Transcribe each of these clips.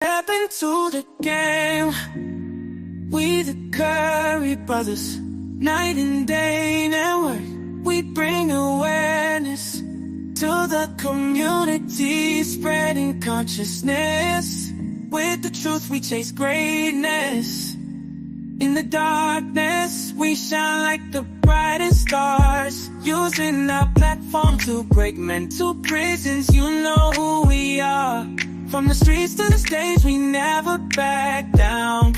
Step into the game. We the Curry brothers, night and day network. We bring awareness to the community, spreading consciousness. With the truth we chase greatness. In the darkness we shine like the brightest stars, using our platform to break mental prisons. You know who we are. From the streets to the stage, we never back down.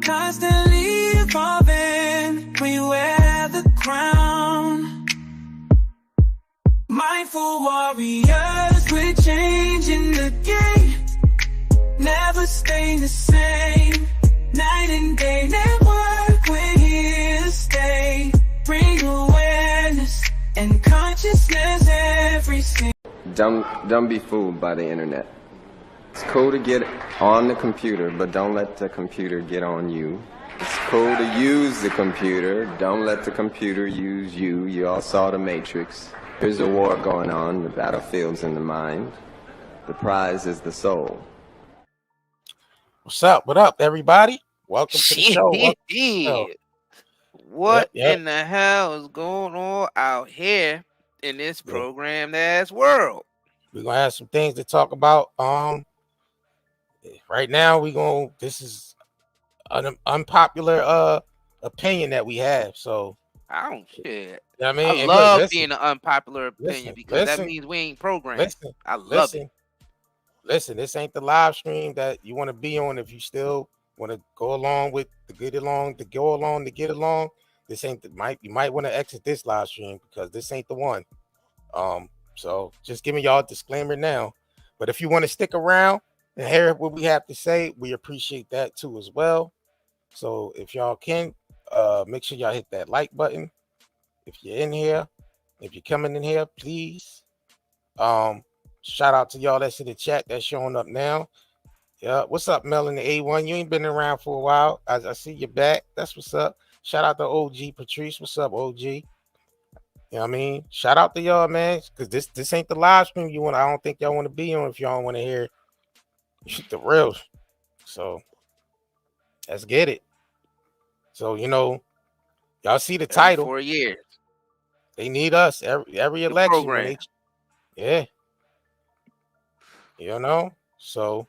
Constantly evolving, we wear the crown. Mindful warriors, we're changing the game. Never staying the same. Night and day network, we're here to stay. Bring awareness and consciousness every single. Don't be fooled by the internet. It's cool to get on the computer, but don't let the computer get on you. It's cool to use the computer, don't let the computer use you. You all saw The Matrix. There's a war going on, the battlefield's in the mind. The prize is the soul. What's up? What up, everybody? Welcome to the show. What in the hell is going on out here in this programmed ass world? We're gonna have some things to talk about. Right now this is an unpopular opinion that we have. So I don't care. You know what I mean? I love being an unpopular opinion because that means we ain't programmed. I love it. Listen, this ain't the live stream that you want to be on if you still want to go along with the get along, to go along, to get along. This ain't you might want to exit this live stream because this ain't the one. So just giving y'all a disclaimer now. But if you want to stick around and hear what we have to say, we appreciate that too as well. So if y'all can, make sure y'all hit that like button. If you're in here, if you're coming in here, please. Shout out to y'all that's in the chat that's showing up now. Yeah, what's up, Mel in the A1? You ain't been around for a while. I see you back. That's what's up. Shout out to OG Patrice. What's up, OG? You know what I mean? Shout out to y'all, man, because this ain't the live stream you want. I don't think y'all want to be on if y'all don't want to hear the real. So let's get it. So y'all see the title. 4 years. They need us every election. Yeah. So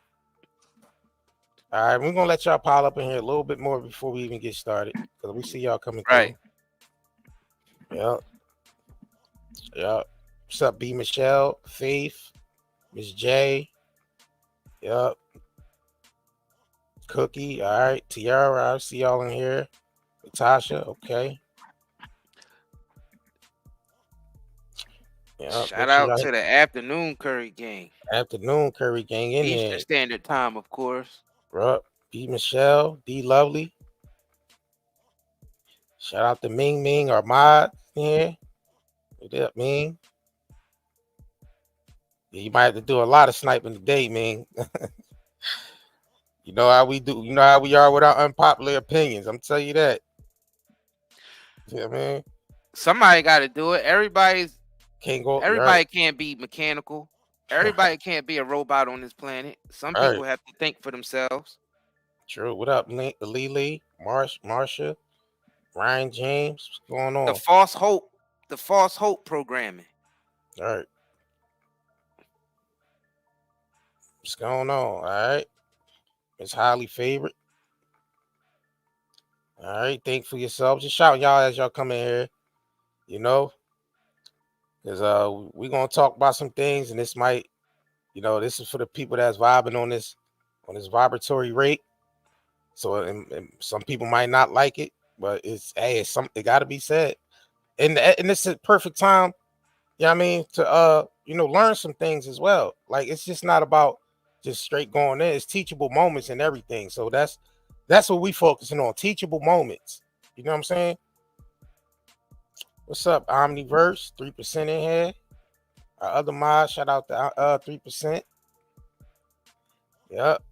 all right, we're gonna let y'all pile up in here a little bit more before we even get started because we see y'all coming right through. Yep. What's up, B Michelle, Faith, Miss J? Yep. Cookie, all right. Tiara, I see y'all in here. Natasha, okay. Yep. Shout out to the afternoon Curry gang. Afternoon Curry gang in here. Eastern Standard Time, of course. Bro, B Michelle, D Lovely. Shout out to Ming Ming, our mod here. What up, Ming? Yeah, you might have to do a lot of sniping today, Ming. You know how we do. You know how we are with our unpopular opinions. I'm telling you that. Yeah, man. Somebody got to do it. Everybody right. can't be mechanical. Everybody can't be a robot on this planet. Some people have to think for themselves. True. What up, Lily, Marsha, Ryan James? What's going on? The false hope programming. All right. What's going on? All right. It's highly favored. All right. Think for yourself. Just shout y'all as y'all come in here. Because we're gonna talk about some things, and this might, this is for the people that's vibing on this vibratory rate. So and some people might not like it, but it's something got to be said. And this is a perfect time, to learn some things as well. Like it's just not about just straight going in. It's teachable moments and everything. So that's what we focusing on, teachable moments. You know what I'm saying? What's up, Omniverse? 3% in here. Our other mod, shout out to 3%. Yep.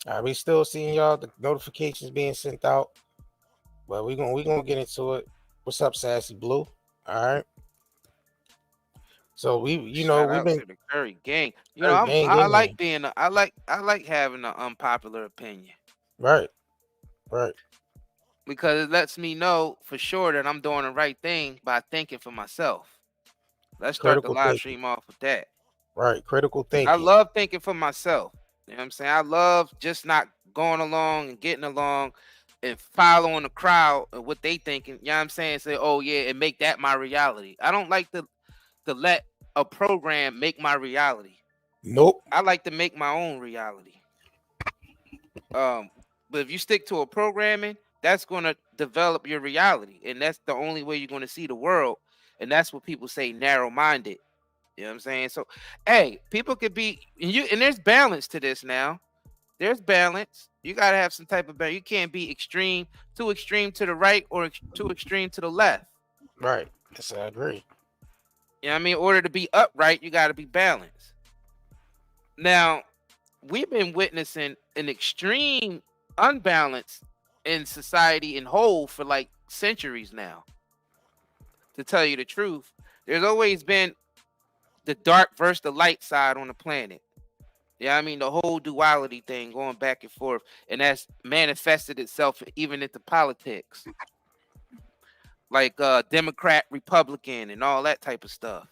All right, we still seeing y'all. The notifications being sent out, but we gonna get into it. What's up, Sassy Blue? All right. So we've Shout out been to the Curry gang. very gang I in like there. being I like having an unpopular opinion Right, right. because it lets me know for sure that I'm doing the right thing by thinking for myself. Let's start the Critical live thinking. stream off with that. Right, critical I thinking. love thinking for myself. You know what I'm saying? I love just not going along and getting along and following the crowd and what they thinking. You know what I'm saying? Say, oh yeah, and make that my reality. I don't like to let a program make my reality. Nope. I like to make my own reality. But if you stick to a programming, that's going to develop your reality, and that's the only way you're going to see the world. And that's what people say narrow-minded. You know what I'm saying? So, hey, people could be and there's balance to this now. There's balance. You gotta have some type of balance. You can't be too extreme to the right or too extreme to the left. Right. Yes, I agree. You know what I mean? In order to be upright, you gotta be balanced. Now, we've been witnessing an extreme unbalance in society in whole for like centuries now. To tell you the truth, there's always been the dark versus the light side on the planet. Yeah, I mean the whole duality thing going back and forth, and that's manifested itself even into politics, like Democrat, Republican, and all that type of stuff,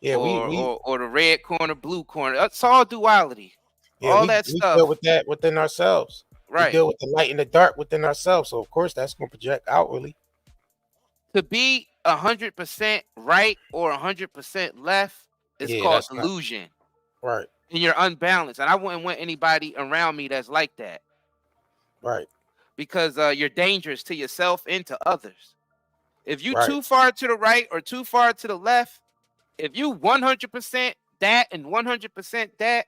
Yeah, we or the red corner, blue corner. It's all duality, yeah, all that we deal stuff. with that within ourselves. We Right. deal with the light and the dark within ourselves. So of course that's gonna project outwardly. To be 100% right or 100% left is Yeah, called that's not delusion, right. and you're unbalanced. And I wouldn't want anybody around me that's like that Right. because you're dangerous to yourself and to others. If you Right. too far to the right or too far to the left, if you 100% that and 100% that,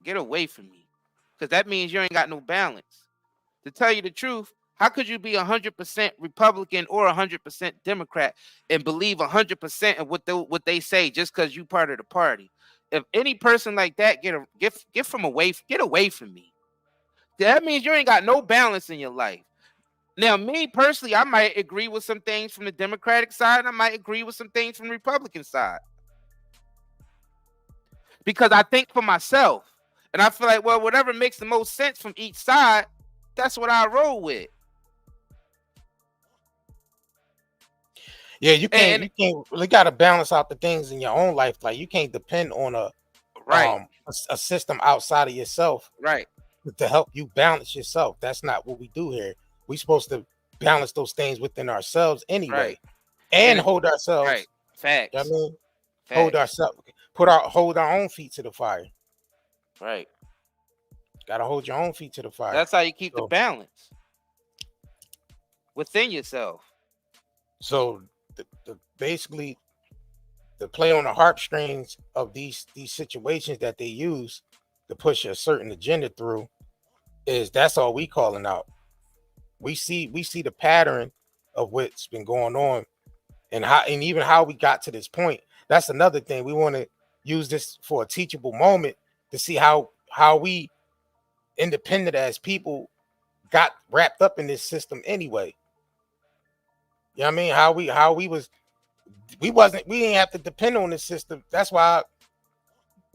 get away from me. Because that means you ain't got no balance. To tell you the truth, how could you be 100% Republican or 100% Democrat and believe 100% of what they say just because you part of the party? If any person like that get away from me. That means you ain't got no balance in your life. Now, me personally, I might agree with some things from the Democratic side, and I might agree with some things from the Republican side. Because I think for myself. And I feel like, well, whatever makes the most sense from each side, that's what I roll with. Yeah, you really gotta balance out the things in your own life. Like you can't depend on right, a system outside of yourself right, to help you balance yourself. That's not what we do here. We're supposed to balance those things within ourselves anyway, right, and and hold right. ourselves. You know Facts, what I mean, hold facts, ourselves, hold our own feet to the fire. right. Gotta hold your own feet to the fire. That's how you keep the So, balance within yourself. so basically, the play on the heartstrings of these situations that they use to push a certain agenda through that's all we calling out. We see the pattern of what's been going on and even how we got to this point. That's another thing. We want to use this for a teachable moment to see how we independent as people got wrapped up in this system anyway. You know what I mean? We didn't have to depend on this system. That's why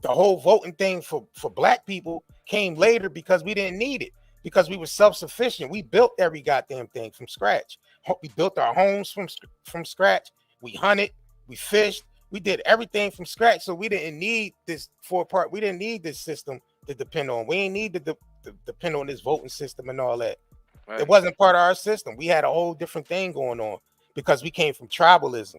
the whole voting thing for black people came later, because we didn't need it, because we were self-sufficient. We built every goddamn thing from scratch. We built our homes from scratch. We hunted, we fished, we did everything from scratch. So we didn't need this we didn't need this system to depend on. We didn't need to depend on this voting system and all that. Right. It wasn't part of our system. We had a whole different thing going on because we came from tribalism.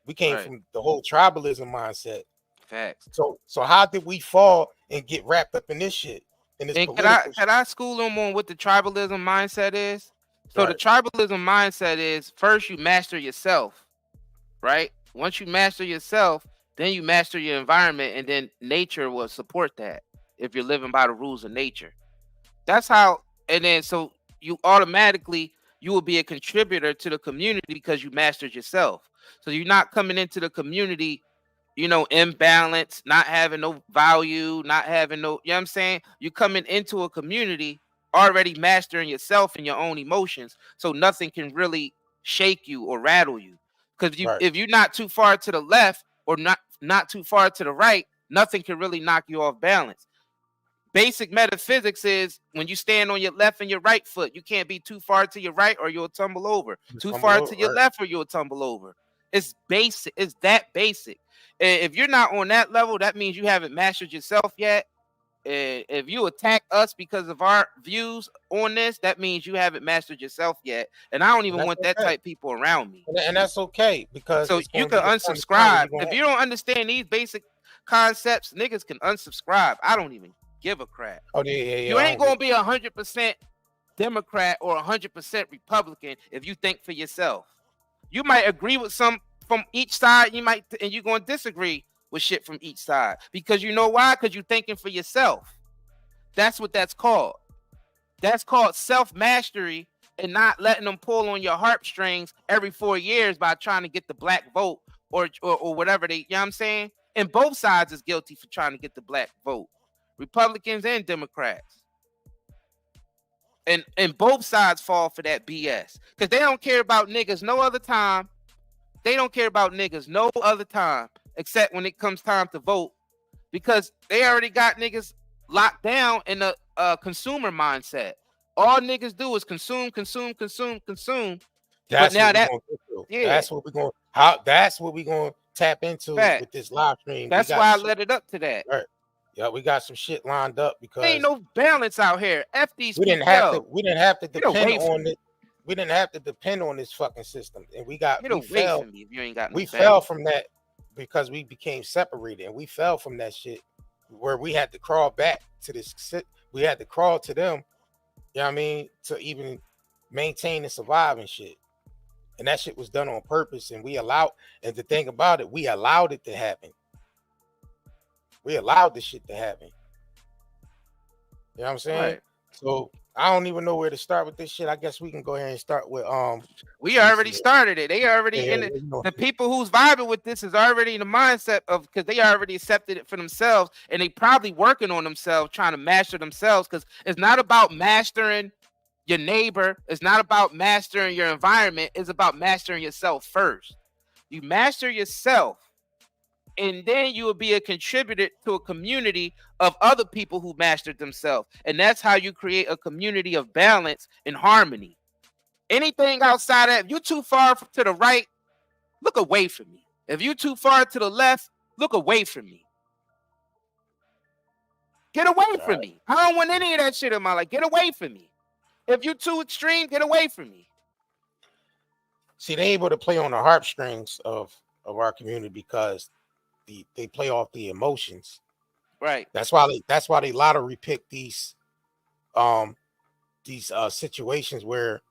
We came from the whole tribalism mindset. Facts. So how did we fall and get wrapped up in this shit? In this political can I school them on what the tribalism mindset is? So right. The tribalism mindset is first you master yourself, right? Once you master yourself, then you master your environment, and then nature will support that if you're living by the rules of nature. That's how, and then so you automatically you will be a contributor to the community because you mastered yourself. So you're not coming into the community, imbalanced, not having no value, not having no, you know what I'm saying? You coming into a community already mastering yourself and your own emotions, so nothing can really shake you or rattle you. Because if you're not too far to the left, or not too far to the right, nothing can really knock you off balance. Basic metaphysics is when you stand on your left and your right foot, you can't be too far to your right or you'll tumble over. Too far to your left or you'll tumble over. It's basic. It's that basic. If you're not on that level, that means you haven't mastered yourself yet. If you attack us because of our views on this, that means you haven't mastered yourself yet. And I don't even want that type of people around me. And that's okay, because so you can unsubscribe. If you don't understand these basic concepts, niggas can unsubscribe. I don't even give a crap. Oh yeah. You ain't gonna be 100% Democrat or 100% Republican if you think for yourself. You might agree with some from each side. And you're gonna disagree with shit from each side, because you know why? Because you're thinking for yourself. That's what that's called. That's called self-mastery, and not letting them pull on your heartstrings every 4 years by trying to get the black vote or whatever they, you know what I'm saying? And both sides is guilty for trying to get the black vote. Republicans and Democrats. And both sides fall for that BS. Because they don't care about niggas no other time. They don't care about niggas no other time except when it comes time to vote. Because they already got niggas locked down in a consumer mindset. All niggas do is consume. That's what we're going to tap into with this live stream. That's why I led it up to that. Right. Yeah, we got some shit lined up because there ain't no balance out here. F these we didn't have to depend on it. We didn't have to depend on this fucking system, and we fell. If you ain't got no we fell from that because we became separated, and we fell from that shit where we had to crawl back to this. We had to crawl to them. You know what I mean? To even maintain and survive and shit. And that shit was done on purpose, and and the thing about it, we allowed it to happen. We allowed this shit to happen. You know what I'm saying? Right. So I don't even know where to start with this shit. I guess we can go ahead and start with we already started it. They already in it. The people who's vibing with this is already in the mindset of, because they already accepted it for themselves, and they probably working on themselves, trying to master themselves, because it's not about mastering your neighbor. It's not about mastering your environment. It's about mastering yourself first. You master yourself, and then you will be a contributor to a community of other people who mastered themselves. And that's how you create a community of balance and harmony. Anything outside of, if you're too far to the right, look away from me. If you're too far to the left, look away from me. Get away from me. I don't want any of that shit in my life. Get away from me. If you're too extreme, get away from me. See, they're able to play on the heartstrings of our community because they play off the emotions. Right. That's why they lottery pick these situations where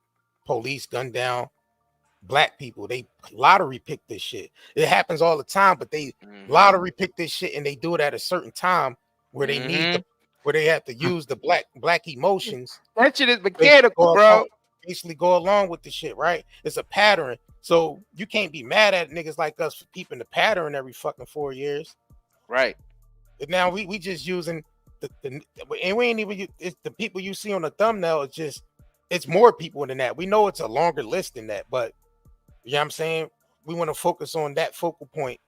police gun down black people. They lottery pick this shit. It happens all the time, but they lottery pick this shit, and they do it at a certain time where they need where they have to use the black emotions. That shit is mechanical, bro. Basically go along with the shit, right? It's a pattern. So you can't be mad at niggas like us for keeping the pattern every fucking 4 years. Right. And now we just using and we ain't even, it's the people you see on the thumbnail. It's more people than that. We know it's a longer list than that, but you know what I'm saying? We want to focus on that focal point.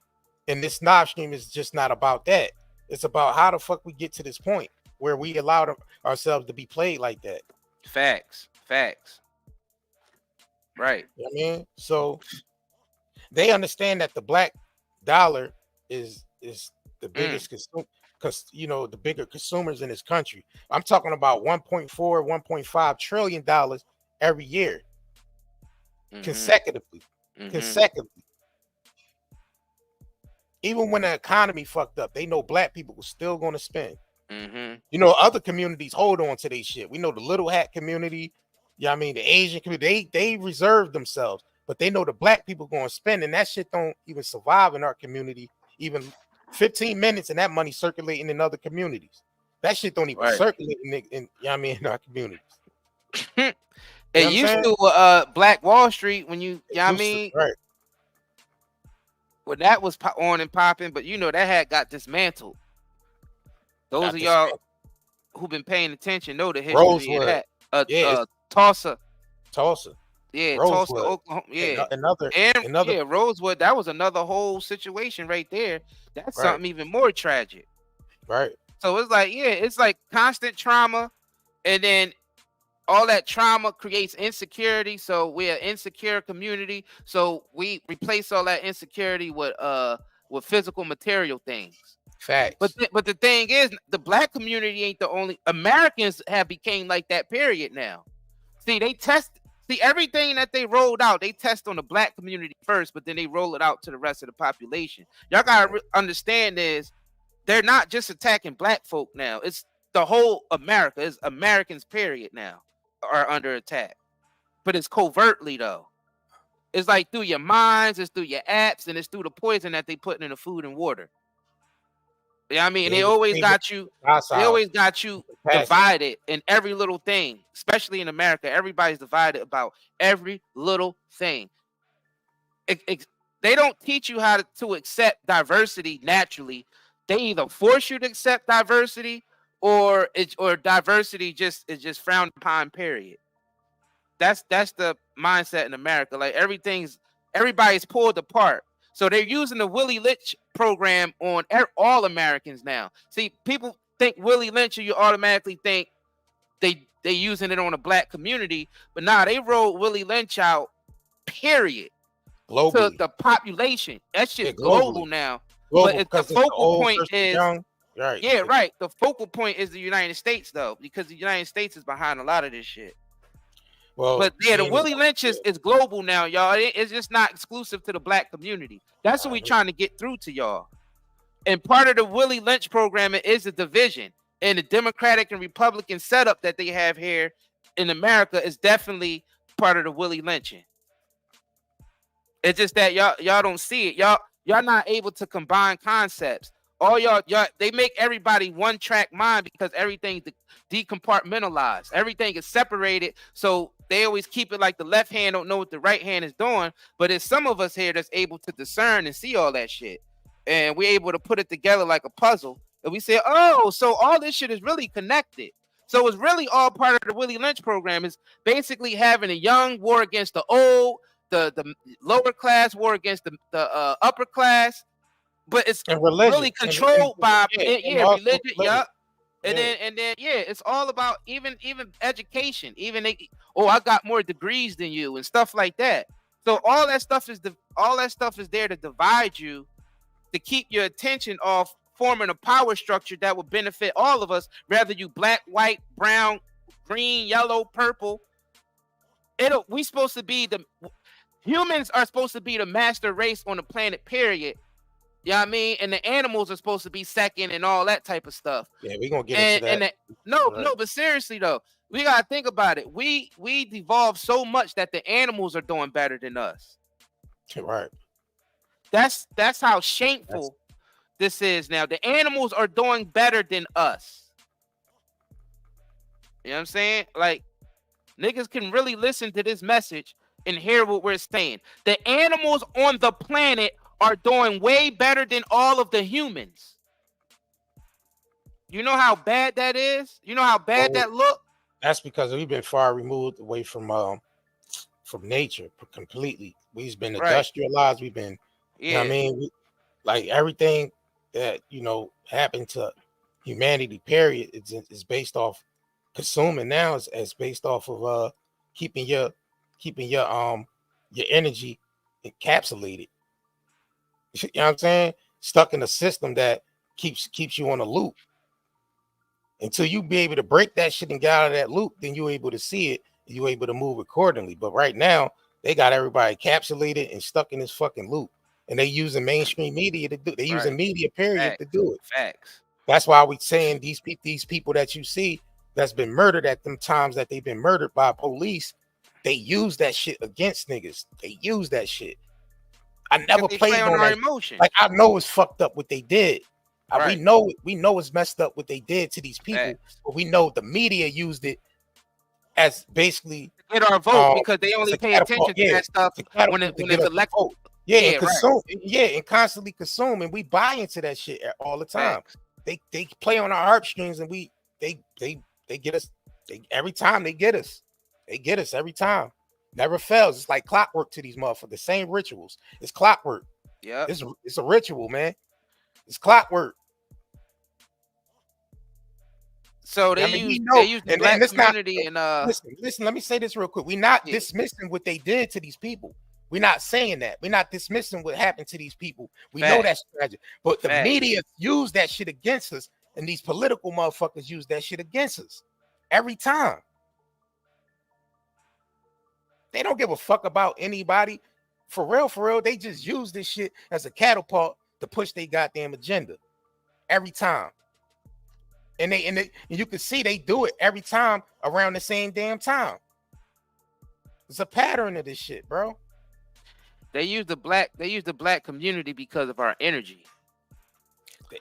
And this live stream is just not about that. It's about how the fuck we get to this point where we allowed ourselves to be played like that. Facts. Right. You know what I mean? So they understand that the black dollar is the biggest consumer, because the bigger consumers in this country. I'm talking about 1.5 trillion dollars every year. Consecutively. Even when the economy fucked up, they know black people were still going to spend. Other communities hold on to their shit. We know the little hat community, the Asian community, they reserve themselves, but they know the black people going to spend, and that shit don't even survive in our community. Even 15 minutes and that money circulating in other communities. That shit don't even circulate in our communities. It used to Black Wall Street when right. When that was on and popping, but that had got dismantled. Those of y'all who've been paying attention know the history of that. Tulsa. Yeah, Tulsa, Rosewood, Oklahoma. Yeah. another, And yeah, Rosewood, that was another whole situation right there. That's right, something even more tragic. right. So it's like, yeah, it's like constant trauma, and then all that trauma creates insecurity. So we're an insecure community. So we replace all that insecurity with physical material things. But Facts. but the thing is, the black community ain't the only. Americans have became like that. Period. Now, see, everything that they rolled out. They test on the black community first, but then they roll it out to the rest of the population. Y'all gotta understand is they're not just attacking black folk now. It's the whole America. It's Americans. Period. Now are under attack, but it's covertly though. It's like through your minds, it's through your apps, and it's through the poison that they put in the food and water. Yeah, I mean, they always got you. They always got you divided in every little thing, especially in America. Everybody's divided about every little thing. They don't teach you how to accept diversity naturally. They either force you to accept diversity, or diversity is just frowned upon. Period. That's the mindset in America. Like everybody's pulled apart. So they're using the Willie Lynch program on all Americans now. See, people think Willie Lynch, and you automatically think they using it on a black community, but nah, they rolled Willie Lynch out. Period. Globally. To the population. That shit's global now. But the focal point is right. Yeah, right. The focal point is the United States, though, because the United States is behind a lot of this shit. Well, but yeah, the Willie Lynch is global now, y'all. It's just not exclusive to the black community. That's what we're trying to get through to y'all. And part of the Willie Lynch program is a division, and the Democratic and Republican setup that they have here in America is definitely part of the Willie Lynching. It's just that y'all don't see it. Y'all not able to combine concepts. All y'all they make everybody one track mind because everything's decompartmentalized. Everything is separated. So they always keep it like the left hand don't know what the right hand is doing. But it's some of us here that's able to discern and see all that shit. And we're able to put it together like a puzzle. And we say, oh, so all this shit is really connected. So it's really all part of the Willie Lynch program. Is basically having a young war against the old, the lower class war against the upper class. But it's really controlled by religion. Yup. And then it's all about even education. Even I got more degrees than you and stuff like that. So all that stuff is there to divide you, to keep your attention off forming a power structure that will benefit all of us, whether you black, white, brown, green, yellow, purple. Humans are supposed to be the master race on the planet, period. You know what I mean? And the animals are supposed to be second and all that type of stuff. Yeah, we're gonna get into that. No, but seriously though, we gotta think about it. We devolved so much that the animals are doing better than us. Right. That's how shameful this is now. The animals are doing better than us. You know what I'm saying? Like, niggas can really listen to this message and hear what we're saying. The animals on the planet are doing way better than all of the humans. You know how bad that is? You know how bad that look? That's because we've been far removed away from nature completely. We've been industrialized. We've been, you know what I mean? Like everything that, happened to humanity, period, is based off consuming now. Is based off of keeping your energy encapsulated. You know what I'm saying? Stuck in a system that keeps you on a loop. Until you be able to break that shit and get out of that loop, then you're able to see it, and you're able to move accordingly. But right now, they got everybody encapsulated and stuck in this fucking loop. And they using mainstream media to do it. They using media, period, to do it. Facts. That's why we saying these people that you see that's been murdered at them times that they've been murdered by police, they use that shit against niggas. They use that shit. I never played on that emotion. Like, I know it's fucked up what they did. We know it's messed up what they did to these people, but we know the media used it as basically get our vote because they only pay attention to that stuff when it's elected. And consume, and constantly consume, and we buy into that shit all the time. They play on our heartstrings, and they get us every time. They get us every time. Never fails. It's like clockwork to these motherfuckers. The same rituals. It's clockwork. Yeah. It's a ritual, man. It's clockwork. So they use the black community and listen, let me say this real quick. We're not dismissing what they did to these people. We're not saying that. We're not dismissing what happened to these people. We know that's tragic. But the media use that shit against us, and these political motherfuckers use that shit against us every time. They don't give a fuck about anybody. For real, they just use this shit as a catapult to push their goddamn agenda every time. And you can see they do it every time around the same damn time. It's a pattern of this shit, bro. They use the black community because of our energy. The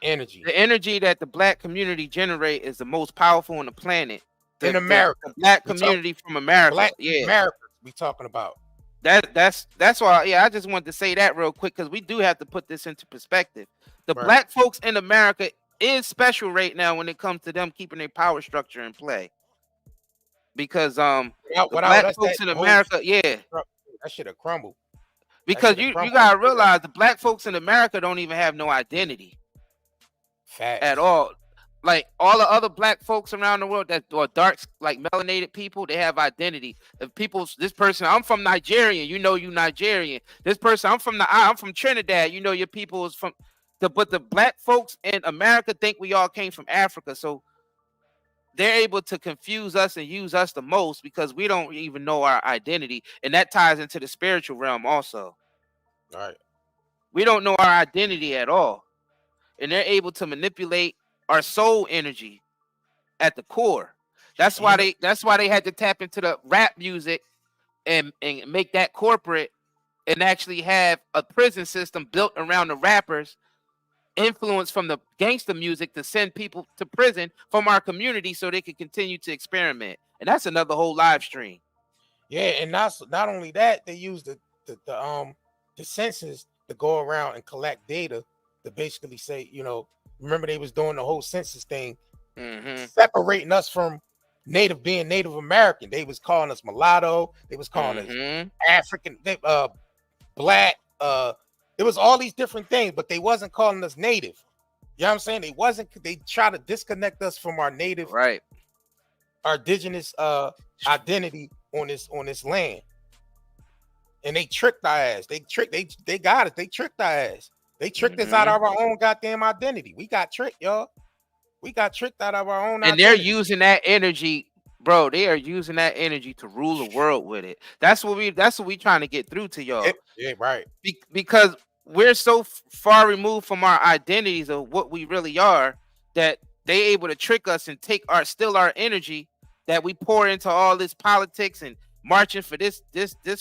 energy that the black community generate is the most powerful on the planet. In America. The black community from America. America we talking about. That's why, I just wanted to say that real quick, because we do have to put this into perspective. The black folks in America is special right now when it comes to them keeping their power structure in play. Because black folks in America, that should have crumbled. Because you gotta realize the black folks in America don't even have no identity. Facts. At all. Like all the other black folks around the world that are dark, like melanated people, they have identity. If this person, I'm from Nigeria, you know you Nigerian. This person, I'm from Trinidad, you know your people is from. But the black folks in America think we all came from Africa, so they're able to confuse us and use us the most because we don't even know our identity, and that ties into the spiritual realm also. All right. We don't know our identity at all, and they're able to manipulate our soul energy at the core. That's why they had to tap into the rap music and make that corporate and actually have a prison system built around the rappers, influence from the gangster music to send people to prison from our community so they can continue to experiment. And that's another whole live stream. Yeah, and not only that, they use the census to go around and collect data to basically say, remember they was doing the whole census thing, separating us from being Native American. They was calling us mulatto. They was calling us African, black. It was all these different things, but they wasn't calling us native. You know what I'm saying? They try to disconnect us from our native, right, our indigenous identity on this land. And they tricked our ass. They got it. They tricked our ass. They tricked us out of our own goddamn identity. We got tricked, y'all. We got tricked out of our own identity. And they're using that energy, bro. They are using that energy to rule the world with it. That's what we trying to get through to y'all. Yeah, right. Because we're so far removed from our identities of what we really are that they able to trick us and steal our energy that we pour into all this politics and marching for this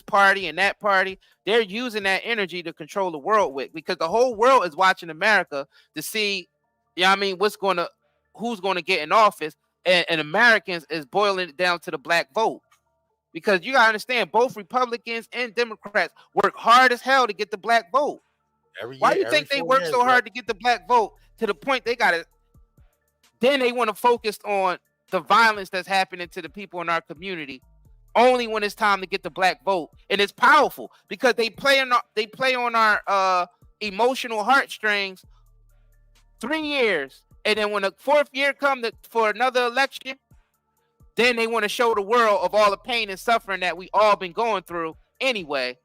party and that party. They're using that energy to control the world with, because the whole world is watching America to see, who's going to get in office, and Americans is boiling it down to the black vote. Because you gotta understand, both Republicans and Democrats work hard as hell to get the black vote. Why do you think they work so hard to get the black vote to the point they got it? Then they want to focus on the violence that's happening to the people in our community only when it's time to get the black vote. And it's powerful because they play on our emotional heartstrings 3 years. And then when the 4th year comes for another election, then they want to show the world of all the pain and suffering that we all been going through anyway,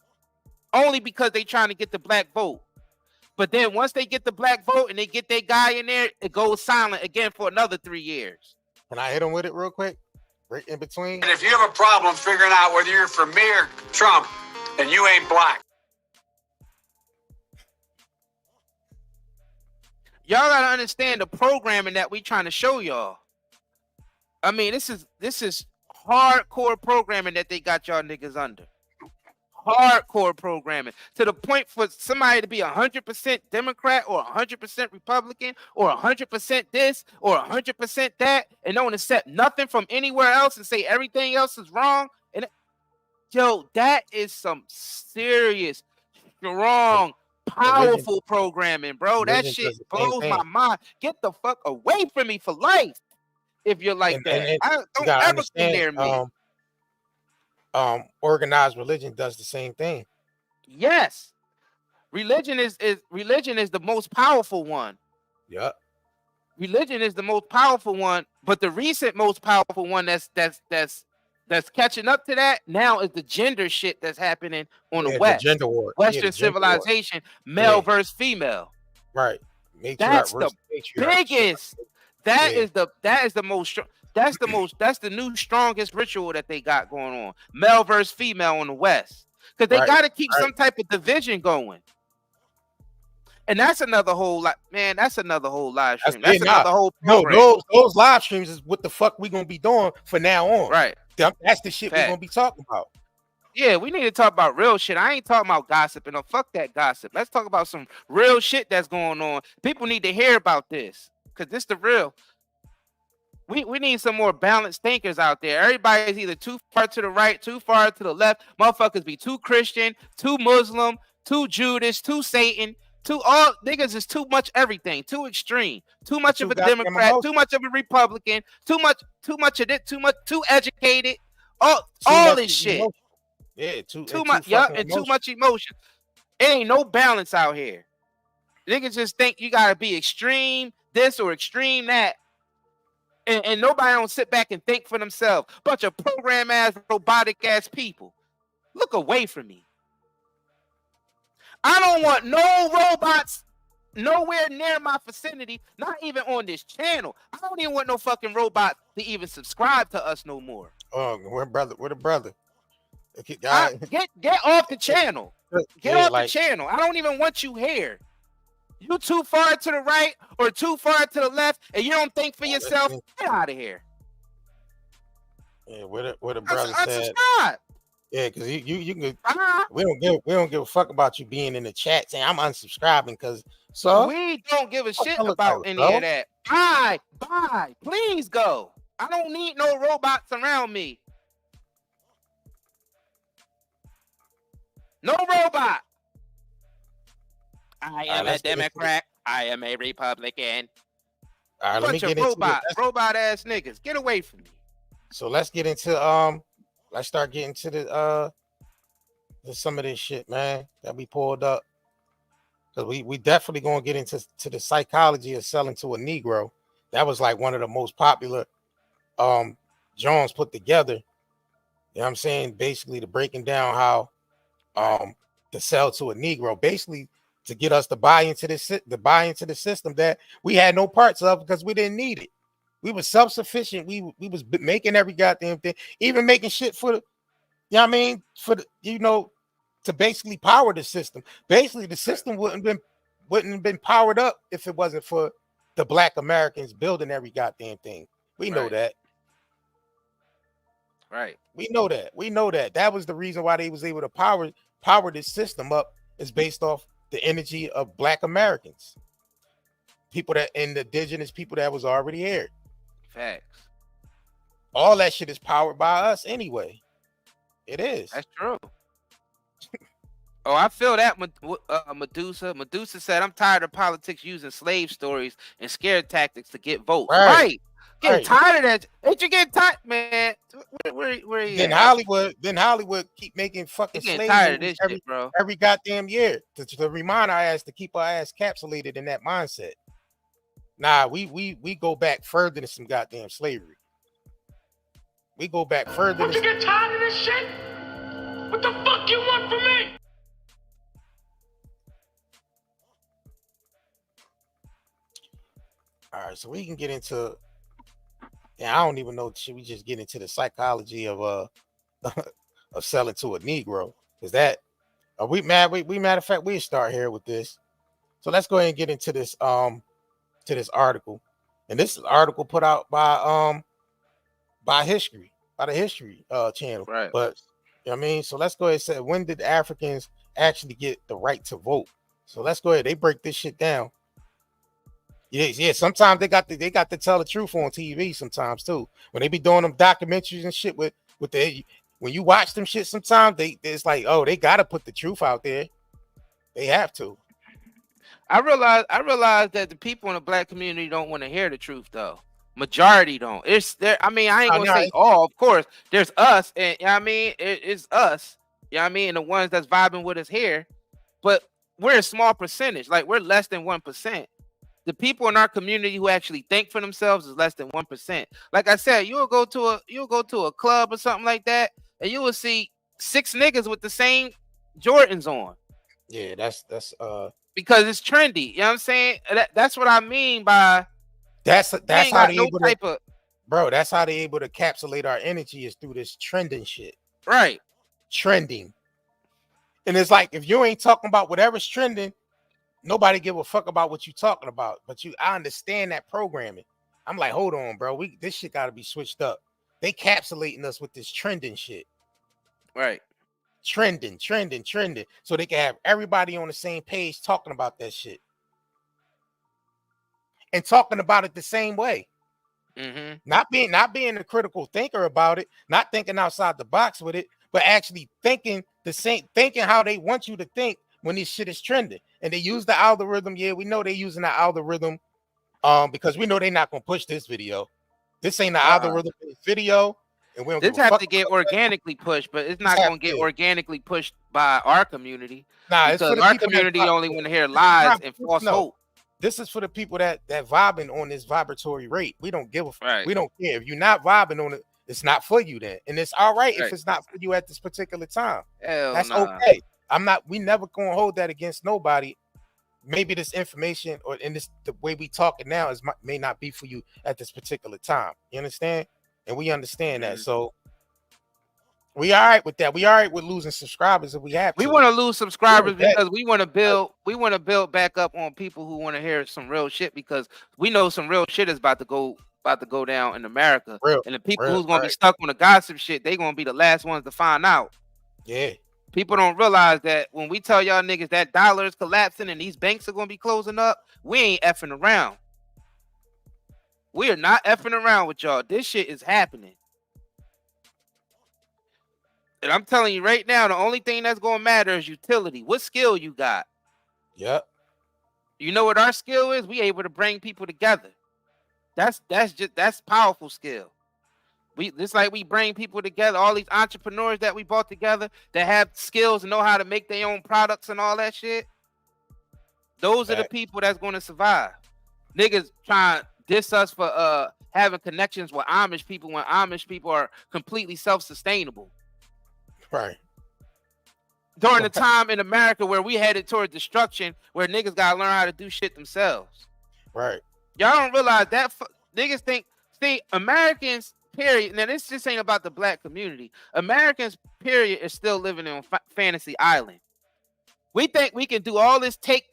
only because they trying to get the black vote. But then once they get the black vote and they get their guy in there, it goes silent again for another 3 years. Can I hit him with it real quick? Right in between. And if you have a problem figuring out whether you're for me or Trump, then you ain't black. Y'all gotta understand the programming that we trying to show y'all. I mean, this is hardcore programming that they got y'all niggas under. Hardcore programming to the point for somebody to be 100% Democrat or 100% Republican or 100% this or 100% that and don't accept nothing from anywhere else and say everything else is wrong. And that is some serious, strong, powerful programming, bro. That shit blows my mind. Get the fuck away from me for life if you're like that. Don't ever come near me. organized religion does the same thing. Yes. Religion is the most powerful one. Yep. Religion is the most powerful one, but the recent most powerful one that's catching up to that now is the gender shit that's happening on the The West. gender war. Western civilization, male versus female. Right. That's the biggest. That's the new strongest ritual that they got going on. Male versus female on the West. Because they got to keep some type of division going. And that's another whole lot, man. That's another whole live stream. That's another whole program. No, those live streams is what the fuck we gonna be doing for now on. Right. That's the shit we gonna be talking about. Yeah, we need to talk about real shit. I ain't talking about gossip. No, fuck that gossip. Let's talk about some real shit that's going on. People need to hear about this because this the real. We need some more balanced thinkers out there. Everybody's either too far to the right, too far to the left. Motherfuckers be too Christian, too Muslim, too Judas, too Satan. All niggas is too much everything, too extreme, too much of a Democrat, too much of a Republican, too much of it, too educated, all this shit. Yeah, too much, and too much emotion. It ain't no balance out here. Niggas just think you gotta be extreme this or extreme that, and nobody don't sit back and think for themselves. Bunch of program ass, robotic ass people. Look away from me. I don't want no robots nowhere near my vicinity, not even on this channel. I don't even want no fucking robot to even subscribe to us no more. Oh, where the brother? Get off the channel. Get off the channel. I don't even want you here. You too far to the right or too far to the left, and you don't think for yourself. Get out of here. Yeah, where the brother said. Unsubscribe. Yeah, because you can. We don't give a fuck about you being in the chat saying I'm unsubscribing because we don't give a shit about any of that. Bye. Please go. I don't need no robots around me. No robot. I am a Democrat. I am a Republican. All right, bunch of robot ass niggas. Get away from me. So let's get into let's start getting to the some of this shit, man, that we pulled up. Because we definitely gonna get into the psychology of selling to a Negro. That was like one of the most popular Jones put together. You know what I'm saying? Basically, to breaking down how to sell to a Negro, basically to get us to buy into the system that we had no parts of because we didn't need it. We were self-sufficient. We was making every goddamn thing, even making shit for the, you know what I mean, for the, to basically power the system. Basically, the system wouldn't have been powered up if it wasn't for the Black Americans building every goddamn thing. We know that. Right. We know that. That was the reason why they was able to power this system up, is based off the energy of Black Americans. People that, and the indigenous people that was already here. Facts. All that shit is powered by us anyway. It is. That's true. Oh, I feel that, Medusa. Medusa said, I'm tired of politics using slave stories and scare tactics to get votes. Right. Getting tired of that. Ain't you getting tired, man? Where you then Hollywood keep making fucking slaves tired of this shit, bro. Every goddamn year to remind our ass to keep our ass capsulated in that mindset. Nah, we go back further than some goddamn slavery. We go back further. Don't you get tired of this shit? What the fuck you want from me? All right, so we can get into. Yeah, I don't even know. Should we just get into the psychology of of selling to a Negro? Is that are we mad? We matter of fact, we start here with this. So let's go ahead and get into this to this article. And this article put out by the History channel. Right. But you know what I mean? So let's go ahead and say, when did Africans actually get the right to vote? So let's go ahead. They break this shit down. Yeah. Sometimes they got to tell the truth on TV sometimes too. When they be doing them documentaries and shit with the, when you watch them shit, sometimes it's like, oh, they gotta put the truth out there. They have to. I realize that the people in the Black community don't want to hear the truth though. Majority don't. It's there. I mean, I ain't gonna say all. Of course, there's us, and you know what I mean, it's us. You know what I mean, and the ones that's vibing with us here, but we're a small percentage. Like we're less than 1%. The people in our community who actually think for themselves is less than 1%. Like I said, you'll go to a club or something like that, and you will see 6 niggas with the same Jordans on. Yeah, that's because it's trendy. You know what I'm saying? That's what I mean by that's how they no able type to, of bro. That's how they able to encapsulate our energy is through this trending shit. Right. Trending. And it's like if you ain't talking about whatever's trending, nobody give a fuck about what you talking about. But I understand that programming. I'm like, hold on, bro. This shit gotta be switched up. They capsulating us with this trending shit. Right. Trending. So they can have everybody on the same page talking about that shit. And talking about it the same way. Mm-hmm. Not being a critical thinker about it, not thinking outside the box with it, but actually thinking how they want you to think when this shit is trending. And they use the algorithm. Yeah, we know they're using the algorithm because we know they're not gonna push this video. This ain't the algorithm video, and we don't this have to get organically pushed, but it's not gonna get organically pushed by our community. Nah, because our community only want to hear lies and false hope. This is for the people that vibing on this vibratory rate. We don't give a right. We don't care. If you're not vibing on it, it's not for you then. And it's all right if it's not for you at this particular time. That's okay. We never gonna hold that against nobody. Maybe this information or in this the way we talking now may not be for you at this particular time. You understand? And we understand that. So we all right with that. We all right with losing subscribers if we have to. We want to lose subscribers because we want to build back up on people who want to hear some real shit, because we know some real shit is about to go down in America. And the people who's gonna be stuck on the gossip shit, they gonna be the last ones to find out. Yeah. People don't realize that when we tell y'all niggas that dollar is collapsing and these banks are gonna be closing up, we ain't effing around. We are not effing around with y'all. This shit is happening. And I'm telling you right now, the only thing that's gonna matter is utility. What skill you got? Yep. You know what our skill is? We able to bring people together. That's powerful skill. It's like we bring people together. All these entrepreneurs that we brought together that have skills and know how to make their own products and all that shit. Those are the people that's going to survive. Niggas trying to diss us for having connections with Amish people when Amish people are completely self-sustainable. Right. During the time in America where we headed toward destruction, where niggas gotta learn how to do shit themselves. Right. Y'all don't realize that niggas think. See, Americans, period. Now this just ain't about the black community. Americans, period, is still living on fantasy island. We think we can do all this take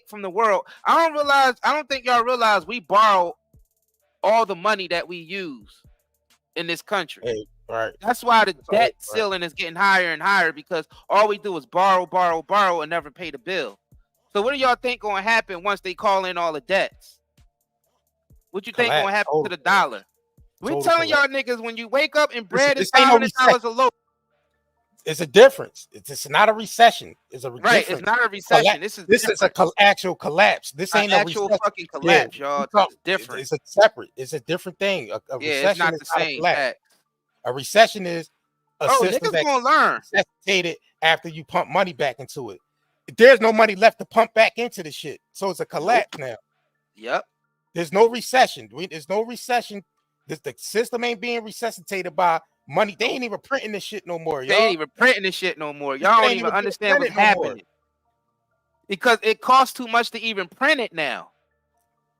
from the world. I don't think y'all realize we borrow all the money that we use in this country. Hey. Right. That's why the debt ceiling is getting higher and higher, because all we do is borrow and never pay the bill. So what do y'all think gonna happen once they call in all the debts? What you think gonna happen to the dollar? We're telling y'all niggas, when you wake up and bread is $500 a loaf. It's a difference. It's not a recession. It's a right. It's not a recession. This is an actual collapse. This ain't an actual fucking collapse, y'all. It's different. It's a separate. It's a different thing. A recession it's not the same. A recession is a system that's gonna learn necessitated after you pump money back into it. There's no money left to pump back into the shit, so it's a collapse now. Yep. There's no recession. There's no recession. The system ain't being resuscitated by money. They ain't even printing this shit no more. Y'all. They ain't even printing this shit no more. Y'all don't even understand what's happening because it costs too much to even print it now.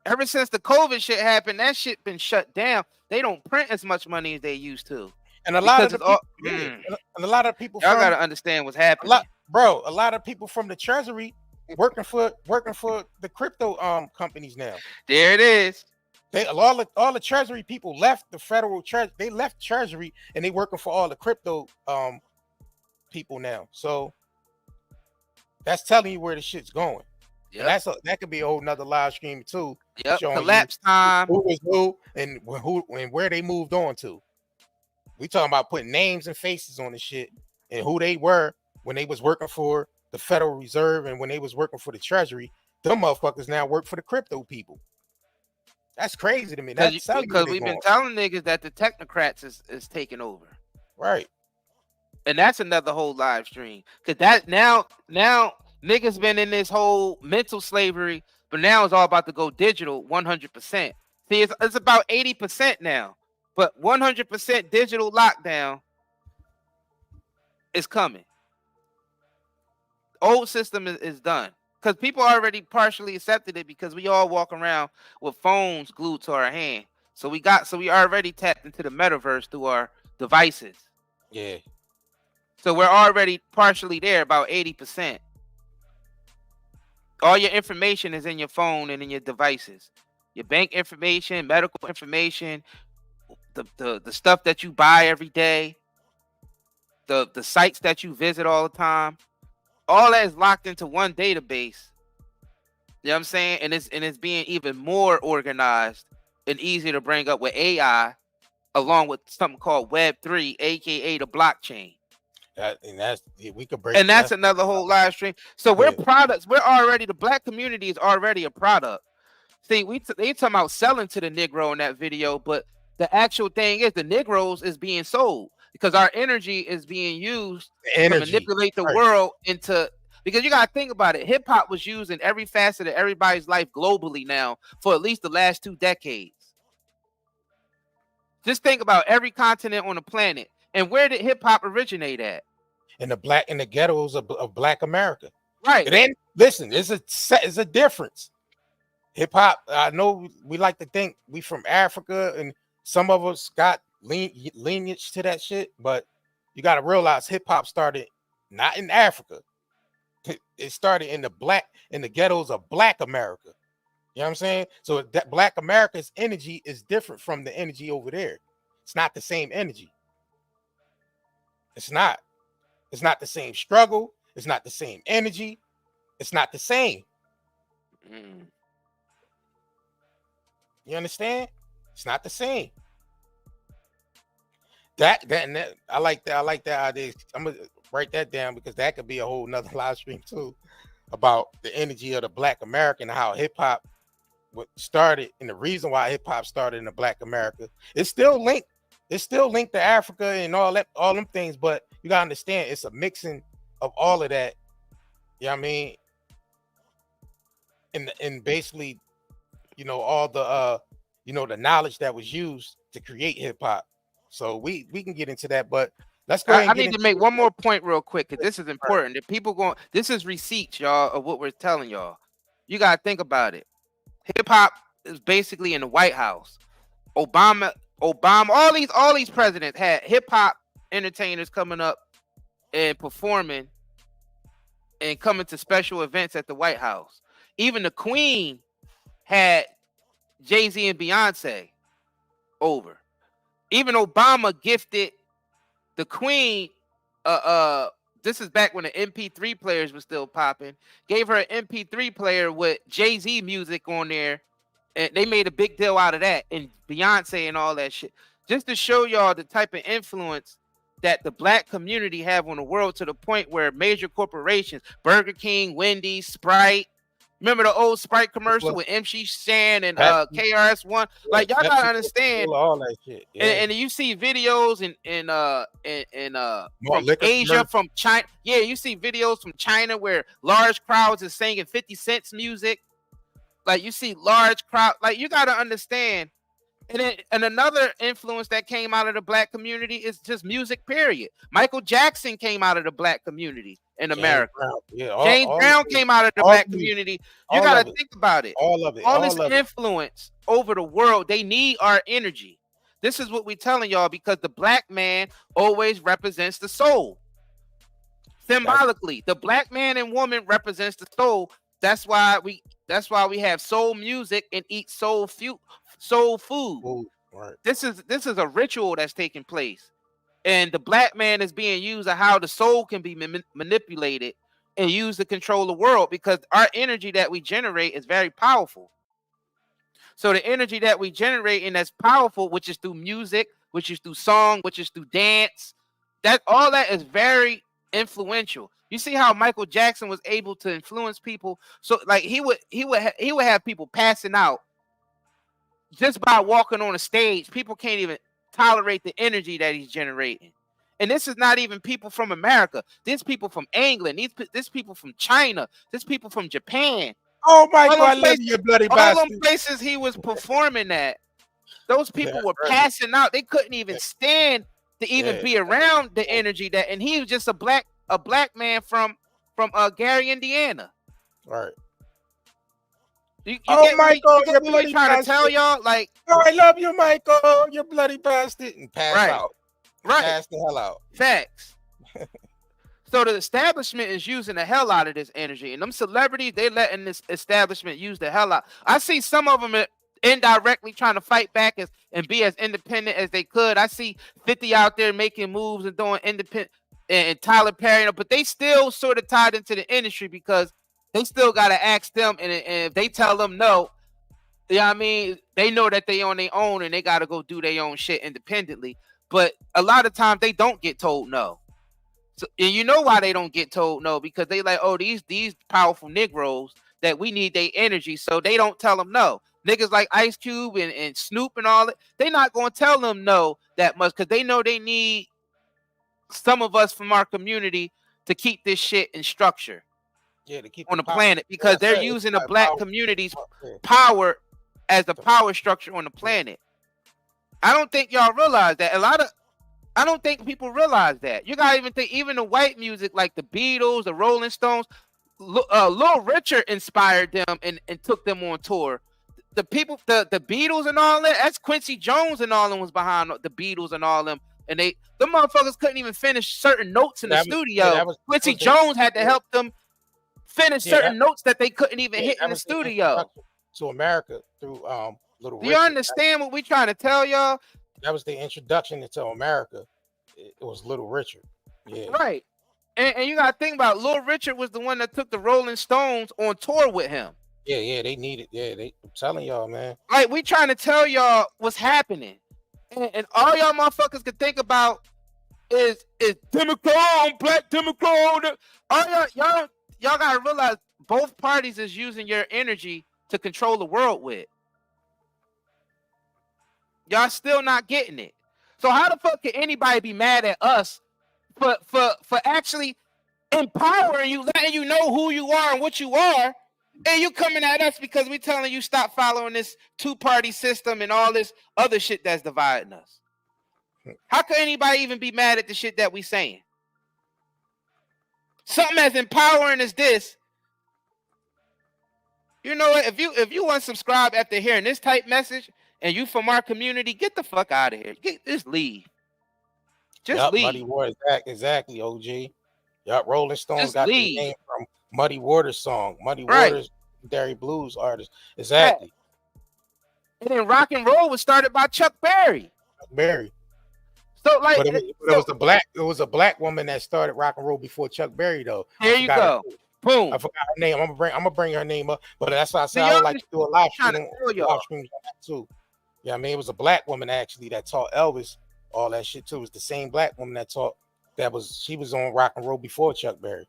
Ever since the COVID shit happened, that shit been shut down. They don't print as much money as they used to. And a lot of the people, and a lot of people, y'all gotta understand what's happening, a lot of people from the Treasury working for the crypto companies now. There it is. All the Treasury people left the federal treasury. They left Treasury and they working for all the crypto people now. So that's telling you where the shit's going. Yeah, that could be a whole nother live stream too. Yep, collapse time. Who is who and where they moved on to. We talking about putting names and faces on the shit and who they were when they was working for the Federal Reserve and when they was working for the Treasury. Them motherfuckers now work for the crypto people. That's crazy to me. That's Because we've been telling niggas that the technocrats is taking over. Right. And that's another whole live stream. Cause that now niggas been in this whole mental slavery, but now it's all about to go digital 100%. See, it's about 80% now, but 100% digital lockdown is coming. Old system is done. Because people already partially accepted it because we all walk around with phones glued to our hand. So we already tapped into the metaverse through our devices. Yeah. So we're already partially there, about 80%. All your information is in your phone and in your devices. Your bank information, medical information, the stuff that you buy every day, the sites that you visit all the time. All that is locked into one database. You know what I'm saying? And it's being even more organized and easier to bring up with AI, along with something called Web3, aka the blockchain. We could break. And that's another whole live stream. So we're products. We're already, the black community is already a product. See, they talking about selling to the Negro in that video, but the actual thing is the Negroes is being sold because our energy is being used to manipulate the world into. Because you gotta think about it, hip hop was used in every facet of everybody's life globally now for at least the last 2 decades. Just think about every continent on the planet. And where did hip hop originate at? In the ghettos of Black America. Right. It ain't, listen, it's a difference. Hip hop, I know we like to think we from Africa and some of us got lineage to that shit, but you got to realize hip hop started not in Africa. It started in the ghettos of Black America. You know what I'm saying? So that Black America's energy is different from the energy over there. It's not the same energy. It's not the same struggle. It's not the same energy. It's not the same. You understand? It's not the same. That I like that. I like that idea. I'm gonna write that down because that could be a whole nother live stream too, about the energy of the Black American, how hip hop started, and the reason why hip hop started in the Black America. It's still linked to Africa and all them things, but you gotta understand it's a mixing of all of that. You know what I mean? And basically, all the the knowledge that was used to create hip hop. So we can get into that, but let's go ahead. I need to make one more point real quick because this is important. If people this is receipts, y'all, of what we're telling y'all. You gotta think about it. Hip hop is basically in the White House. Obama, all these presidents had hip hop entertainers coming up and performing and coming to special events at the White House. Even the Queen had Jay-Z and Beyonce over. Even Obama gifted the Queen, this is back when the MP3 players were still popping, gave her an MP3 player with Jay-Z music on there, and they made a big deal out of that, and Beyonce and all that shit. Just to show y'all the type of influence that the Black community have on the world, to the point where major corporations, Burger King, Wendy's, Sprite, remember the old Sprite commercial with MC Shan and KRS-One? Like, y'all gotta understand all that shit. Yeah. And you see videos from Asia, from China. Yeah, you see videos from China where large crowds is singing 50 Cent's music. Like, you see large crowd. Like, you gotta understand. And another influence that came out of the Black community is just music, period. Michael Jackson came out of the Black community in America. James Brown came out of the Black community. You got to think about it. All of it. All this influence over the world, they need our energy. This is what we're telling y'all, because the Black man always represents the soul. Symbolically, the Black man and woman represents the soul. That's why we have soul music and eat soul food. Right. This is a ritual that's taking place, and the Black man is being used of how the soul can be manipulated and used to control the world, because our energy that we generate is very powerful. So the energy that we generate, and that's powerful, which is through music, which is through song, which is through dance, that all that is very influential. You see how Michael Jackson was able to influence people. So like he would have people passing out just by walking on a stage, people can't even tolerate the energy that he's generating. And this is not even people from America. This people from England. This people from China. This people from Japan. Oh, Michael, I love you, bloody all bastard. them places he was performing at, those people were passing out. They couldn't even stand to even be around the energy that. And he was just a black man from Gary, Indiana. Right. You Michael, you're bloody trying to tell y'all, like, oh, I love you, Michael, you bloody bastard, and pass out. Right. Pass the hell out. Facts. So the establishment is using the hell out of this energy, and them celebrities, they letting this establishment use the hell out. I see some of them indirectly trying to fight back and be as independent as they could. I see 50 out there making moves and doing independent, and Tyler Perry, but they still sort of tied into the industry because they still got to ask them, and if they tell them no, you know what I mean, they know that they on their own and they got to go do their own shit independently. But a lot of times they don't get told no. So, and you know why they don't get told no? Because they like, oh, these powerful Negroes that we need their energy, so they don't tell them no. Niggas like Ice Cube and Snoop and all that, they not going to tell them no that much because they know they need some of us from our community to keep this shit in structure. Yeah, to keep on the planet, because they're using the black community's power as the power structure on the planet. I don't think y'all realize that. I don't think people realize that. You gotta even think, even the white music like the Beatles, the Rolling Stones, Little Richard inspired them and took them on tour. The people, the Beatles and all that, that's Quincy Jones and all them was behind the Beatles and all them. And the motherfuckers couldn't even finish certain notes in the studio. Quincy Jones had to help them finish certain notes that they couldn't even hit in the studio. To America through Little Richard. Do you understand what we trying to tell y'all? That was the introduction into America. It was Little Richard. Yeah. Right. And you gotta think about Little Richard was the one that took the Rolling Stones on tour with him. Yeah, they need it. Yeah, I'm telling y'all, man. Like, we trying to tell y'all what's happening. And all y'all motherfuckers can think about is Democrat, black Democrat. All y'all gotta realize both parties is using your energy to control the world with. Y'all still not getting it. So how the fuck can anybody be mad at us for actually empowering you, letting you know who you are and what you are, and you coming at us because we telling you stop following this two-party system and all this other shit that's dividing us? How can anybody even be mad at the shit that we saying? Something as empowering as this. You know what? If you unsubscribe after hearing this type message and you from our community, get the fuck out of here. Just leave. Just leave. Muddy Waters, exactly, OG. Yup, Rolling Stones Just got leave. the name from Muddy Waters song. Muddy Waters, Derry Blues artist. Exactly. And then rock and roll was started by Chuck Berry. So like, it was a black woman that started rock and roll before Chuck Berry, though. There you go. Boom. I forgot her name. I'm gonna bring her name up, but that's why I said I would like to do a live stream on that too. Yeah, I mean, it was a black woman actually that taught Elvis all that shit too. It was the same black woman that taught. She was on rock and roll before Chuck Berry.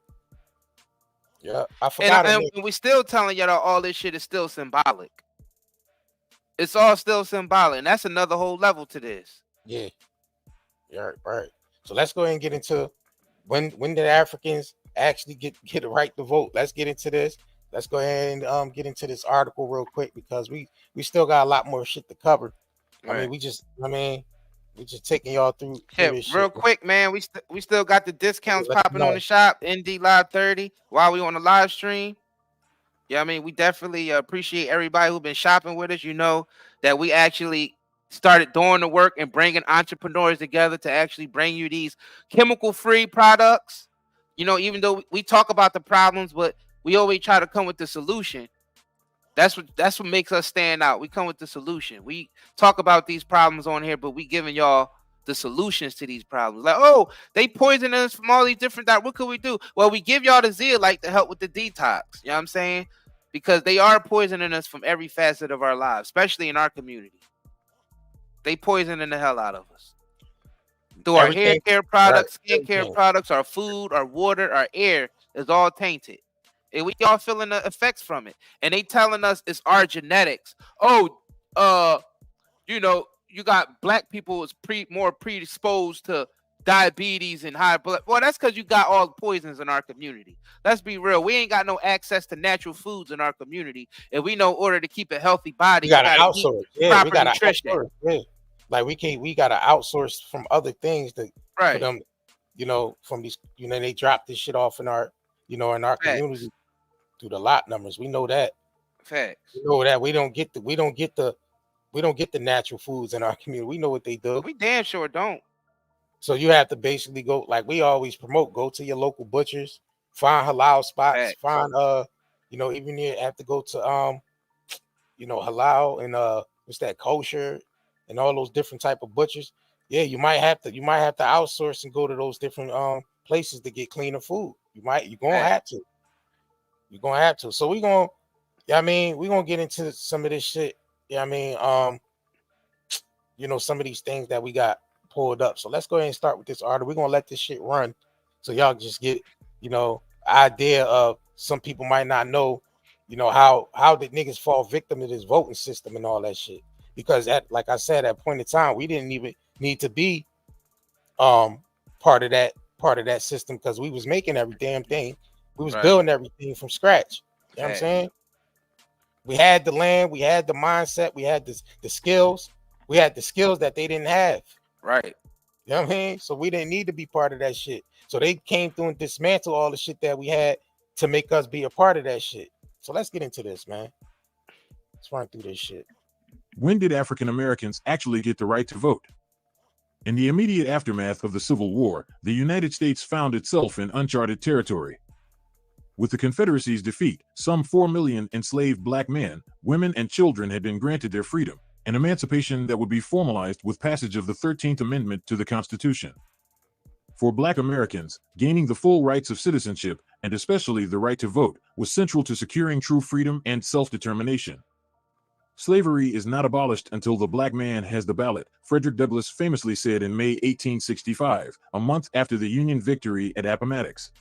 Yeah, I forgot. And we still telling y'all all this shit is still symbolic. It's all still symbolic, and that's another whole level to this. Yeah. Right. So let's go ahead and get into when did Africans actually get a right to vote? Let's get into this. Let's go ahead and get into this article real quick because we still got a lot more shit to cover. Right. I mean, we just taking y'all through this real shit. Quick, man. We still got the discounts popping on the shop. ND Live 30 while we on the live stream. Yeah, I mean, we definitely appreciate everybody who's been shopping with us. You know that we actually started doing the work and bringing entrepreneurs together to actually bring you these chemical-free products. You know, even though we talk about the problems, but we always try to come with the solution. That's what makes us stand out. We come with the solution. We talk about these problems on here, but we giving y'all the solutions to these problems. Like, oh, they poison us from all these different. What could we do? Well, we give y'all the zeolite to help with the detox. You know what I'm saying? Because they are poisoning us from every facet of our lives, especially in our community. They poisoning the hell out of us. Through our hair care products, skin care products, our food, our water, our air is all tainted. And we all feeling the effects from it. And they telling us it's our genetics. Oh, you know, you got black people is more predisposed to diabetes and high blood. Well, that's because you got all the poisons in our community. Let's be real. We ain't got no access to natural foods in our community. And we know in order to keep a healthy body, We gotta you gotta outsource. eat proper nutrition. Outsource. Yeah. Like we gotta outsource from other things for them, you know, from these, you know, they drop this shit off in our, you know, in our community through the lot numbers. We know that. Facts. We know that we don't get the natural foods in our community. We know what they do. We damn sure don't. So you have to basically go, like we always promote, go to your local butchers, find halal spots, find you know, even you have to go to you know, halal and what's that, kosher and all those different type of butchers. Yeah, you might have to outsource and go to those different places to get cleaner food. You're gonna have to. You're gonna have to. So we're gonna get into some of this shit. Yeah, I mean, you know, some of these things that we got pulled up. So let's go ahead and start with this article. We're gonna let this shit run so y'all just get, you know, idea of, some people might not know, you know, how did niggas fall victim to this voting system and all that shit. Because at, like I said, at point in time, we didn't even need to be part of that system, because we was making every damn thing. We was building everything from scratch. You know what I'm saying? We had the land, we had the mindset, we had the skills. We had the skills that they didn't have. Right. You know what I mean? So we didn't need to be part of that shit. So they came through and dismantled all the shit that we had to make us be a part of that shit. So let's get into this, man. Let's run through this shit. When did African Americans actually get the right to vote? In the immediate aftermath of the Civil War, the United States found itself in uncharted territory. With the Confederacy's defeat, some 4 million enslaved black men, women, and children had been granted their freedom, an emancipation that would be formalized with passage of the 13th Amendment to the Constitution. For Black Americans, gaining the full rights of citizenship, and especially the right to vote, was central to securing true freedom and self-determination. Slavery is not abolished until the black man has the ballot, Frederick Douglass famously said in May 1865, a month after the Union victory at Appomattox.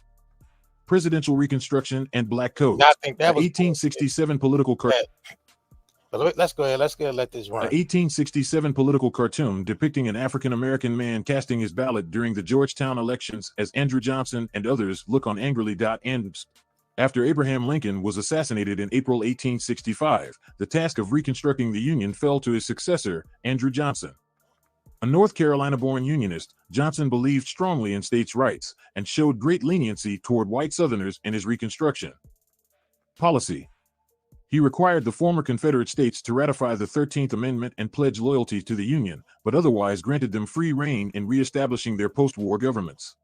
Presidential Reconstruction and Black Codes. I think that was 1867 political cartoon. Let's go ahead. Let's go ahead and let this run. An 1867 political cartoon depicting an African-American man casting his ballot during the Georgetown elections as Andrew Johnson and others look on angrily. Ends. After Abraham Lincoln was assassinated in April 1865, the task of reconstructing the Union fell to his successor, Andrew Johnson. A North Carolina-born Unionist, Johnson believed strongly in states' rights and showed great leniency toward white Southerners in his Reconstruction policy. He required the former Confederate states to ratify the 13th Amendment and pledge loyalty to the Union, but otherwise granted them free rein in reestablishing their post-war governments.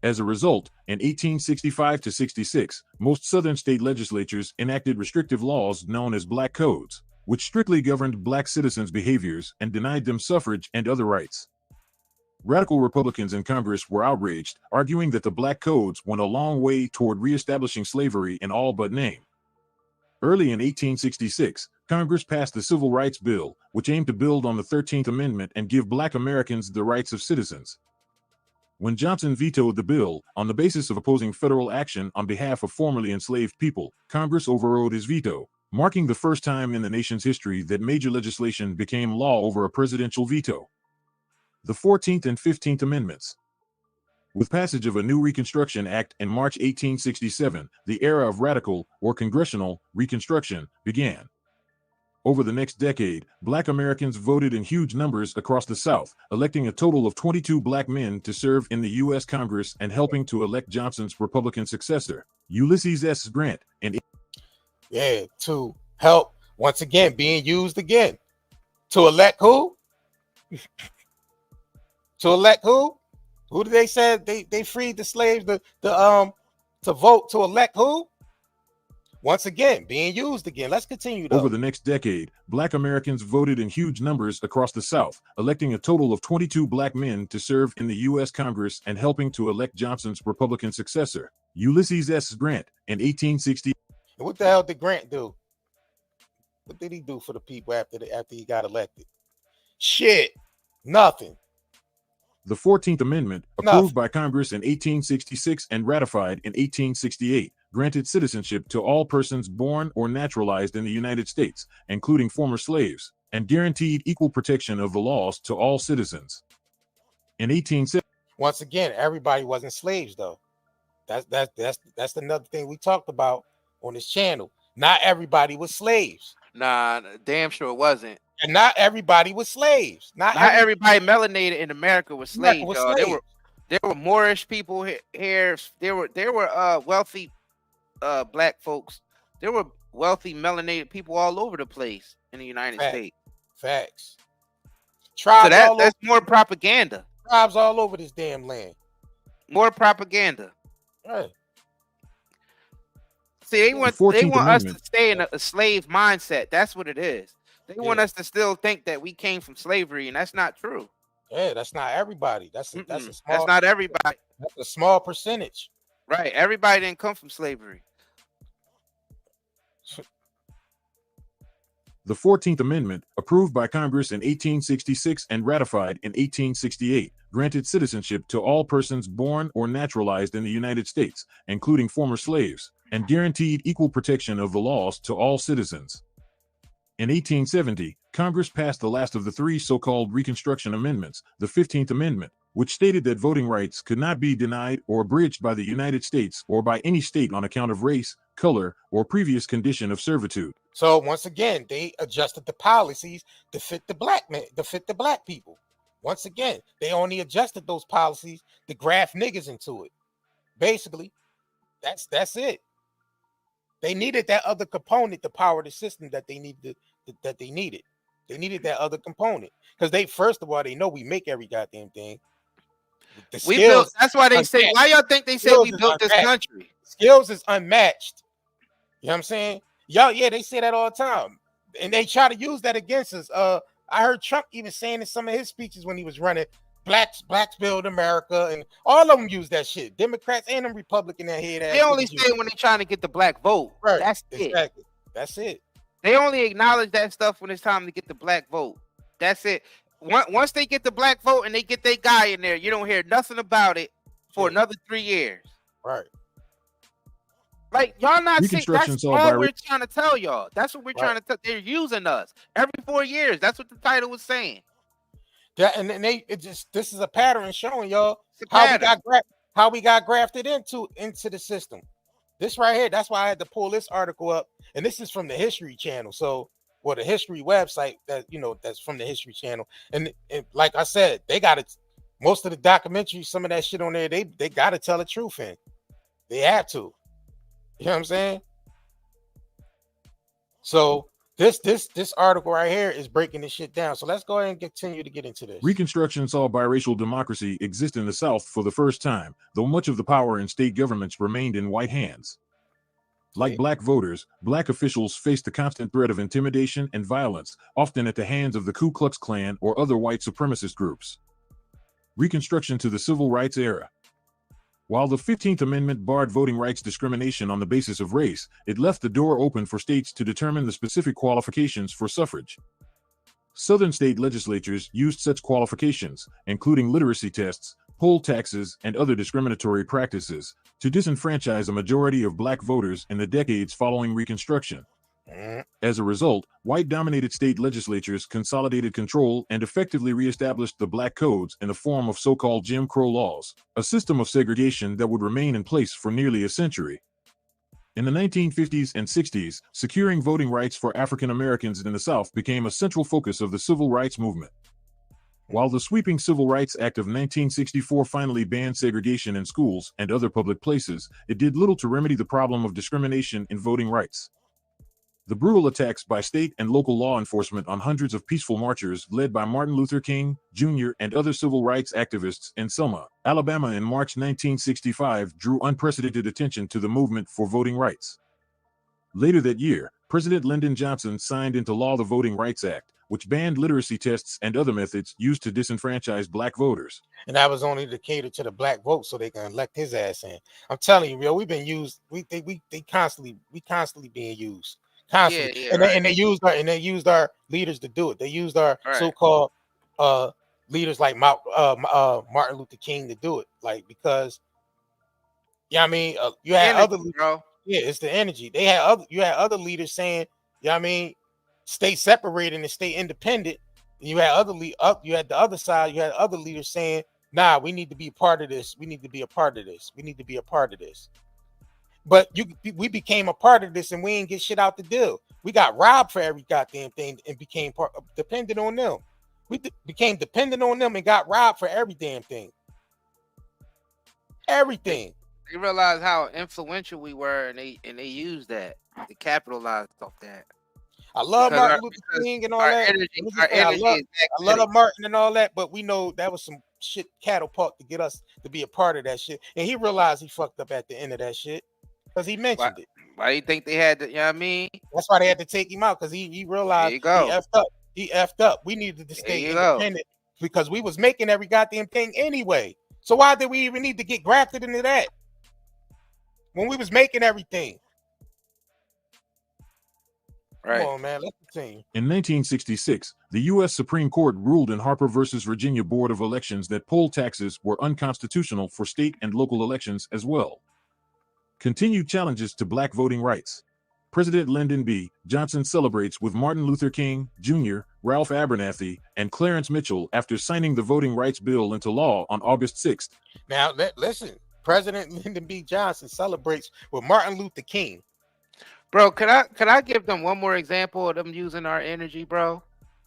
As a result, in 1865 to 66, most Southern state legislatures enacted restrictive laws known as Black Codes, which strictly governed black citizens' behaviors and denied them suffrage and other rights. Radical Republicans in Congress were outraged, arguing that the Black Codes went a long way toward reestablishing slavery in all but name. Early in 1866, Congress passed the Civil Rights Bill, which aimed to build on the 13th Amendment and give Black Americans the rights of citizens. When Johnson vetoed the bill, on the basis of opposing federal action on behalf of formerly enslaved people, Congress overrode his veto, marking the first time in the nation's history that major legislation became law over a presidential veto. The 14th and 15th Amendments. With passage of a new Reconstruction Act in March 1867, the era of radical, or congressional, Reconstruction began. Over the next decade, Black Americans voted in huge numbers across the South, electing a total of 22 black men to serve in the U.S. Congress and helping to elect Johnson's Republican successor, Ulysses S. Grant, to help, once again, being used again. To elect who? To elect who? Who did they say they freed the slaves to vote to elect who? Once again, being used again. Let's continue though. Over the next decade, Black Americans voted in huge numbers across the South, electing a total of 22 black men to serve in the U.S. Congress and helping to elect Johnson's Republican successor, Ulysses S. Grant, in 1860. And what the hell did Grant do? What did he do for the people after he got elected? Shit, nothing. The 14th Amendment, approved by Congress in 1866 and ratified in 1868, granted citizenship to all persons born or naturalized in the United States, including former slaves. and guaranteed equal protection of the laws to all citizens. In 1870, once again, everybody wasn't slaves though. That's another thing we talked about on this channel. Not everybody was slaves. Nah, damn sure it wasn't. And not everybody was slaves. Not everybody melanated in America was slaves, was y'all. slaves. There were Moorish people here. There were wealthy black folks. There were wealthy melanated people all over the place in the United States. Facts. Tribes so that's more propaganda. Tribes all over this damn land. More propaganda. Right. See, they want us to stay in a slave mindset. That's what it is. They want us to still think that we came from slavery, and that's not true. Yeah, that's not everybody. That's not everybody. That's a small percentage. Right. Everybody didn't come from slavery. The 14th Amendment, approved by Congress in 1866 and ratified in 1868, granted citizenship to all persons born or naturalized in the United States, including former slaves, and guaranteed equal protection of the laws to all citizens. In 1870, Congress passed the last of the three so-called Reconstruction Amendments, the 15th Amendment, which stated that voting rights could not be denied or abridged by the United States or by any state on account of race, color, or previous condition of servitude. So once again, they adjusted the policies to fit the black people. Once again, they only adjusted those policies to graft niggas into it. Basically, that's it. They needed that other component to power the system that they needed. They needed that other component because first of all, they know we make every goddamn thing. That's why they say. Why y'all think they say we built this country? Skills is unmatched. You know what I'm saying? Y'all, yeah, they say that all the time, and they try to use that against us. I heard Trump even saying in some of his speeches when he was running, blacks build America, and all of them use that shit. Democrats and them Republican that head ass. They only say it when they're trying to get the black vote. Right. That's exactly. That's it. They only acknowledge that stuff when it's time to get the black vote. That's it. Once they get the black vote and they get their guy in there, you don't hear nothing about it for another 3 years. Right. Like, y'all not saying that's all we're trying to tell y'all. That's what we're trying to tell. They're using us every 4 years. That's what the title was saying. Yeah, and this is a pattern showing y'all how we got grafted into the system. This right here, that's why I had to pull this article up, and this is from the History Channel. So, the History website that's from the History Channel, and like I said, they got it. Most of the documentaries, some of that shit on there, they got to tell the truth in. They have to. You know what I'm saying? So this article right here is breaking this shit down. So let's go ahead and continue to get into this. Reconstruction saw biracial democracy exist in the South for the first time, though much of the power in state governments remained in white hands. Like black voters, black officials faced the constant threat of intimidation and violence, often at the hands of the Ku Klux Klan or other white supremacist groups. Reconstruction to the Civil Rights era. While the 15th Amendment barred voting rights discrimination on the basis of race, it left the door open for states to determine the specific qualifications for suffrage. Southern state legislatures used such qualifications, including literacy tests, poll taxes, and other discriminatory practices, to disenfranchise a majority of black voters in the decades following Reconstruction. As a result, white-dominated state legislatures consolidated control and effectively reestablished the black codes in the form of so-called Jim Crow laws, a system of segregation that would remain in place for nearly a century. In the 1950s and 60s, securing voting rights for African Americans in the South became a central focus of the civil rights movement. While the sweeping Civil Rights Act of 1964 finally banned segregation in schools and other public places, it did little to remedy the problem of discrimination in voting rights. The brutal attacks by state and local law enforcement on hundreds of peaceful marchers led by Martin Luther King, Jr. and other civil rights activists in Selma, Alabama in March 1965 drew unprecedented attention to the movement for voting rights. Later that year, President Lyndon Johnson signed into law the Voting Rights Act, which banned literacy tests and other methods used to disenfranchise black voters. And that was only to cater to the black vote so they can elect his ass in. I'm telling you, real, we've been used. We constantly being used. Constantly. Yeah, and they used our leaders to do it. They used our so-called leaders like Martin Luther King to do it. Like, because you had energy, other leaders, bro. Yeah, it's the energy. You had other leaders saying, stay separated and stay independent. You had you had the other side, you had other leaders saying, nah, we need to be a part of this. We need to be a part of this. We need to be a part of this. But we became a part of this and we ain't get shit out the deal. We got robbed for every goddamn thing and became dependent on them. We became dependent on them and got robbed for every damn thing. Everything. They realized how influential we were, and they used that. They capitalized off that. I love Martin Luther King and all that. I love Martin and all that, but we know that was some shit cattle park to get us to be a part of that shit. And he realized he fucked up at the end of that shit because he mentioned it. Why do you think they had to, you know what I mean? That's why they had to take him out, because he realized he effed up. He effed up. We needed to stay independent because we was making every goddamn thing anyway. So why did we even need to get grafted into that when we was making everything? Right. Come on, man. Let's continue. In 1966, the U.S. Supreme Court ruled in Harper versus Virginia Board of Elections that poll taxes were unconstitutional for state and local elections as well. Continued challenges to black voting rights. President Lyndon B. Johnson celebrates with Martin Luther King, Jr., Ralph Abernathy, and Clarence Mitchell after signing the voting rights bill into law on August 6th. Now, listen, President Lyndon B. Johnson celebrates with Martin Luther King. Bro, could I give them one more example of them using our energy, bro?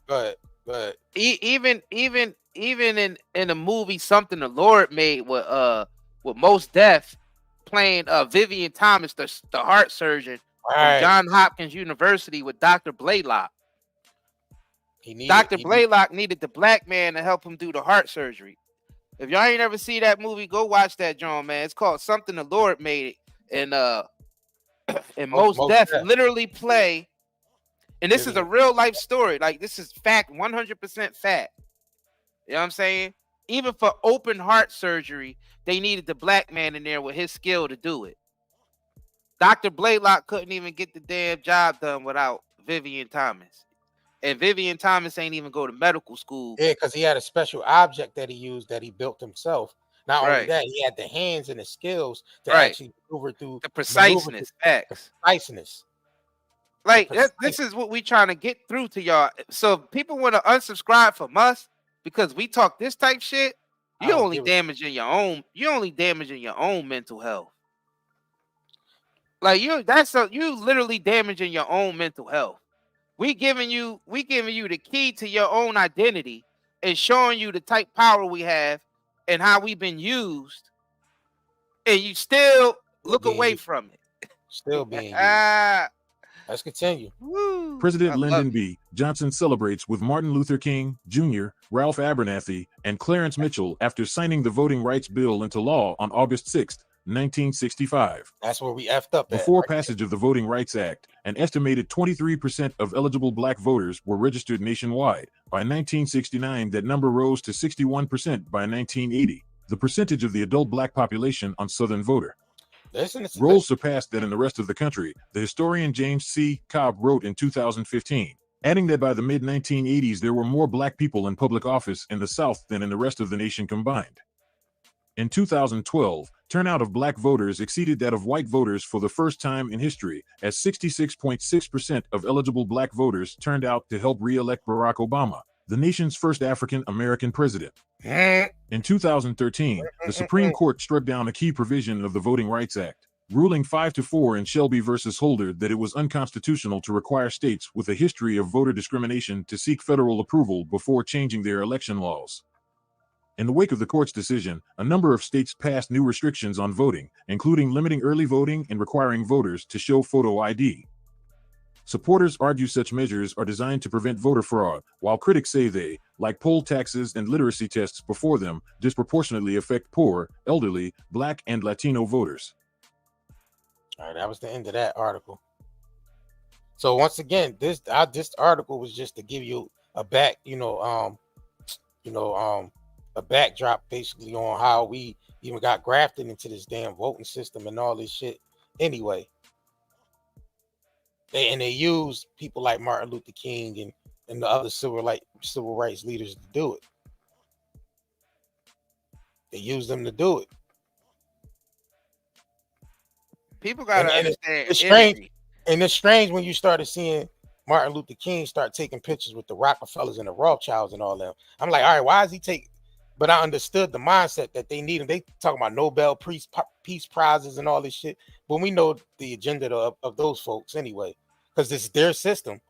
Go ahead. Even in a movie, something the Lord made with Mos Def playing Vivian Thomas, the heart surgeon from Johns Hopkins University with Dr. Blaylock. Dr. Blaylock needed the black man to help him do the heart surgery. If y'all ain't ever see that movie, go watch that, John, man. It's called Something the Lord Made. And Mos Def literally play, and this is a real life story. Like, this is fact, 100% fact. You know what I'm saying? Even for open heart surgery, they needed the black man in there with his skill to do it. Dr. Blaylock couldn't even get the damn job done without Vivian Thomas. And Vivian Thomas ain't even go to medical school. Yeah, because he had a special object that he used that he built himself. Not only that, he had the hands and the skills to actually maneuver through the preciseness. Like, this is what we trying to get through to y'all. So if people want to unsubscribe from us because we talk this type shit, you're only damaging your own mental health. Like, you literally damaging your own mental health. We giving you the key to your own identity and showing you the type power we have and how we've been used, and you still look away from it. Still being used. Let's continue. Woo. President Lyndon B. Johnson celebrates with Martin Luther King, Jr., Ralph Abernathy, and Clarence Mitchell after signing the voting rights bill into law on August 6th, 1965. That's where we effed up. Before passage of the Voting Rights Act, an estimated 23% of eligible black voters were registered nationwide. By 1969, that number rose to 61% by 1980, the percentage of the adult black population on Southern voter rolls surpassed that in the rest of the country, the historian James C. Cobb wrote in 2015, adding that by the mid-1980s there were more black people in public office in the South than in the rest of the nation combined. In 2012, turnout of black voters exceeded that of white voters for the first time in history, as 66.6% of eligible black voters turned out to help re-elect Barack Obama, the nation's first African-American president. In 2013, the Supreme Court struck down a key provision of the Voting Rights Act, ruling 5-4 in Shelby versus Holder that it was unconstitutional to require states with a history of voter discrimination to seek federal approval before changing their election laws. In the wake of the court's decision, a number of states passed new restrictions on voting, including limiting early voting and requiring voters to show photo ID. Supporters argue such measures are designed to prevent voter fraud, while critics say they, like poll taxes and literacy tests before them, disproportionately affect poor, elderly, black, and Latino voters. All right, that was the end of that article. So once again, this article was just to give you a a backdrop basically on how we even got grafted into this damn voting system and all this shit anyway. They use people like Martin Luther King and the other civil rights leaders to do it. They use them to do it. People gotta understand. It's strange, and it's strange when you started seeing Martin Luther King started taking pictures with the Rockefellers and the Rothschilds and all them. I'm like, all right, why is he taking? But I understood the mindset that they need him. They talking about Nobel Peace Prizes and all this shit. But we know the agenda of those folks anyway, because this is their system.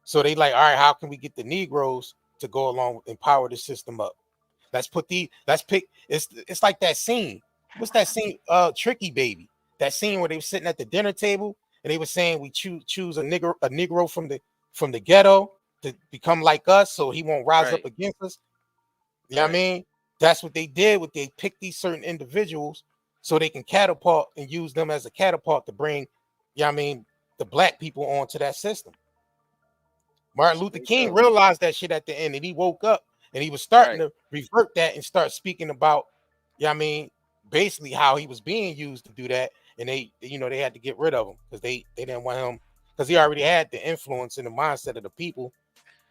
So they like, all right, how can we get the Negroes to go along and power the system up? Let's pick. It's like that scene. What's that scene? Tricky Baby. That scene where they were sitting at the dinner table and they were saying we choose a Negro from the ghetto to become like us, so he won't rise up against us. You know what I mean? That's what they did. They picked these certain individuals so they can catapult and use them as a catapult to bring, you know what I mean, the black people onto that system. Martin Luther King realized that shit at the end, and he woke up and he was starting to revert that and start speaking about, you know what I mean, basically how he was being used to do that. And they had to get rid of him because they didn't want him, because he already had the influence and the mindset of the people.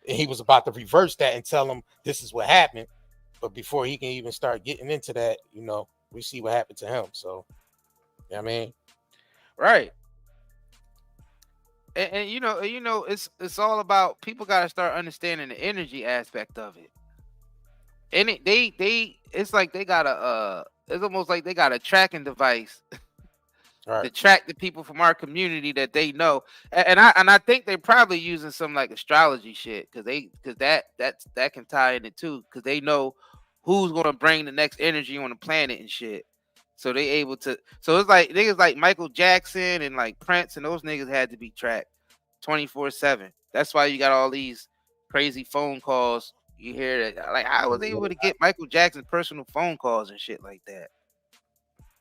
And he was about to reverse that and tell them this is what happened. But before he can even start getting into that, we see what happened to him. So, you know what I mean? Right. And it's all about, people got to start understanding the energy aspect of it. And it's like they got it's almost like they got a tracking device to track the people from our community that they know. And I think they're probably using some like astrology shit, because that can tie in it too, because they know who's gonna bring the next energy on the planet and shit. So they able to. So it's like niggas like Michael Jackson and like Prince and those niggas had to be tracked 24/7. That's why you got all these crazy phone calls. You hear that? Like, I was able to get Michael Jackson's personal phone calls and shit like that.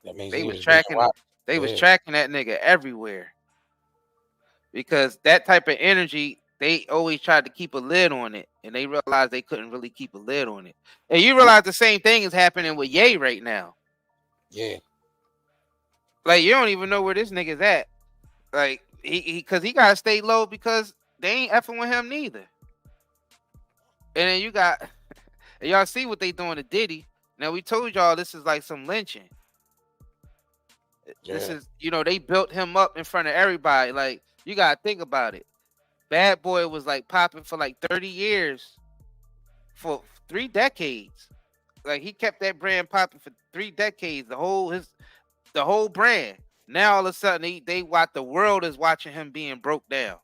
That means they was tracking. They was tracking that nigga everywhere, because that type of energy, they always tried to keep a lid on it, and they realized they couldn't really keep a lid on it. And you realize the same thing is happening with Ye right now. Yeah. Like, you don't even know where this nigga's at. Like, because he gotta stay low because they ain't effing with him neither. And then you got, and y'all see what they doing to Diddy. Now, we told y'all this is like some lynching. Yeah. This is, they built him up in front of everybody. Like, you gotta think about it. Bad Boy was like popping for like 30 years, for 3 decades. Like, he kept that brand popping for 3 decades. The whole brand. Now all of a sudden they watch, the world is watching him being broke down.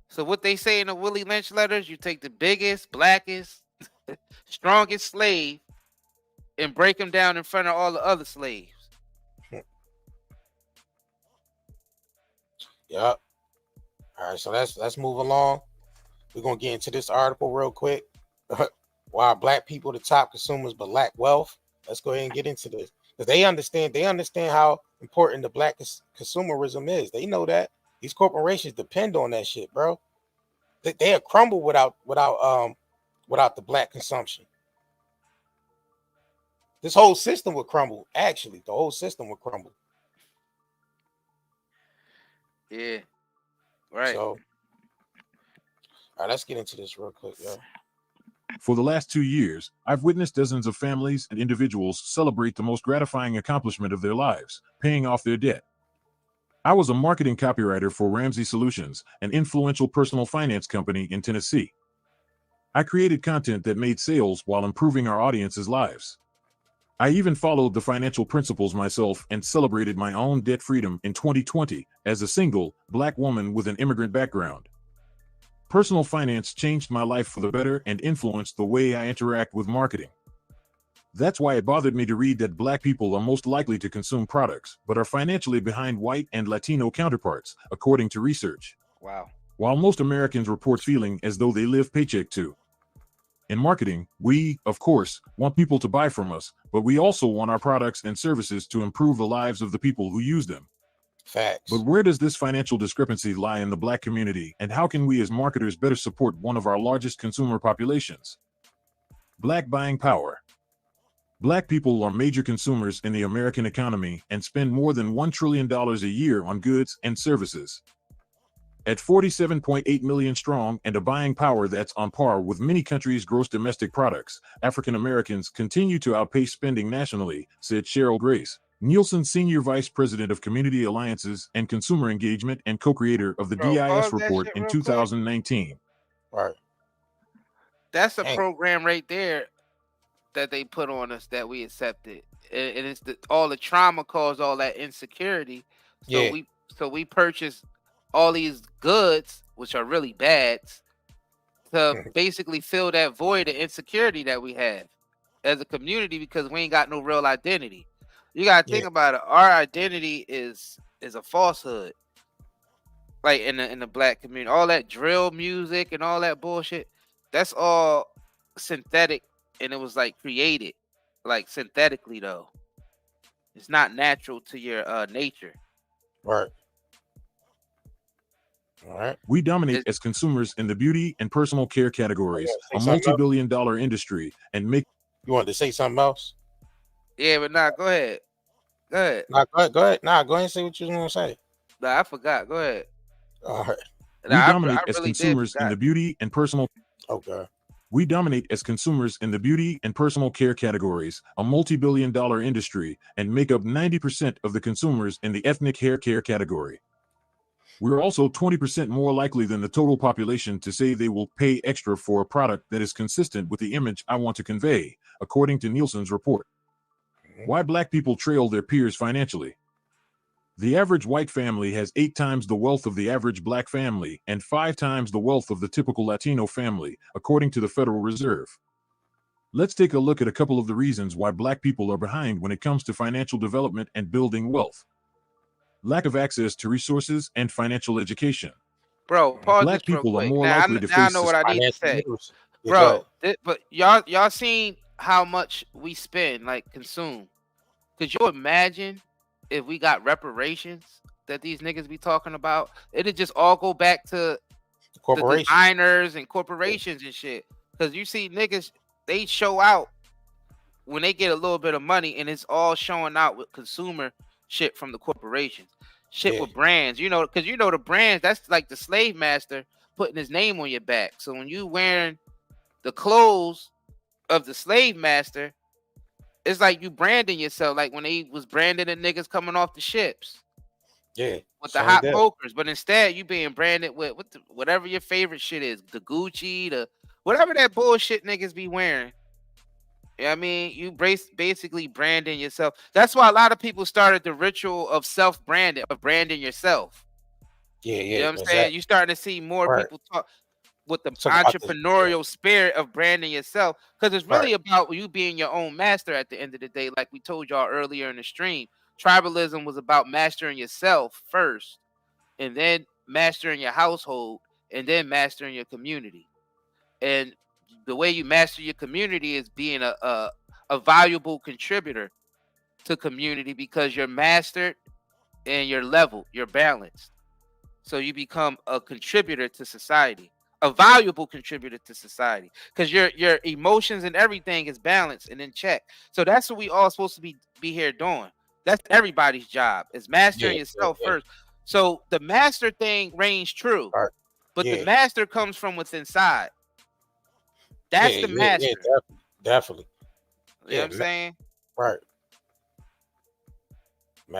So what they say in the Willie Lynch letters, you take the biggest, blackest, strongest slave and break him down in front of all the other slaves. Yep. All right, so let's move along. We're gonna get into this article real quick. Why black people the top consumers but lack wealth? Let's go ahead and get into this, because they understand how important the black consumerism is. They know that these corporations depend on that shit, bro. They'll crumble without the black consumption. This whole system would crumble. Actually, the whole system would crumble. Yeah. Right. So, all right, let's get into this real quick, yo. For the last 2 years, I've witnessed dozens of families and individuals celebrate the most gratifying accomplishment of their lives, paying off their debt. I was a marketing copywriter for Ramsey Solutions, an influential personal finance company in Tennessee. I created content that made sales while improving our audience's lives. I even followed the financial principles myself and celebrated my own debt freedom in 2020 as a single, black woman with an immigrant background. Personal finance changed my life for the better and influenced the way I interact with marketing. That's why it bothered me to read that black people are most likely to consume products, but are financially behind white and Latino counterparts, according to research. Wow. While most Americans report feeling as though they live paycheck to. In marketing, we, of course, want people to buy from us, but we also want our products and services to improve the lives of the people who use them. Facts. But where does this financial discrepancy lie in the black community, and how can we as marketers better support one of our largest consumer populations? Black buying power. Black people are major consumers in the American economy and spend more than $1 trillion a year on goods and services. At 47.8 million strong and a buying power that's on par with many countries' gross domestic products, African Americans continue to outpace spending nationally, said Cheryl Grace, Nielsen, Senior Vice President of Community Alliances and Consumer Engagement and co-creator of the Bro, DIS pause that report shit in real quick. 2019. Right. That's a Dang. program right there that they put on us that we accepted, and it's all the trauma caused all that insecurity. So Yeah. we purchase all these goods, which are really bad, to basically fill that void of insecurity that we have as a community because we ain't got no real identity. You gotta think about it. Our identity is a falsehood. Like in the black community, all that drill music and all that bullshit, that's all synthetic, and it was like created like synthetically though. It's not natural to your nature. Right. All right. We dominate as consumers in the beauty and personal care categories, a multi-billion-dollar industry, and make. You want to say something else? Yeah, but nah, go ahead. Go ahead. Nah, go ahead. Nah, go ahead and say what you was gonna say. Nah, I forgot. Go ahead. All right. We dominate as consumers in the beauty and personal. Okay. We dominate as consumers in the beauty and personal care categories, a multi-billion-dollar industry, and make up 90% of the consumers in the ethnic hair care category. We're also 20% more likely than the total population to say they will pay extra for a product that is consistent with the image I want to convey, according to Nielsen's report. Why Black people trail their peers financially. The average white family has 8 times the wealth of the average Black family and 5 times the wealth of the typical Latino family, according to the Federal Reserve. Let's take a look at a couple of the reasons why Black people are behind when it comes to financial development and building wealth. Lack of access to resources and financial education. Bro, pause Black this real people are quick. more likely to now I face know what I need to say. Yeah, Bro, but y'all seen how much we spend, like consume. Could you imagine if we got reparations that these niggas be talking about? It'd just all go back to the designers and corporations and shit. Because you see niggas, they show out when they get a little bit of money, and it's all showing out with consumer shit from the corporations. Shit with brands, you know, because you know the brands, that's like the slave master putting his name on your back. So when you wearing the clothes of the slave master, it's like you branding yourself, like when they was branding the niggas coming off the ships. Yeah. With the hot pokers, but instead you being branded with whatever your favorite shit is, the Gucci, the whatever that bullshit niggas be wearing. You know what I mean? You basically branding yourself. That's why a lot of people started the ritual of self-branding, of branding yourself. Yeah, You know what I'm saying? You starting to see more people talk with the entrepreneurial spirit of branding yourself, because it's really about you being your own master at the end of the day. Like we told y'all earlier in the stream, tribalism was about mastering yourself first, and then mastering your household, and then mastering your community. And the way you master your community is being a valuable contributor to community, because you're mastered and you're level, you're balanced. So you become a contributor to society, a valuable contributor to society, because your emotions and everything is balanced and in check. So that's what we all supposed to be here doing. That's everybody's job, is mastering yourself first. So the master thing reigns true, but the master comes from within inside. That's the master. Yeah, definitely. You know what I'm saying? Right.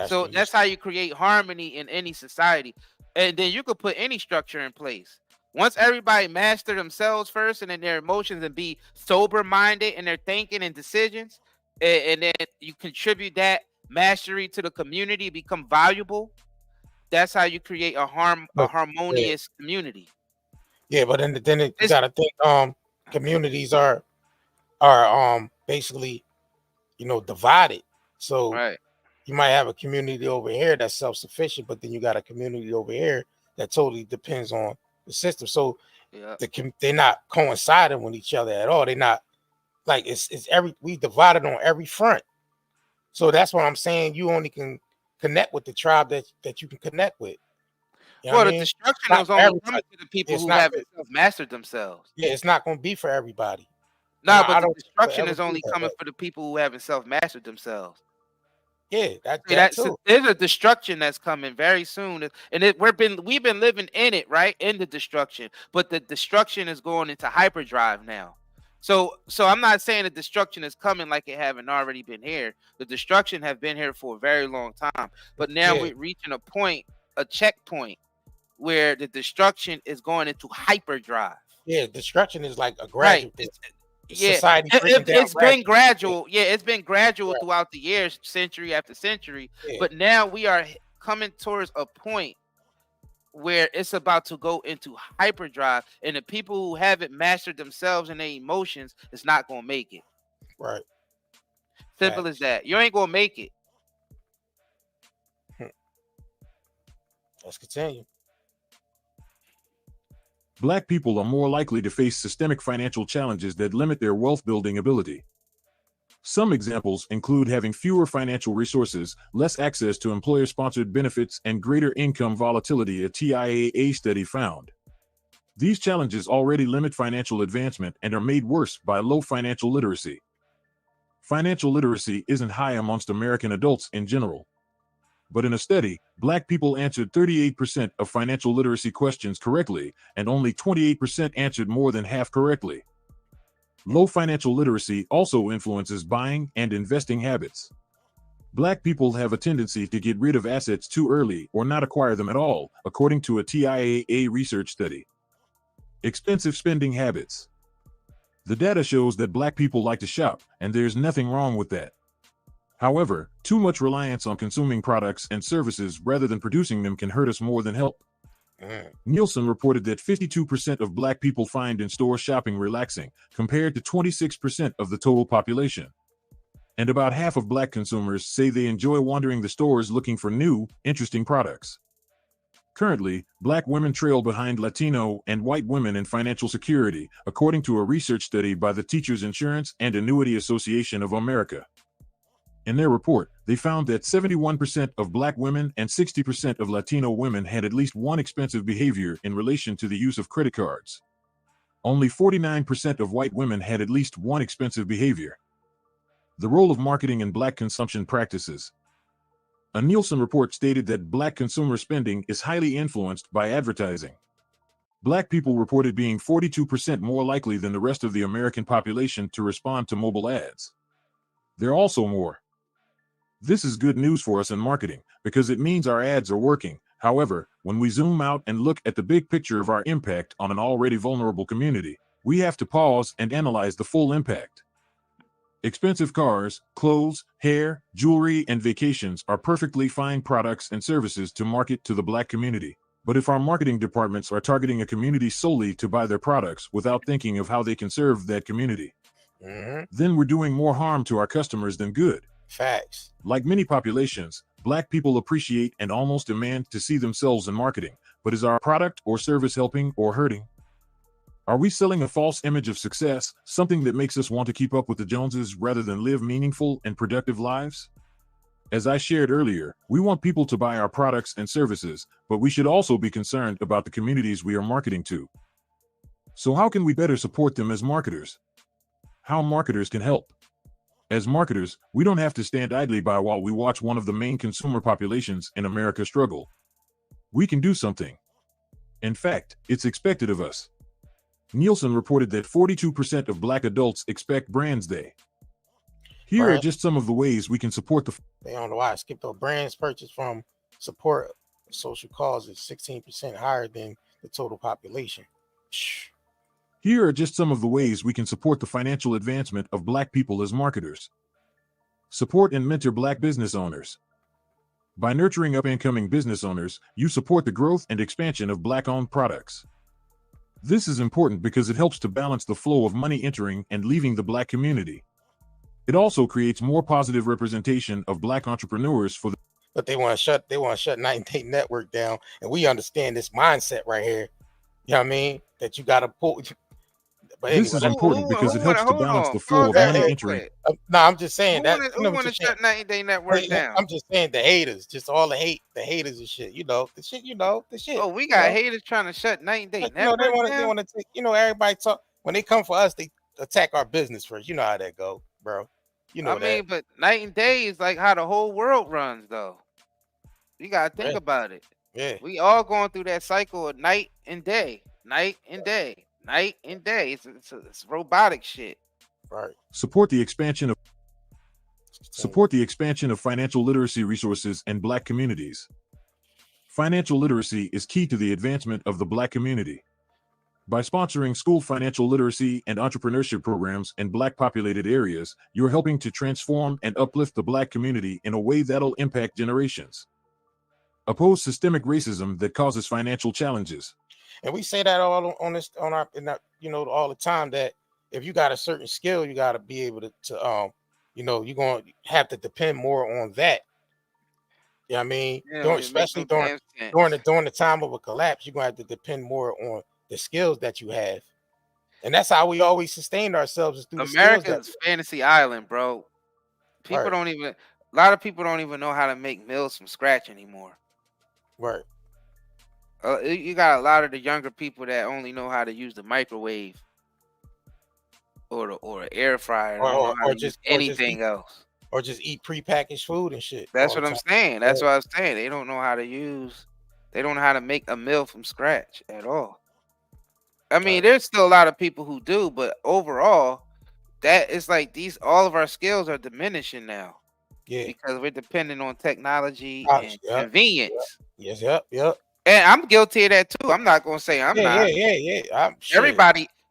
So that's how you create harmony in any society. And then you could put any structure in place. Once everybody master themselves first, and then their emotions, and be sober-minded in their thinking and decisions, and then you contribute that mastery to the community, become valuable, that's how you create a harmonious community. Yeah, but then you gotta think communities are basically, divided. So you might have a community over here that's self-sufficient, but then you got a community over here that totally depends on the system. So they're not coinciding with each other at all. They're not like we divided on every front. So that's what I'm saying. You only can connect with the tribe that you can connect with. You know well, the destruction is only coming to the people who haven't mastered themselves. Yeah, it's not going to be for everybody. No, but the destruction is only coming for the people who haven't self-mastered themselves. Yeah, there's a destruction that's coming very soon, and we've been living in it, right, in the destruction. But the destruction is going into hyperdrive now. So I'm not saying that destruction is coming like it haven't already been here. The destruction have been here for a very long time. But now we're reaching a point, a checkpoint, where the destruction is going into hyperdrive. Yeah, destruction is like a gradual. Right. Society it's been gradual. Yeah, it's been gradual throughout the years, century after century. But now we are coming towards a point where it's about to go into hyperdrive, and the people who haven't mastered themselves and their emotions is not going to make it. Right. Simple as that. You ain't going to make it. Let's continue. Black people are more likely to face systemic financial challenges that limit their wealth-building ability. Some examples include having fewer financial resources, less access to employer-sponsored benefits, and greater income volatility, a TIAA study found. These challenges already limit financial advancement and are made worse by low financial literacy. Financial literacy isn't high amongst American adults in general. But in a study, Black people answered 38% of financial literacy questions correctly, and only 28% answered more than half correctly. Low financial literacy also influences buying and investing habits. Black people have a tendency to get rid of assets too early or not acquire them at all, according to a TIAA research study. Expensive spending habits. The data shows that Black people like to shop, and there's nothing wrong with that. However, too much reliance on consuming products and services rather than producing them can hurt us more than help. Nielsen reported that 52% of Black people find in-store shopping relaxing, compared to 26% of the total population. And about half of Black consumers say they enjoy wandering the stores looking for new, interesting products. Currently, Black women trail behind Latino and white women in financial security, according to a research study by the Teachers Insurance and Annuity Association of America. In their report, they found that 71% of Black women and 60% of Latino women had at least one expensive behavior in relation to the use of credit cards. Only 49% of white women had at least one expensive behavior. The role of marketing in Black consumption practices. A Nielsen report stated that Black consumer spending is highly influenced by advertising. Black people reported being 42% more likely than the rest of the American population to respond to mobile ads. They're also more. This is good news for us in marketing, because it means our ads are working. However, when we zoom out and look at the big picture of our impact on an already vulnerable community, we have to pause and analyze the full impact. Expensive cars, clothes, hair, jewelry, and vacations are perfectly fine products and services to market to the Black community. But if our marketing departments are targeting a community solely to buy their products without thinking of how they can serve that community, then we're doing more harm to our customers than good. Facts. Like many populations, Black people appreciate and almost demand to see themselves in marketing. But is our product or service helping or hurting? Are we selling a false image of success, something that makes us want to keep up with the Joneses rather than live meaningful and productive lives? As I shared earlier, we want people to buy our products and services, but we should also be concerned about the communities we are marketing to. So how can we better support them as marketers? How marketers can help? As marketers, we don't have to stand idly by while we watch one of the main consumer populations in America struggle. We can do something. In fact, it's expected of us. Nielsen reported that 42% of Black adults expect Brands Day. Here are just some of the ways we can support the... They don't know why I skipped over brands purchased from support social causes, 16% higher than the total population. Here are just some of the ways we can support the financial advancement of Black people as marketers. Support and mentor Black business owners. By nurturing up-and-coming business owners, you support the growth and expansion of Black-owned products. This is important because it helps to balance the flow of money entering and leaving the Black community. It also creates more positive representation of Black entrepreneurs for the... But they want to shut Night and Day Network down, and we understand this mindset right here. You know what I mean? That you got to pull... But anyway, this is important because it helps to balance the flow of money entering. No, I'm just saying that. Who want to shut Night and Day Network down? I'm just saying the haters, just all the haters and shit. The shit. Oh, we got haters trying to shut Night and Day Network down. They want to take. Everybody talk when they come for us. They attack our business first. You know how that go, bro. I mean, but Night and Day is like how the whole world runs, though. You gotta think about it. Yeah, we all going through that cycle of night and day, night and day. night and day. It's robotic shit. Right. Support the expansion of financial literacy resources in Black communities. Financial literacy is key to the advancement of the Black community. By sponsoring school financial literacy and entrepreneurship programs in Black populated areas, you're helping to transform and uplift the Black community in a way that'll impact generations. Oppose systemic racism that causes financial challenges. And we say that all on this, on our, all the time, that if you got a certain skill, you got to be able to you're going to have to depend more on that. You know what I mean? Especially during the time of a collapse, you're going to have to depend more on the skills that you have. And that's how we always sustained ourselves, is through America's fantasy island, bro. A lot of people don't even know how to make meals from scratch anymore. Right. You got a lot of the younger people that only know how to use the microwave or the air fryer, or just anything else. Or just eat prepackaged food and shit. That's what I'm saying. That's what I was saying. They don't know how to they don't know how to make a meal from scratch at all. I mean, there's still a lot of people who do, but overall, that is like all of our skills are diminishing now. Yeah. Because we're dependent on technology and convenience. Yes, yep. And I'm guilty of that too. I'm not gonna say I'm not. Yeah.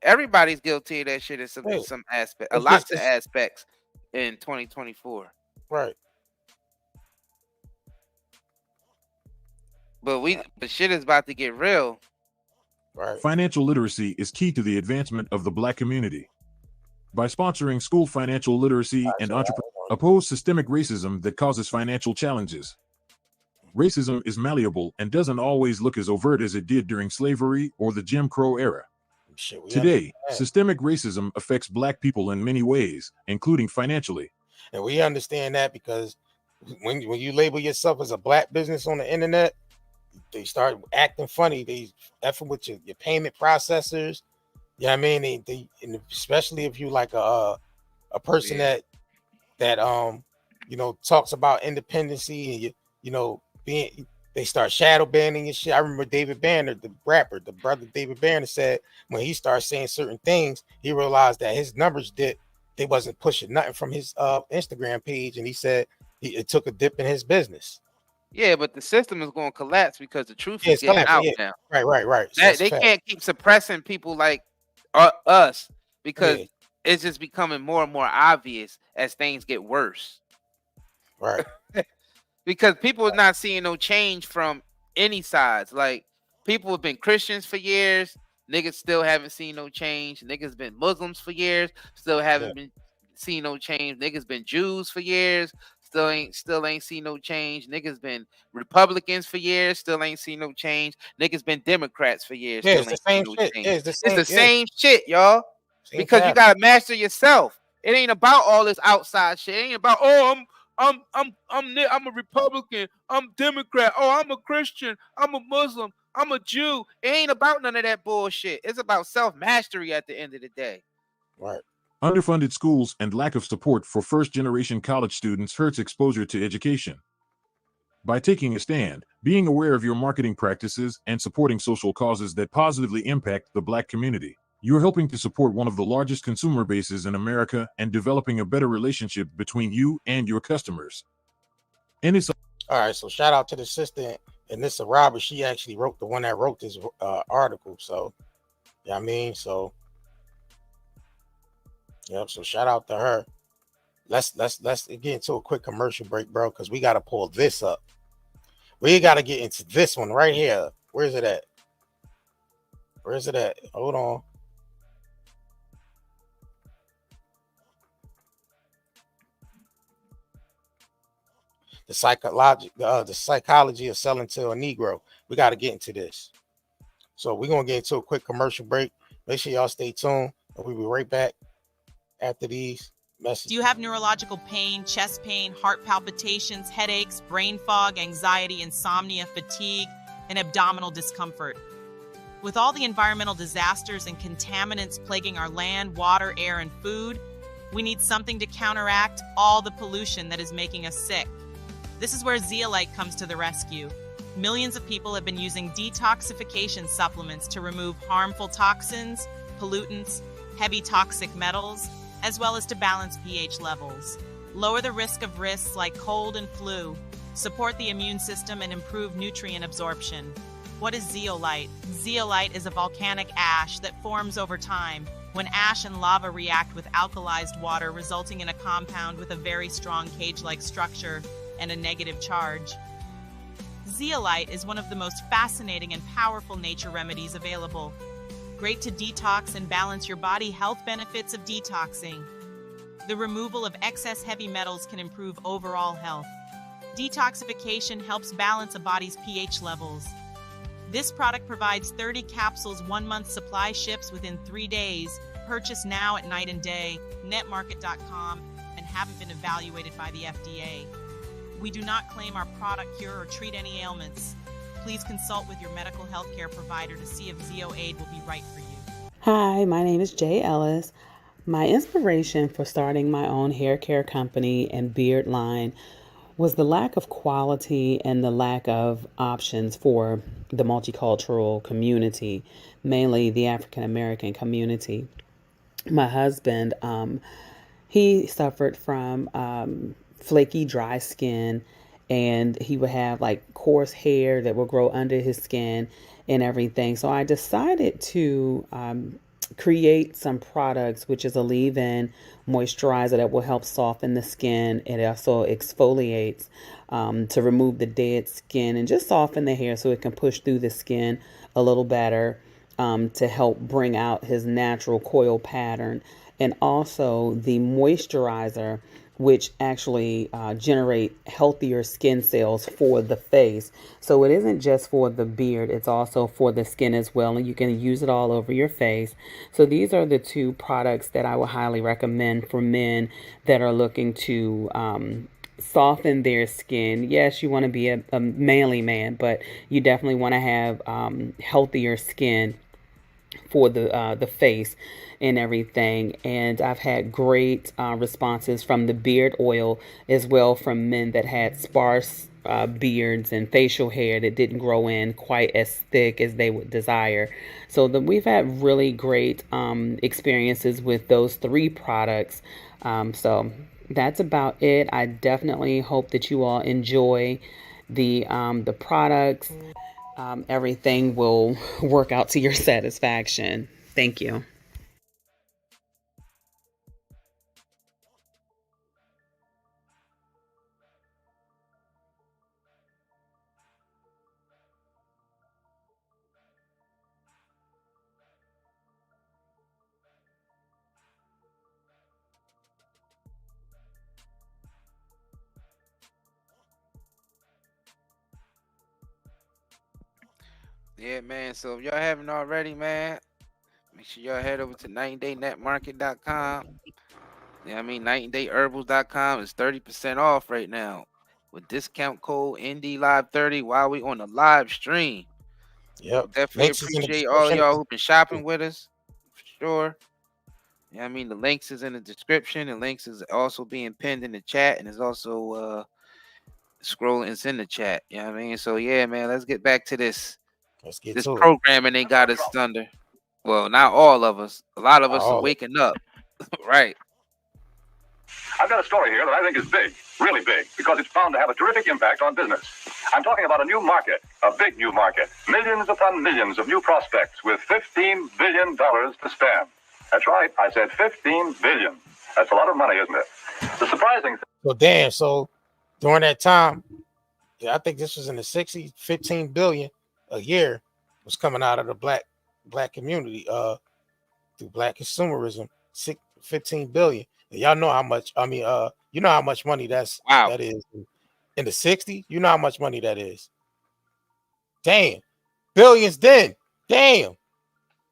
Everybody's guilty of that shit in some aspect. Lots of aspects in 2024. Right. But shit is about to get real. Right. Financial literacy is key to the advancement of the Black community. By sponsoring school financial literacy and oppose systemic racism that causes financial challenges. Racism is malleable and doesn't always look as overt as it did during slavery or the Jim Crow era. Today, systemic racism affects Black people in many ways, including financially. And we understand that because when you label yourself as a Black business on the internet, they start acting funny. They effing with your payment processors. You know what I mean? They and especially if you like a person that talks about independency and they start shadow banning and shit. I remember David Banner, the rapper, the brother David Banner, said when he started saying certain things, he realized that his numbers they wasn't pushing nothing from his Instagram page, and he said it took a dip in his business. Yeah, but the system is going to collapse because the truth is getting out now. Right. So they can't keep suppressing people like us because it's just becoming more and more obvious as things get worse. Right. Because people are not seeing no change from any sides. Like, people have been Christians for years. Niggas still haven't seen no change. Niggas been Muslims for years. Still haven't been seen no change. Niggas been Jews for years. Still ain't seen no change. Niggas been Republicans for years. Still ain't seen no change. Niggas been Democrats for years. Yeah, still it's the same shit. Change. It's the same shit, y'all. Because you gotta master yourself. It ain't about all this outside shit. It ain't about I'm a Republican. I'm Democrat. Oh, I'm a Christian. I'm a Muslim. I'm a Jew. It ain't about none of that bullshit. It's about self-mastery at the end of the day. Right. Underfunded schools and lack of support for first-generation college students hurts exposure to education. By taking a stand, being aware of your marketing practices, and supporting social causes that positively impact the Black community, you're helping to support one of the largest consumer bases in America and developing a better relationship between you and your customers. And it's all right. So shout out to the sister, and this is Robert. She actually wrote the one that wrote this article. So, I mean, so yep. So shout out to her. Let's get into a quick commercial break, bro, because we got to pull this up. We got to get into this one right here. Where's it at? Hold on. The psychology of selling to a Negro. We got to get into this. So we're going to get into a quick commercial break. Make sure y'all stay tuned. And we'll be right back after these messages. Do you have neurological pain, chest pain, heart palpitations, headaches, brain fog, anxiety, insomnia, fatigue, and abdominal discomfort? With all the environmental disasters and contaminants plaguing our land, water, air, and food, we need something to counteract all the pollution that is making us sick. This is where Zeolite comes to the rescue. Millions of people have been using detoxification supplements to remove harmful toxins, pollutants, heavy toxic metals, as well as to balance pH levels. Lower the risk of risks like cold and flu. Support the immune system and improve nutrient absorption. What is zeolite? Zeolite is a volcanic ash that forms over time when ash and lava react with alkalized water, resulting in a compound with a very strong cage-like structure and a negative charge. Zeolite is one of the most fascinating and powerful nature remedies available. Great to detox and balance your body. Health benefits of detoxing. The removal of excess heavy metals can improve overall health. Detoxification helps balance a body's pH levels. This product provides 30 capsules, 1 month supply, ships within 3 days. Purchase now at Night and Day, netmarket.com, and haven't been evaluated by the FDA. We do not claim our product cure or treat any ailments. Please consult with your medical health care provider to see if ZeoAid will be right for you. Hi, my name is Jay Ellis. My inspiration for starting my own hair care company and beard line was the lack of quality and the lack of options for the multicultural community, mainly the African American community. My husband, he suffered from flaky, dry skin, and he would have like coarse hair that would grow under his skin and everything. So I decided to create some products, which is a leave-in moisturizer that will help soften the skin. It also exfoliates to remove the dead skin and just soften the hair so it can push through the skin a little better, to help bring out his natural coil pattern. And also the moisturizer, which actually generate healthier skin cells for the face. So it isn't just for the beard, it's also for the skin as well, and you can use it all over your face. So these are the two products that I would highly recommend for men that are looking to soften their skin. Yes, you want to be a manly man, but you definitely want to have healthier skin for the face and everything. And I've had great responses from the beard oil as well, from men that had sparse beards and facial hair that didn't grow in quite as thick as they would desire. So we've had really great experiences with those 3 products. So that's about it. I definitely hope that you all enjoy the products. Everything will work out to your satisfaction. Thank you. Yeah, man. So if y'all haven't already, man, make sure y'all head over to nightanddaynetmarket.com. Yeah, I mean, nightandayherbals.com is 30% off right now with discount code NDLive30 while we on the live stream. Yep. Definitely Links is in the appreciate all description. y'all who've been shopping with us, for sure. Yeah, I mean, the links is in the description. The links is also being pinned in the chat, and is also scrolling. It's in the chat. You know what I mean? So yeah, man, let's get back to this. Let's get This to it. programming they got us under. Well, not all of us. A lot of us are All of it. waking up. Right. I've got a story here that I think is big, really big, because it's bound to have a terrific impact on business. I'm talking about a new market, a big new market. Millions upon millions of new prospects with $15 billion to spend. That's right, I said $15 billion. That's a lot of money, isn't it? The surprising thing. So damn, so during that time, yeah, I think this was in the 60s, 15 billion a year was coming out of the black community through black consumerism, 15 billion. And y'all know how much, I mean, you know how much money that is in the 60s. You know how much money that is. Damn. Billions then. Damn.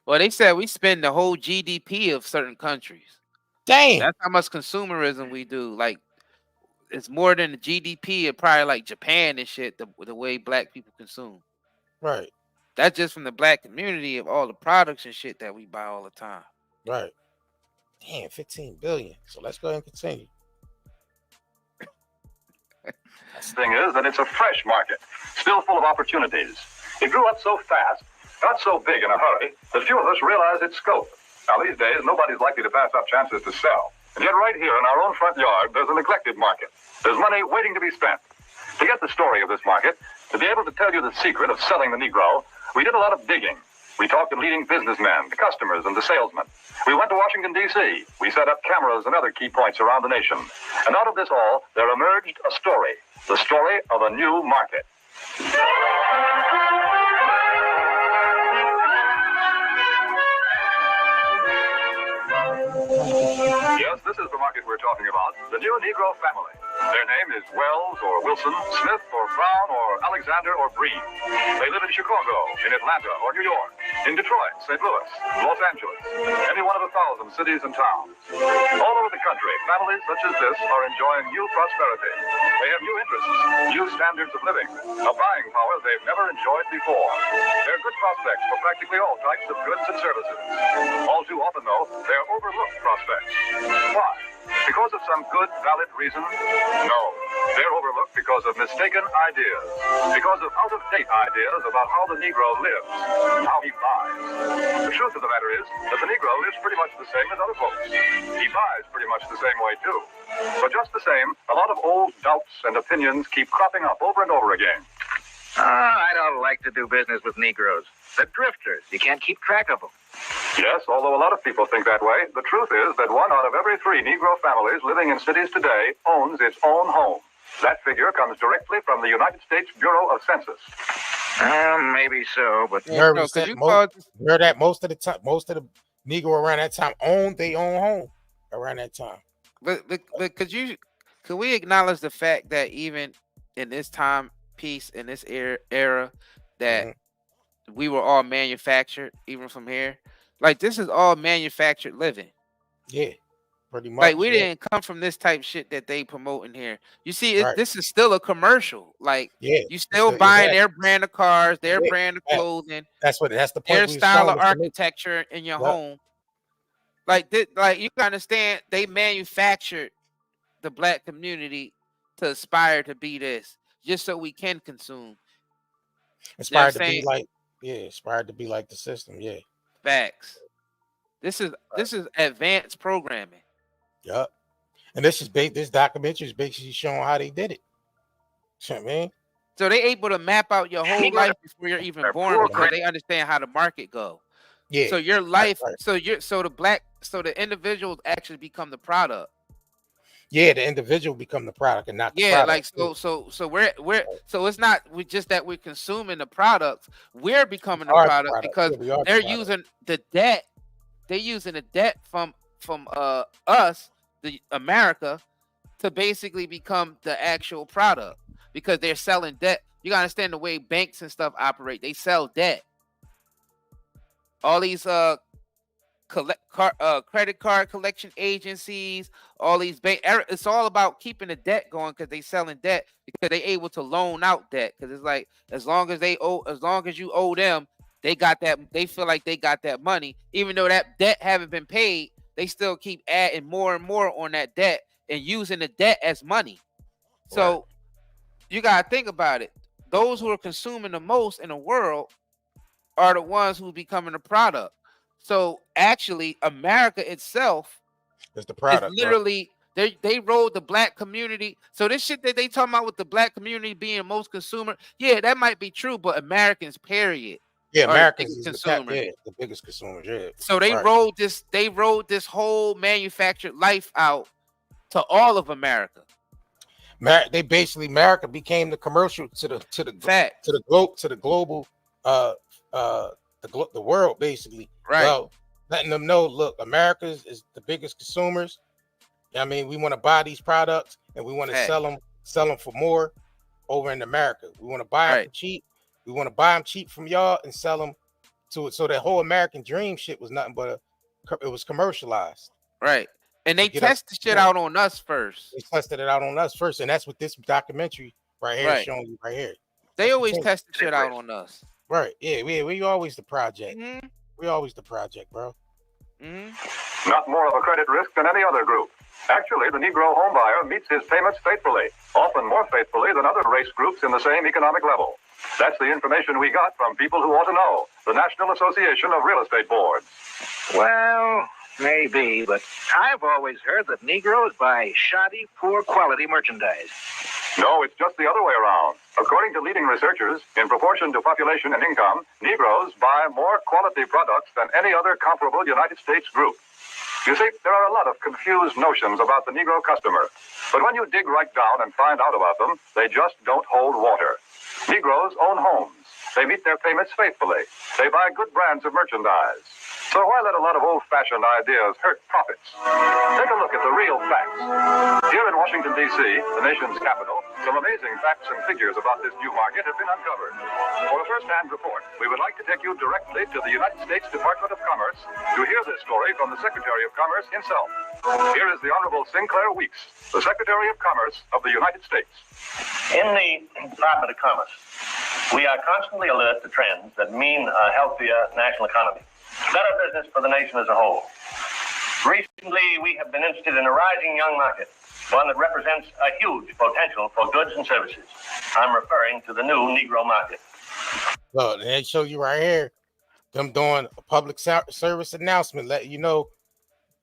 Well, they said we spend the whole GDP of certain countries. Damn. That's how much consumerism we do. Like, it's more than the GDP of probably like Japan and shit, the way black people consume. Right. That's just from the black community of all the products and shit that we buy all the time. Right. Damn, 15 billion. So let's go ahead and continue. The thing is that it's a fresh market, still full of opportunities. It grew up so fast, got so big in a hurry, that few of us realize its scope. Now, these days, nobody's likely to pass up chances to sell. And yet right here in our own front yard, there's a neglected market. There's money waiting to be spent. To get the story of this market, to be able to tell you the secret of selling the Negro, we did a lot of digging. We talked to leading businessmen, the customers, and the salesmen. We went to Washington, D.C. We set up cameras and other key points around the nation. And out of this all, there emerged a story. The story of a new market. Yes, this is the market we're talking about, the new Negro family. Their name is Wells or Wilson, Smith or Brown or Alexander or Breen. They live in Chicago, in Atlanta or New York, in Detroit, St. Louis, Los Angeles, any one of 1,000 cities and towns. All over the country, families such as this are enjoying new prosperity. They have new interests, new standards of living, a buying power they've never enjoyed before. They're good prospects for practically all types of goods and services. All too often, though, they're overlooked prospects. Why? Because of some good, valid reason? No. They're overlooked because of mistaken ideas. Because of out-of-date ideas about how the Negro lives, how he buys. The truth of the matter is that the Negro lives pretty much the same as other folks. He buys pretty much the same way, too. But just the same, a lot of old doubts and opinions keep cropping up over and over again. I don't like to do business with Negroes. They're drifters. You can't keep track of them. Yes, although a lot of people think that way, the truth is that 1 out of every 3 Negro families living in cities today owns its own home. That figure comes directly from the United States Bureau of Census. Maybe so, but You heard that most of the time, most of the Negro around that time owned their own home around that time. But could we acknowledge the fact that even in this time piece, in this era, that we were all manufactured, even from here? Like, this is all manufactured living. Yeah, pretty much. Like, we didn't come from this type shit that they promoting here. You see, this is still a commercial. Like, you still buying their brand of cars, their brand of clothing. That's the point. Their style of architecture in your home. Like, you can understand, they manufactured the black community to aspire to be this, just so we can consume. Inspired to be like the system. Yeah. Facts. This is advanced programming. Yup. And this documentary is basically showing how they did it. You know what I mean? So they able to map out your whole life before you're even born, because they understand how the market go. Yeah. So your life, so the individuals actually become the product. Yeah, the individual become the product and not the product. So it's not just that we're consuming the products, we're becoming the product because they're using the debt. They're using the debt from us, the America, to basically become the actual product, because they're selling debt. You gotta understand the way banks and stuff operate. They sell debt. All these credit card collection agencies, all these it's all about keeping the debt going, because they selling debt, because they able to loan out debt, because it's like as long as you owe them, they got that. They feel like they got that money, even though that debt haven't been paid. They still keep adding more and more on that debt and using the debt as money. So you gotta think about it. Those who are consuming the most in the world are the ones who are becoming the product. So actually, America itself is the product. Is literally, they rolled the black community. So this shit that they talking about with the black community being the most consumer, yeah, that might be true, but Americans, period. Yeah, Americans is the biggest consumers. Yeah. So they rolled this whole manufactured life out to all of America. They basically, America became the commercial to the global the world, basically. Right. Well, letting them know, look, America is the biggest consumers. I mean, we want to buy these products and we want to sell them for more over in America. We want to buy them cheap. We want to buy them cheap from y'all and sell them to it. So that whole American dream shit was nothing but it was commercialized. Right. And they tested shit out on us first. They tested it out on us first. And that's what this documentary right here is showing you right here. They always test the shit out on us. Right. Yeah, we always the project. Mm-hmm. We always the project, bro. Mm-hmm. Not more of a credit risk than any other group. Actually, the Negro homebuyer meets his payments faithfully, often more faithfully than other race groups in the same economic level. That's the information we got from people who ought to know, the National Association of Real Estate Boards. Well, maybe, but I've always heard that Negroes buy shoddy, poor quality merchandise. No, it's just the other way around. According to leading researchers, in proportion to population and income, Negroes buy more quality products than any other comparable United States group. You see, there are a lot of confused notions about the Negro customer. But when you dig right down and find out about them, they just don't hold water. Negroes own homes. They meet their payments faithfully. They buy good brands of merchandise. So why let a lot of old-fashioned ideas hurt profits? Take a look at the real facts. Here in Washington, D.C., the nation's capital, some amazing facts and figures about this new market have been uncovered. For a first-hand report, we would like to take you directly to the United States Department of Commerce to hear this story from the Secretary of Commerce himself. Here is the Honorable Sinclair Weeks, the Secretary of Commerce of the United States. In the Department of Commerce, we are constantly alert to trends that mean a healthier national economy, better business for the nation as a whole. Recently, we have been interested in a rising young market, one that represents a huge potential for goods and services. I'm referring to the new Negro market. Look, they show you right here, them doing a public service announcement, letting you know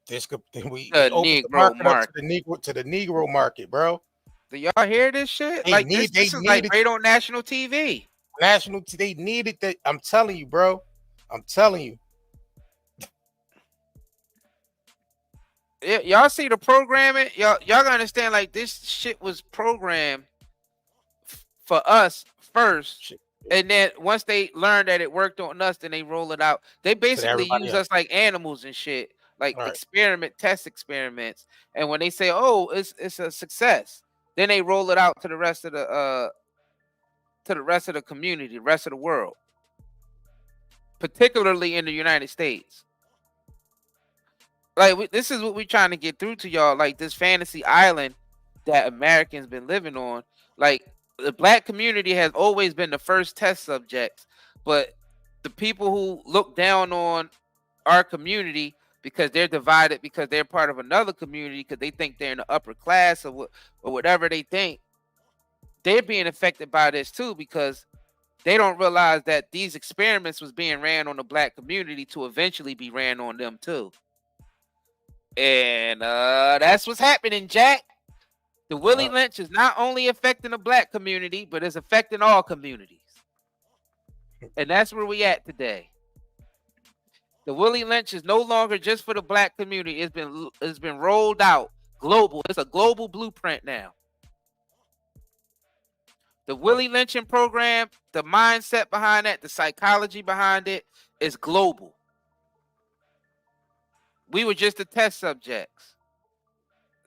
this could we open the market up to the Negro market, bro. Do y'all hear this shit? They like need, this is like right on national TV. They needed that. I'm telling you, bro. I'm telling you. Y'all see the programming? Y'all gotta understand, like, this shit was programmed for us first, and then once they learned that it worked on us, then they roll it out. They basically use us like animals and shit, like test experiments. And when they say, "Oh, it's a success," then they roll it out to the rest of the community, the rest of the world, particularly in the United States. Like, this is what we're trying to get through to y'all. Like, this fantasy island that Americans been living on. Like, the black community has always been the first test subjects, but the people who look down on our community because they're divided, because they're part of another community, because they think they're in the upper class or whatever they think, they're being affected by this too, because they don't realize that these experiments was being ran on the black community to eventually be ran on them too. And that's what's happening, Jack. The Willie Lynch is not only affecting the black community, but it's affecting all communities. And that's where we at today. The Willie Lynch is no longer just for the black community. It's been rolled out global. It's a global blueprint now. The Willie Lynching program, the mindset behind that, the psychology behind it is global. We were just the test subjects.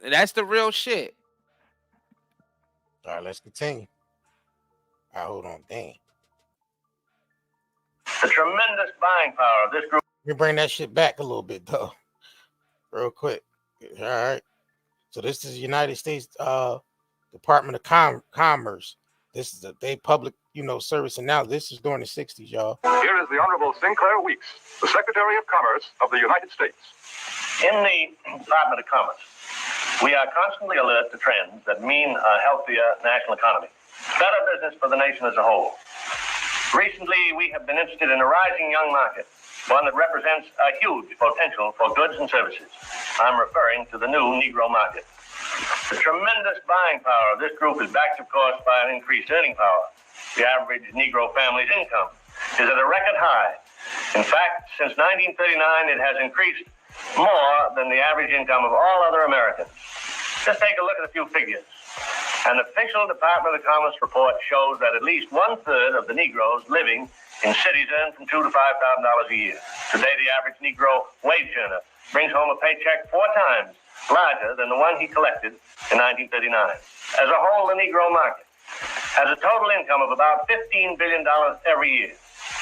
And that's the real shit. All right, let's continue. All right, hold on. Dang. The tremendous buying power of this group. Let me bring that shit back a little bit, though. Real quick. All right. So this is the United States Department of Commerce. This is a public, service. And now this is during the 60s, y'all. Here is the Honorable Sinclair Weeks, the Secretary of Commerce of the United States. In the Department of Commerce, we are constantly alert to trends that mean a healthier national economy, better business for the nation as a whole. Recently, we have been interested in a rising young market, one that represents a huge potential for goods and services. I'm referring to the new Negro market. The tremendous buying power of this group is backed, of course, by an increased earning power. The average Negro family's income is at a record high. In fact, since 1939, it has increased more than the average income of all other Americans. Just take a look at a few figures. An official Department of Commerce report shows that at least 1/3 of the Negroes living in cities earn from $2,000 to $5,000 a year. Today, the average Negro wage earner brings home a paycheck 4 times larger than the one he collected in 1939. As a whole, the Negro market has a total income of about $15 billion every year.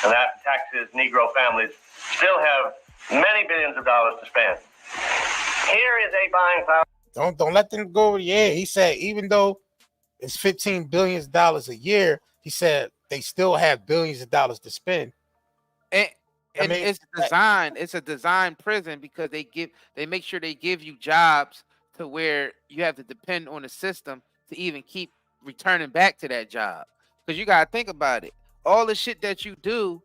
And after taxes, Negro families still have many billions of dollars to spend. Here is a buying power. Don't let them go over the air. He said, even though it's $15 billion a year, he said they still have billions of dollars to spend. And it's designed. It's a design prison because they make sure they give you jobs to where you have to depend on the system to even keep returning back to that job. Because you gotta think about it. all the shit that you do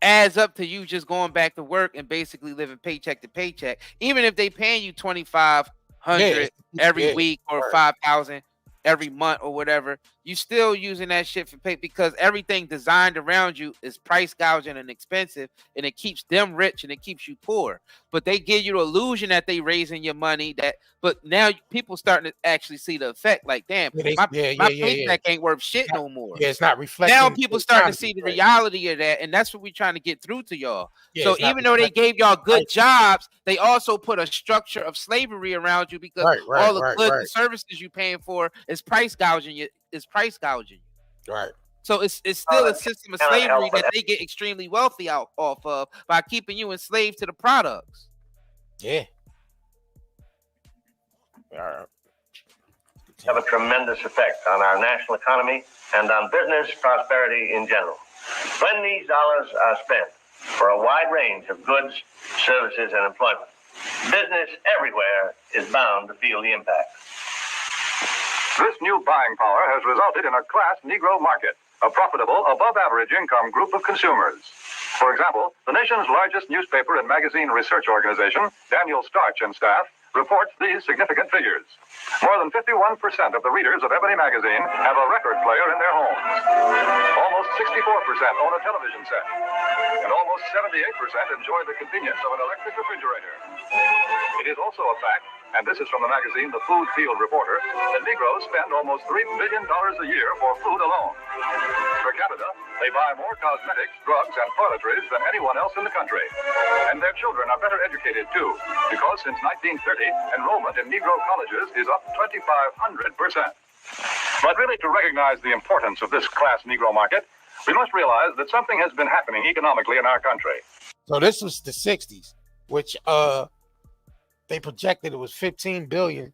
adds up to you just going back to work and basically living paycheck to paycheck. Even if they paying you $2,500 every week or $5,000 every month or whatever, you still using that shit for pay because everything designed around you is price gouging and expensive, and it keeps them rich and it keeps you poor. But they give you the illusion that they raising your money. But now people starting to actually see the effect. Like, damn, my paycheck ain't worth shit no more. Yeah, it's not reflecting. Now people starting to see the reality of that, and that's what we're trying to get through to y'all. So even though they gave y'all good jobs, they also put a structure of slavery around you because all the goods and services you paying for is price gouging you. Right. So it's still a system of slavery that they get extremely wealthy off of by keeping you enslaved to the products. Yeah. Have a tremendous effect on our national economy and on business prosperity in general. When these dollars are spent for a wide range of goods, services, and employment, business everywhere is bound to feel the impact. This new buying power has resulted in a class Negro market, a profitable, above-average income group of consumers. For example, the nation's largest newspaper and magazine research organization, Daniel Starch and staff, reports these significant figures. More than 51% of the readers of Ebony magazine have a record player in their homes. Almost 64% own a television set. And almost 78% enjoy the convenience of an electric refrigerator. It is also a fact, and this is from the magazine The Food Field Reporter, that Negroes spend almost $3 billion a year for food alone. Per capita, they buy more cosmetics, drugs, and toiletries than anyone else in the country. And their children are better educated, too, because since 1930, enrollment in Negro colleges is up 2,500%. But really, to recognize the importance of this class Negro market, we must realize that something has been happening economically in our country. So this was the 60s, which they projected it was 15 billion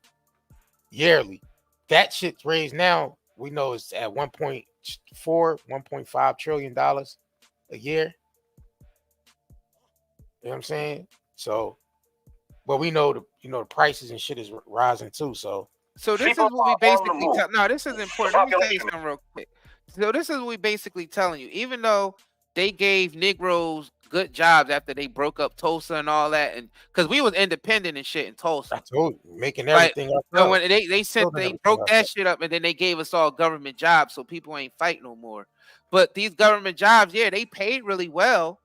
yearly. That shit's raised now, we know it's at 1.4, 1.5 trillion dollars a year. You know what I'm saying? So, but we know the prices and shit is rising too. So this is what we basically tell. No, this is important. Let me tell you something real quick. So this is what we basically telling you. Even though they gave Negroes good jobs after they broke up Tulsa and all that, and because we was independent and shit in Tulsa, I told you, making everything up. So when they broke that shit up, and then they gave us all government jobs, so people ain't fight no more. But these government jobs, yeah, they paid really well.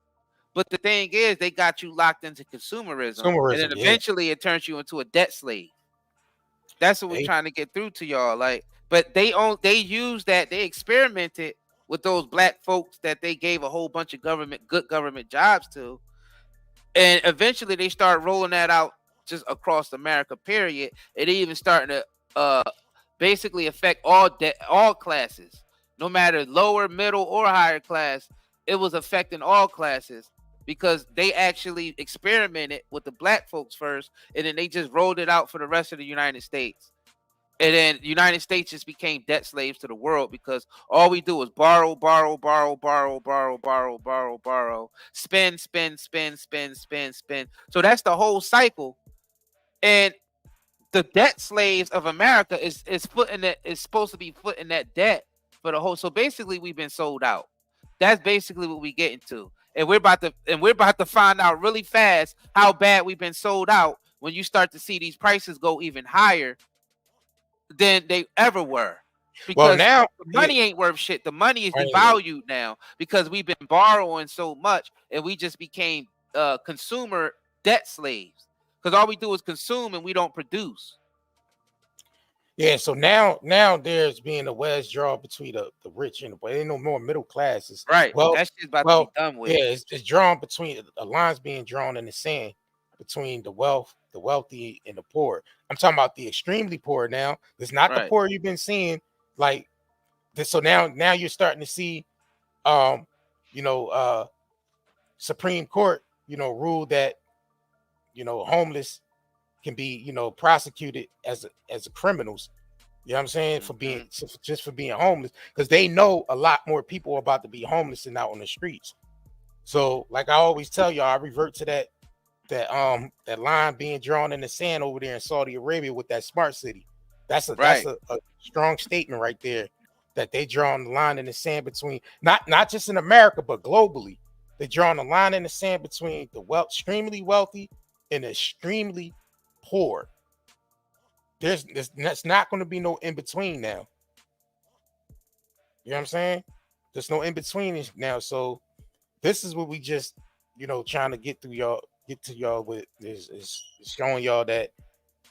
But the thing is, they got you locked into consumerism and then eventually it turns you into a debt slave. That's what we're trying to get through to y'all. Like, but they used that, they experimented with those black folks that they gave a whole bunch of good government jobs to, and eventually they start rolling that out just across America. Period. It even starting to basically affect all classes, no matter lower, middle, or higher class. It was affecting all classes because they actually experimented with the black folks first, and then they just rolled it out for the rest of the United States. And then the United States just became debt slaves to the world because all we do is borrow, spend. So that's the whole cycle. And the debt slaves of America is supposed to be footing that debt for the whole. So basically, we've been sold out. That's basically what we get into. And we're about to find out really fast how bad we've been sold out when you start to see these prices go even higher than they ever were. Because now the money ain't worth shit. The money is devalued now because we've been borrowing so much and we just became consumer debt slaves. Because all we do is consume and we don't produce. Yeah, so now there's being a wedge draw between the rich and the poor. Ain't no more middle classes. Right. Well, that shit's about to be done with. Yeah, it's drawn between a line's being drawn in the sand between the wealthy, and the poor. I'm talking about the extremely poor now. It's not the poor you've been seeing like this. So now you're starting to see Supreme Court, rule that homeless can be, prosecuted as criminals. You know what I'm saying? For being for being homeless, because they know a lot more people are about to be homeless and out on the streets. So, like I always tell y'all, I revert to that line being drawn in the sand over there in Saudi Arabia with that smart city. That's a strong statement right there. that they drawing the line in the sand between not just in America but globally. They're drawing the line in the sand between the extremely wealthy and extremely poor. That's not going to be no in between now. You know what I'm saying? There's no in between now. So this is what we just, trying to get to y'all with is showing y'all that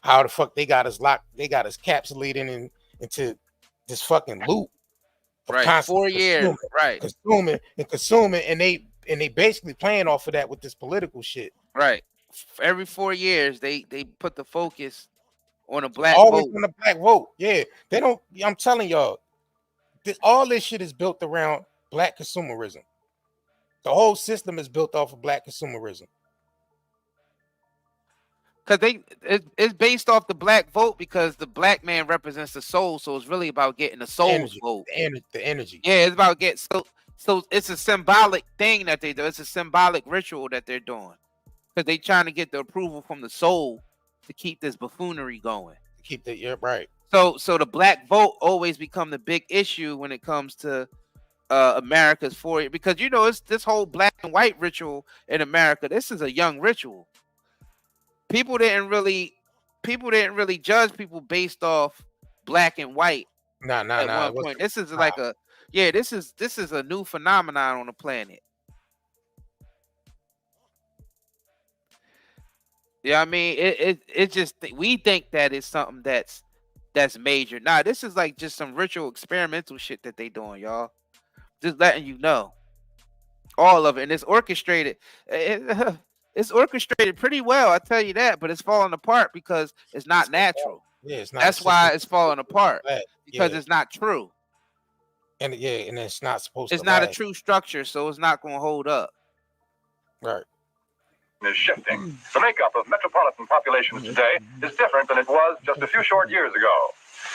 how the fuck they got us locked, they got us capsulating into this fucking loop of Right. constant 4 years. Right. consuming, and they basically playing off of that with this political shit. Right. Every 4 years, they put the focus on a black Always vote. on the black vote. Yeah, they don't. I'm telling y'all, all this shit is built around black consumerism. The whole system is built off of black consumerism. Because it's based off the black vote because the black man represents the soul, so it's really about getting the soul's vote. The energy. Yeah, it's about getting so it's a symbolic thing that they do. It's a symbolic ritual that they're doing because they trying to get the approval from the soul to keep this buffoonery going. Right. So the black vote always become the big issue when it comes to America's 4 years because it's this whole black and white ritual in America. This is a young ritual. People didn't really judge people based off black and white. Nah. One point. This is like this is a new phenomenon on the planet. Yeah, I mean, it just we think that it's something that's major. Nah, this is like just some ritual experimental shit that they doing, y'all. Just letting you know. All of it, and it's orchestrated. It's orchestrated pretty well, I tell you that, but it's falling apart because it's not natural. Yeah, it's not. That's why it's falling apart because yeah. it's not true. And it's not supposed. It's to not last. a true structure, so it's not going to hold up. Right. Is shifting. The makeup of metropolitan populations today is different than it was just a few short years ago.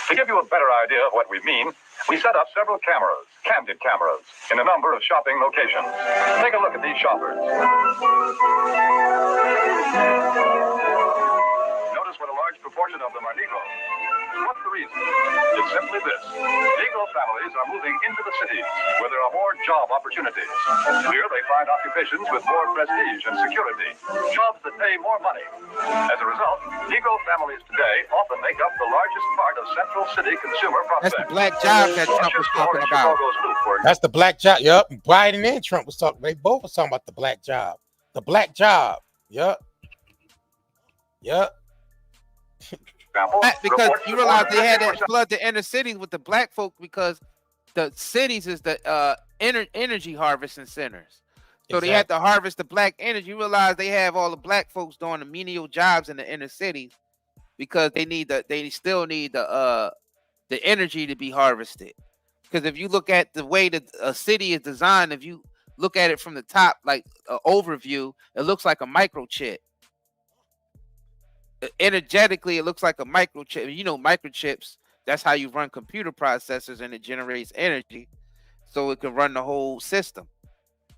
To give you a better idea of what we mean, we set up several cameras, candid cameras, in a number of shopping locations. Take a look at these shoppers. Notice what a large proportion of them are Negroes. What's the reason? It's simply this. Negro families are moving into the cities where there are more job opportunities. Here they find occupations with more prestige and security, jobs that pay more money. As a result, Negro families today often make up the largest part of central city consumer prospects. That's the black job that Trump was talking about. That's the black job. Yep. Biden and Trump was talking. They both was talking about the black job. The black job. Yep. Because you realize they had to flood the inner cities with the black folk because the cities is the energy harvesting centers. So They had to harvest the black energy. You realize they have all the black folks doing the menial jobs in the inner cities because they still need the energy to be harvested. Because if you look at the way that a city is designed, if you look at it from the top, like an overview, it looks like a microchip. Energetically, it looks like a microchip. Microchips, that's how you run computer processors, and it generates energy so it can run the whole system.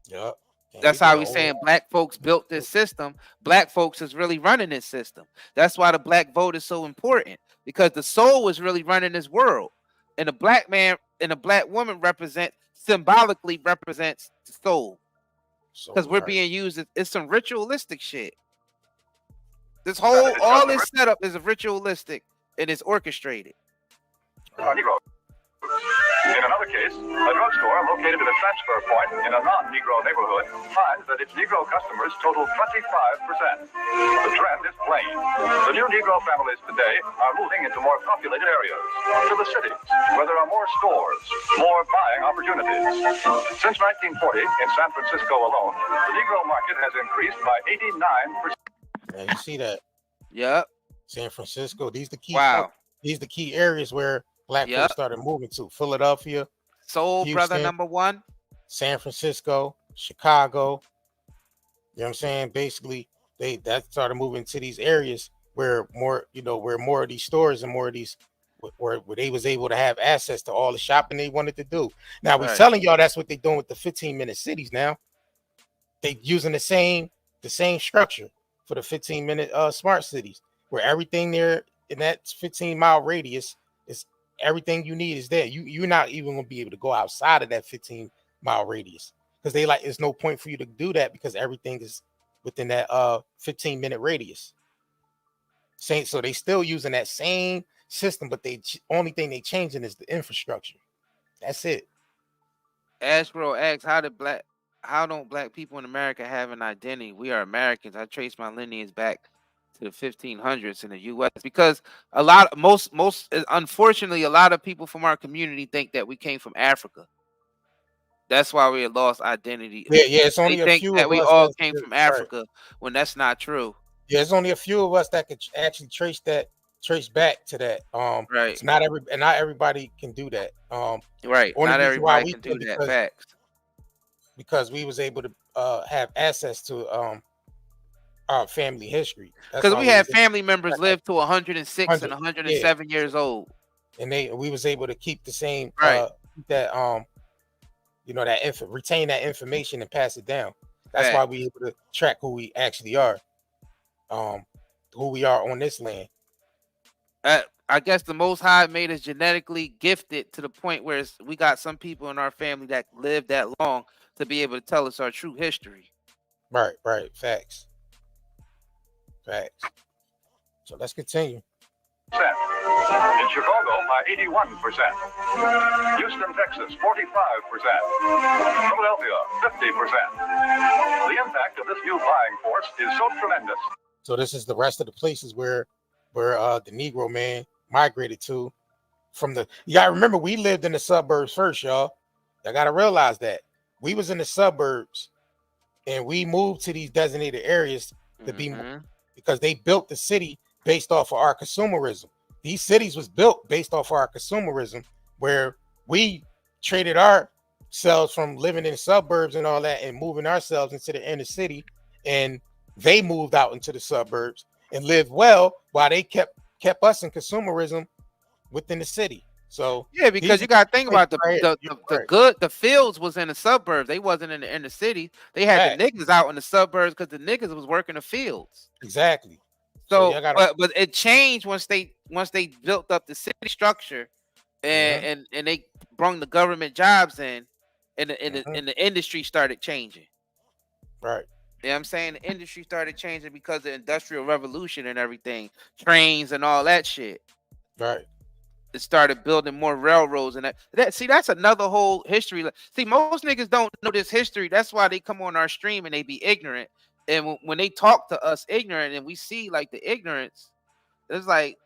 Yep. That's how we're saying black folks built this system. Black folks is really running this system. That's why the black vote is so important, because the soul is really running this world. And the black man and the black woman symbolically represents the soul. Because we're being used, it's some ritualistic shit. All this setup is ritualistic and it's orchestrated. In another case, a drugstore located at a transfer point in a non-Negro neighborhood finds that its Negro customers total 25%. The trend is plain. The new Negro families today are moving into more populated areas, to the cities, where there are more stores, more buying opportunities. Since 1940, in San Francisco alone, the Negro market has increased by 89%. Yeah, you see that? Yep. San Francisco. These the key. Wow. These the key areas where black folks started moving to. Philadelphia, Soul Houston, Brother #1, San Francisco, Chicago. You know what I'm saying? Basically, that started moving to these areas where more of these stores and more of these where they was able to have access to all the shopping they wanted to do. Now we're telling y'all that's what they're doing with the 15-minute cities now. They using the same structure for the 15-minute smart cities, where everything there in that 15-mile radius is everything you need is there. You're not even gonna be able to go outside of that 15-mile radius because they like there's no point for you to do that because everything is within that 15-minute radius. So they still using that same system, but only thing they changing is the infrastructure. That's it. Ashbro asks, how don't black people in America have an identity? We are Americans. I trace my lineage back to the 1500s in the U.S. because unfortunately, a lot of people from our community think that we came from Africa. That's why we lost identity. Yeah, it's only a few that of we us all came from Africa, right. when that's not true. Yeah, it's only a few of us that could actually trace back to that. Right. It's not everybody can do that. Right. Not everybody can do that. Facts. Because we was able to have access to our family history. Because we had family members live to 106 and 107 years old, and we was able to keep the same right. retain that information and pass it down. That's why we able to track who we actually are, who we are on this land. I guess the Most High made us genetically gifted to the point where we got some people in our family that lived that long to be able to tell us our true history. Right. Facts. So let's continue. In Chicago by 81%. Houston, Texas, 45%. Philadelphia, 50%. The impact of this new buying force is so tremendous. So this is the rest of the places where the Negro man migrated to. You gotta remember, we lived in the suburbs first, y'all. I gotta realize that we was in the suburbs and we moved to these designated areas to be because they built the city based off of our consumerism. These cities was built based off of our consumerism, where we traded ourselves from living in the suburbs and all that and moving ourselves into the inner city, and they moved out into the suburbs and lived well while they kept us in consumerism within the city. So yeah, because you gotta think about the fields was in the suburbs. They wasn't in the inner city. They had the niggas out in the suburbs because the niggas was working the fields. Exactly. So but it changed once they built up the city structure and they brought the government jobs in, and the industry started changing. Right. You know what I'm saying? The industry started changing because of the Industrial Revolution and everything, trains and all that shit. Right. It started building more railroads and that's another whole history. See, most niggas don't know this history. That's why they come on our stream and they be ignorant. And when they talk to us ignorant and we see like the ignorance, it's like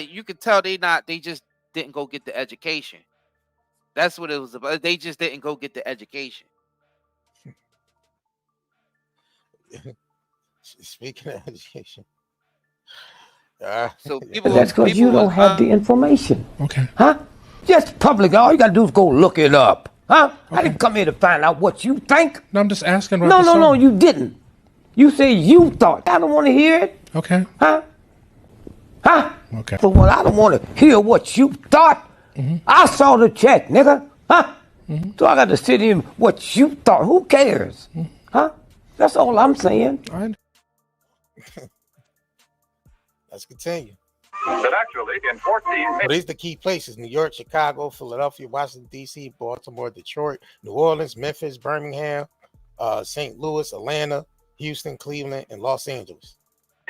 you could tell they just didn't go get the education. That's what it was about. They just didn't go get the education. Speaking of education. So that's because you don't have the information. Okay. Huh? Just public. All you got to do is go look it up. Huh? Okay. I didn't come here to find out what you think. No, I'm just asking. No, you didn't. You say you thought. I don't want to hear it. Okay. Huh? Okay. So well, I don't want to hear what you thought. I saw the check, nigga. Huh? So I got to sit in what you thought. Who cares? Huh? That's all I'm saying. All right. Let's continue. But actually, in 14... So these are the key places: New York, Chicago, Philadelphia, Washington, D.C., Baltimore, Detroit, New Orleans, Memphis, Birmingham, St. Louis, Atlanta, Houston, Cleveland, and Los Angeles.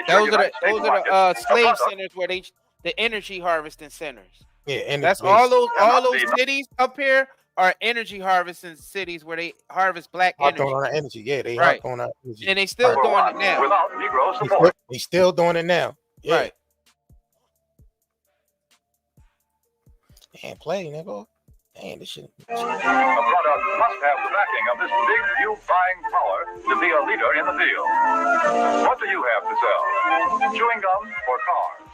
Those are the slave centers where the energy harvesting centers. Yeah, and that's all those cities up here are energy harvesting cities where they harvest black energy. On our energy. Yeah, they right. on our energy. And they still doing it now. Without Negro support. They still doing it now. Yeah. Right. Damn, play, nigga. Damn, this shit. A product must have the backing of this big new buying power to be a leader in the field. What do you have to sell? Chewing gum or cars?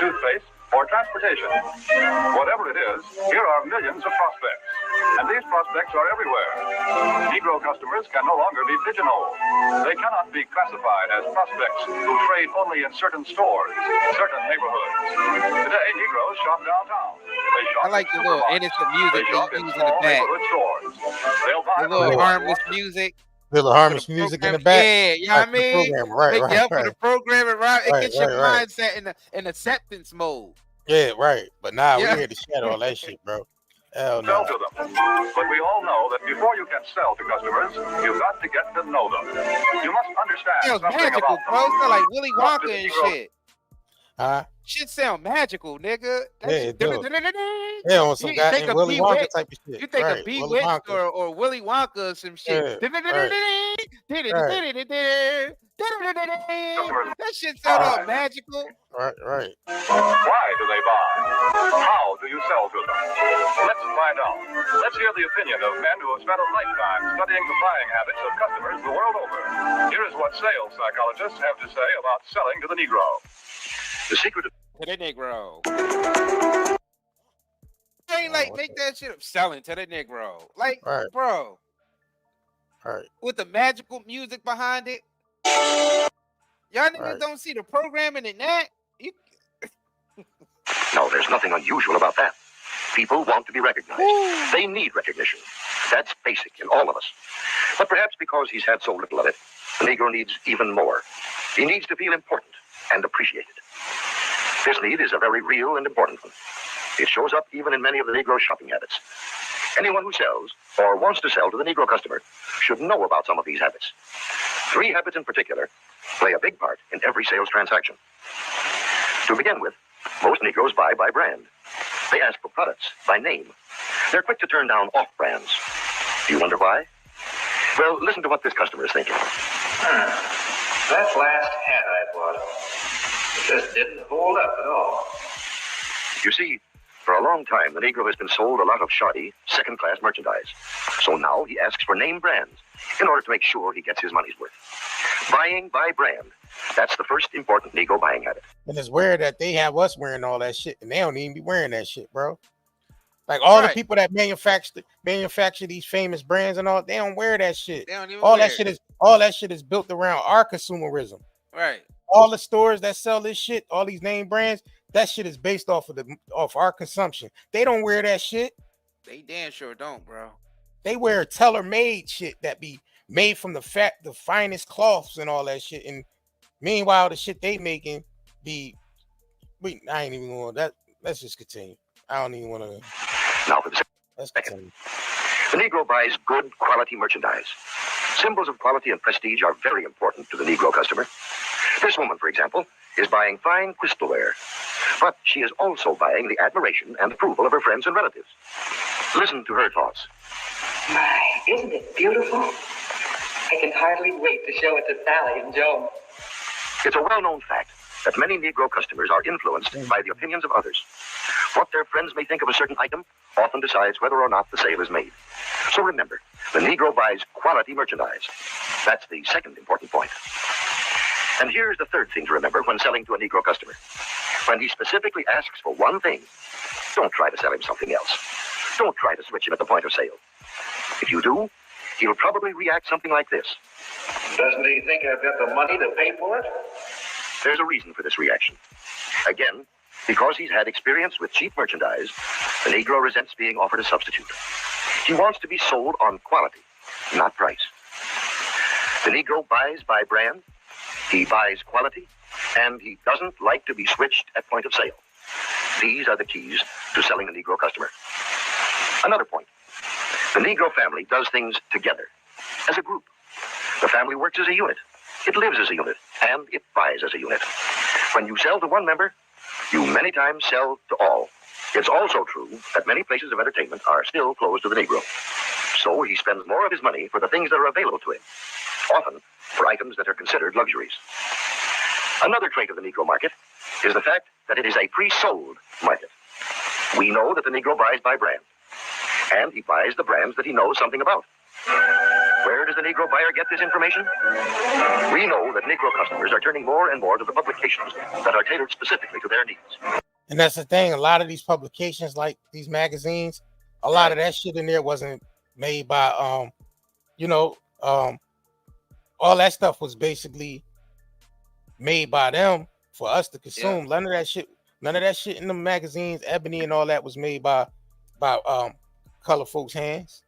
Toothpaste or transportation? Whatever it is, here are millions of prospects. And these prospects are everywhere. Negro customers can no longer be pigeonholed. They cannot be classified as prospects who trade only in certain stores, certain neighborhoods. Today, Negroes shop downtown. They shop I like the little innocent music they use in the back. The little harmless music. Little harmless music in the back. Yeah, you know what I mean? Right. For the programming, right? It gets your mindset in acceptance mode. Yeah, right. But nah, Yeah. we here to shed all that shit, bro. Hell Sell no. to them. But we all know that before you can sell to customers, you've got to get to know them. You must understand Sounds something magical, about bro. them. Sound like Willy What Wonka the and Negro- shit. Huh? Shit sound magical, nigga. Yeah, That shit. it do. Yeah, on some You think goddamn of Willy Wonka Bewitched. type of shit. You think of Right. Willy Bewitched Wonka. or Willy Wonka or some shit. Yeah, right. That shit sound all magical. Right, right. Why do they buy? How do you sell to them? Let's find out. Let's hear the opinion of men who have spent a lifetime studying the buying habits of customers the world over. Here is what sales psychologists have to say about selling to the Negro. The secret of To the Negro. Ain't like make that shit of selling to the Negro. Like, Right. bro, Right. with the magical music behind it. Y'all niggas Right. don't see the programming in that. You, No, there's nothing unusual about that. People want to be recognized. They need recognition. That's basic in all of us. But perhaps because he's had so little of it, the Negro needs even more. He needs to feel important and appreciated. This need is a very real and important one. It shows up even in many of the Negro shopping habits. Anyone who sells or wants to sell to the Negro customer should know about some of these habits. 3 habits in particular play a big part in every sales transaction. To begin with, most Negroes buy by brand. They ask for products by name. They're quick to turn down off brands. Do you wonder why? Well, listen to what this customer is thinking. That last hat I bought, it just didn't hold up at all. You see, for a long time, the Negro has been sold a lot of shoddy, second-class merchandise. So now he asks for name brands in order to make sure he gets his money's worth. Buying by brand, that's the first important Negro buying habit. And it's weird that they have us wearing all that shit, and they don't even be wearing that shit, bro. Like all the people that manufacture these famous brands and all, they don't wear that shit. they don't even All wear that shit is built around our consumerism. Right. All the stores that sell this shit, all these name brands, that shit is based off our consumption. They don't wear that shit. They damn sure don't, bro. They wear tailor-made shit that be made from the finest cloths and all that shit. And meanwhile, the shit they making be, I ain't even going that. Let's just continue. I don't even want to. Now for the Let's second. The Negro buys good quality merchandise. Symbols of quality and prestige are very important to the Negro customer. This woman, for example, is buying fine crystalware, but she is also buying the admiration and approval of her friends and relatives. Listen to her thoughts. My, isn't it beautiful? I can hardly wait to show it to Sally and Joe. It's a well-known fact that many Negro customers are influenced by the opinions of others. What their friends may think of a certain item often decides whether or not the sale is made. So remember, the Negro buys quality merchandise. That's the second important point. And here's the third thing to remember when selling to a Negro customer. When he specifically asks for one thing, don't try to sell him something else. Don't try to switch him at the point of sale. If you do, he'll probably react something like this. Doesn't he think I've got the money to pay for it? There's a reason for this reaction. Again, because he's had experience with cheap merchandise, the Negro resents being offered a substitute. He wants to be sold on quality, not price. The Negro buys by brand, he buys quality, and he doesn't like to be switched at point of sale. These are the keys to selling the Negro customer. Another point. The Negro family does things together, as a group. The family works as a unit. It lives as a unit, and it buys as a unit. When you sell to one member, you many times sell to all. It's also true that many places of entertainment are still closed to the Negro. So he spends more of his money for the things that are available to him, often for items that are considered luxuries. Another trait of the Negro market is the fact that it is a pre-sold market. We know that the Negro buys by brand, and he buys the brands that he knows something about. Where does the Negro buyer get this information? We know that Negro customers are turning more and more to the publications that are tailored specifically to their needs. And that's the thing. A lot of these publications, like these magazines, a lot of that shit in there wasn't made by, all that stuff was basically made by them for us to consume. Yeah. None of that shit in the magazines, Ebony and all that was made by color folks' hands.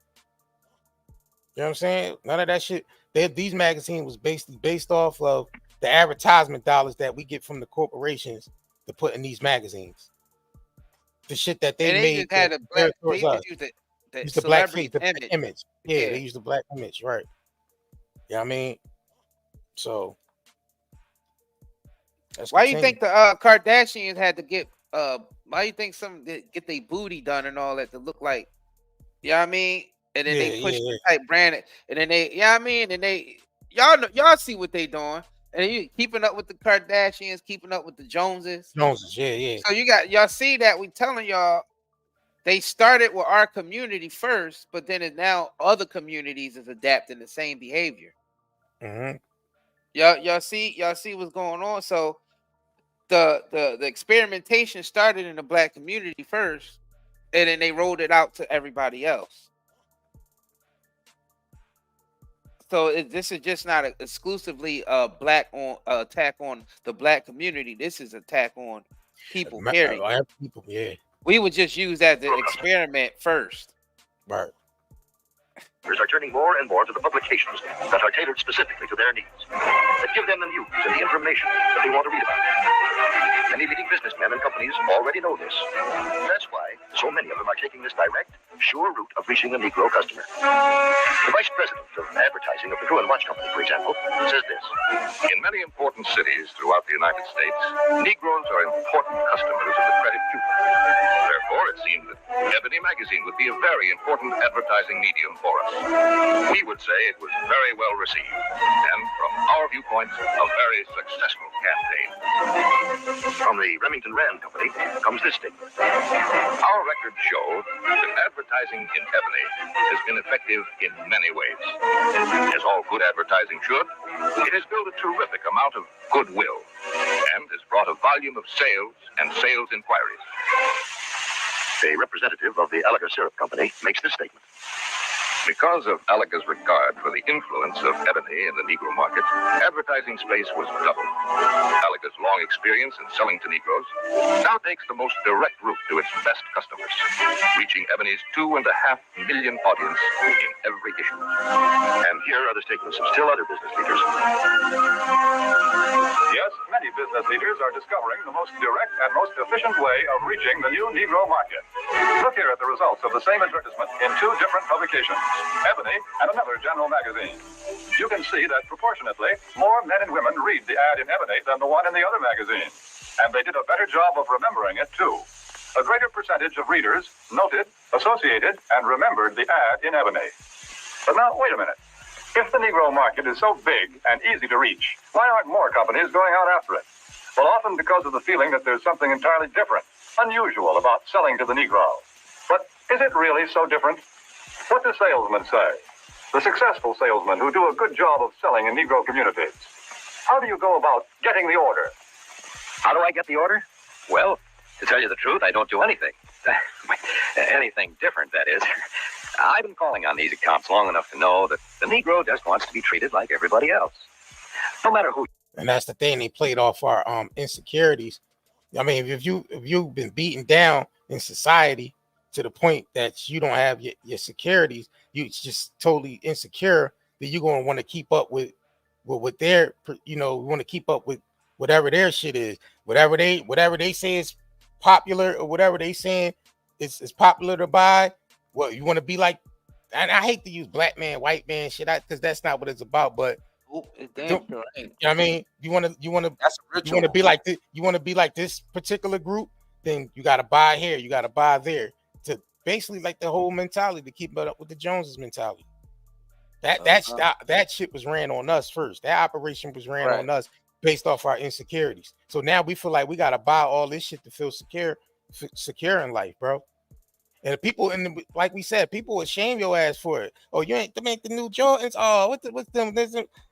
You know what I'm saying? None of that shit. These magazines was based off of the advertisement dollars that we get from the corporations to put in these magazines. the shit that they And they made just had to a compare black. it towards They us. just used the Use the black face, celebrity the black image. image. Yeah, Yeah. they use the black image, right? Yeah, I mean, so let's Why you continue. think the Kardashians had to get why you think some get their booty done and all that to look like, you know what I mean? And then they push the type brand and then they, you know what I mean? And they y'all see what they doing. And you keeping up with the Kardashians, keeping up with the Joneses. Joneses, yeah. So y'all see that we telling y'all they started with our community first, but then now other communities is adapting the same behavior. Mm-hmm. Y'all see what's going on. So the experimentation started in the black community first, and then they rolled it out to everybody else. So this is just not exclusively a black on attack on the black community. This is attack on people. Period. People, yeah. We would just use that to experiment first. Right. Are turning more and more to the publications that are tailored specifically to their needs, that give them the news and the information that they want to read about. Many leading businessmen and companies already know this. That's why so many of them are taking this direct, sure route of reaching the Negro customer. The vice president of advertising of the Truman Watch Company, for example, says this. In many important cities throughout the United States, Negroes are important customers of the credit union. Therefore, it seemed that Ebony magazine would be a very important advertising medium for us. We would say it was very well received, and from our viewpoint, a very successful campaign. From the Remington Rand Company comes this statement. Our records show that advertising in Ebony has been effective in many ways. As all good advertising should, it has built a terrific amount of goodwill and has brought a volume of sales and sales inquiries. A representative of the Alaga Syrup Company makes this statement. Because of Alaga's regard for the influence of ebony in the Negro market, advertising space was doubled. Alaga's long experience in selling to Negroes now takes the most direct route to its best customers, reaching Ebony's 2.5 million audience in every issue. And here are the statements of still other business leaders. Yes, many business leaders are discovering the most direct and most efficient way of reaching the new Negro market. Look here at the results of the same advertisement in two different publications, Ebony and another general magazine. You can see that proportionately, more men and women read the ad in Ebony than the one in the other magazine. And they did a better job of remembering it, too. A greater percentage of readers noted, associated, and remembered the ad in Ebony. But now, wait a minute. If the Negro market is so big and easy to reach, why aren't more companies going out after it? Well, often because of the feeling that there's something entirely different, unusual about selling to the Negro. But is it really so different? What do salesmen say? The successful salesmen who do a good job of selling in Negro communities. How do you go about getting the order? How do I get the order? Well, to tell you the truth, I don't do anything. Anything different, that is. I've been calling on these accounts long enough to know that the Negro just wants to be treated like everybody else. No matter who. And that's the thing, they played off our insecurities. I mean, if you've been beaten down in society to the point that you don't have your securities, you just totally insecure, then you're going to want to keep up with their, want to keep up with whatever their shit is, whatever they say is popular, or whatever they saying is popular to buy. Well, you want to be like, and I hate to use black man, white man shit, because that's not what it's about. But you know what I mean, you want to be like this, you want to be like this particular group, then you got to buy here, you got to buy there, to basically like the whole mentality to keep up with the Joneses mentality. That shit was ran on us first. That operation was ran on us based off our insecurities. So now we feel like we got to buy all this shit to feel secure in life, bro. And the people, like we said, people will shame your ass for it. Oh, you ain't the new Jordans. Oh, what's them?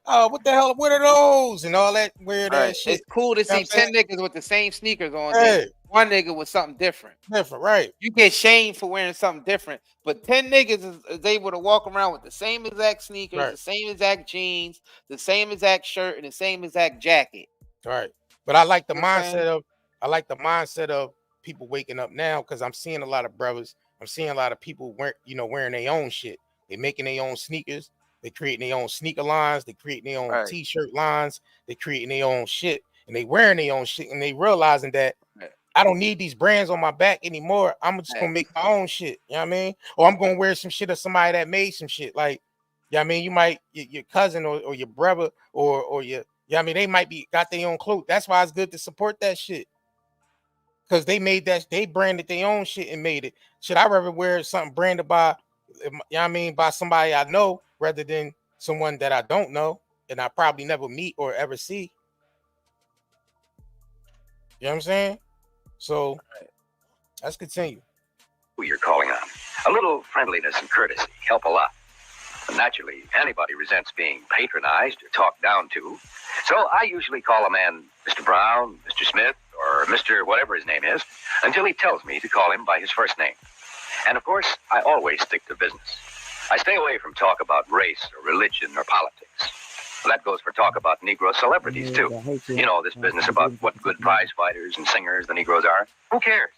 Oh, what the hell? What are those? And all that weird ass shit. It's cool to see 10 niggas with the same sneakers on. Hey. One nigga with something different. Right. You get shamed for wearing something different, but 10 niggas is able to walk around with the same exact sneakers, the same exact jeans, the same exact shirt, and the same exact jacket. Right. But I like the mindset of people waking up now, because I'm seeing a lot of brothers. I'm seeing a lot of people wearing their own shit. They making their own sneakers. They creating their own sneaker lines. They creating their own t-shirt lines. They creating their own shit, and they wearing their own shit, and they realizing that I don't need these brands on my back anymore. I'm just gonna make my own shit. You know what I mean? Or I'm gonna wear some shit of somebody that made some shit. Like, you know what I mean? You might your cousin or your brother or your, you know what I mean, they might be got their own clothes. That's why it's good to support that shit. Because they made that, they branded their own shit and made it. Should I rather wear something branded by, you know what I mean, by somebody I know rather than someone that I don't know and I probably never meet or ever see? You know what I'm saying? So let's continue. Who you're calling on. A little friendliness and courtesy help a lot. And naturally, anybody resents being patronized or talked down to. So I usually call a man Mr. Brown, Mr. Smith, or Mr. whatever his name is, until he tells me to call him by his first name. And of course, I always stick to business. I stay away from talk about race or religion or politics. That goes for talk about Negro celebrities, too. You know, this business about what good prize fighters and singers the Negroes are. Who cares?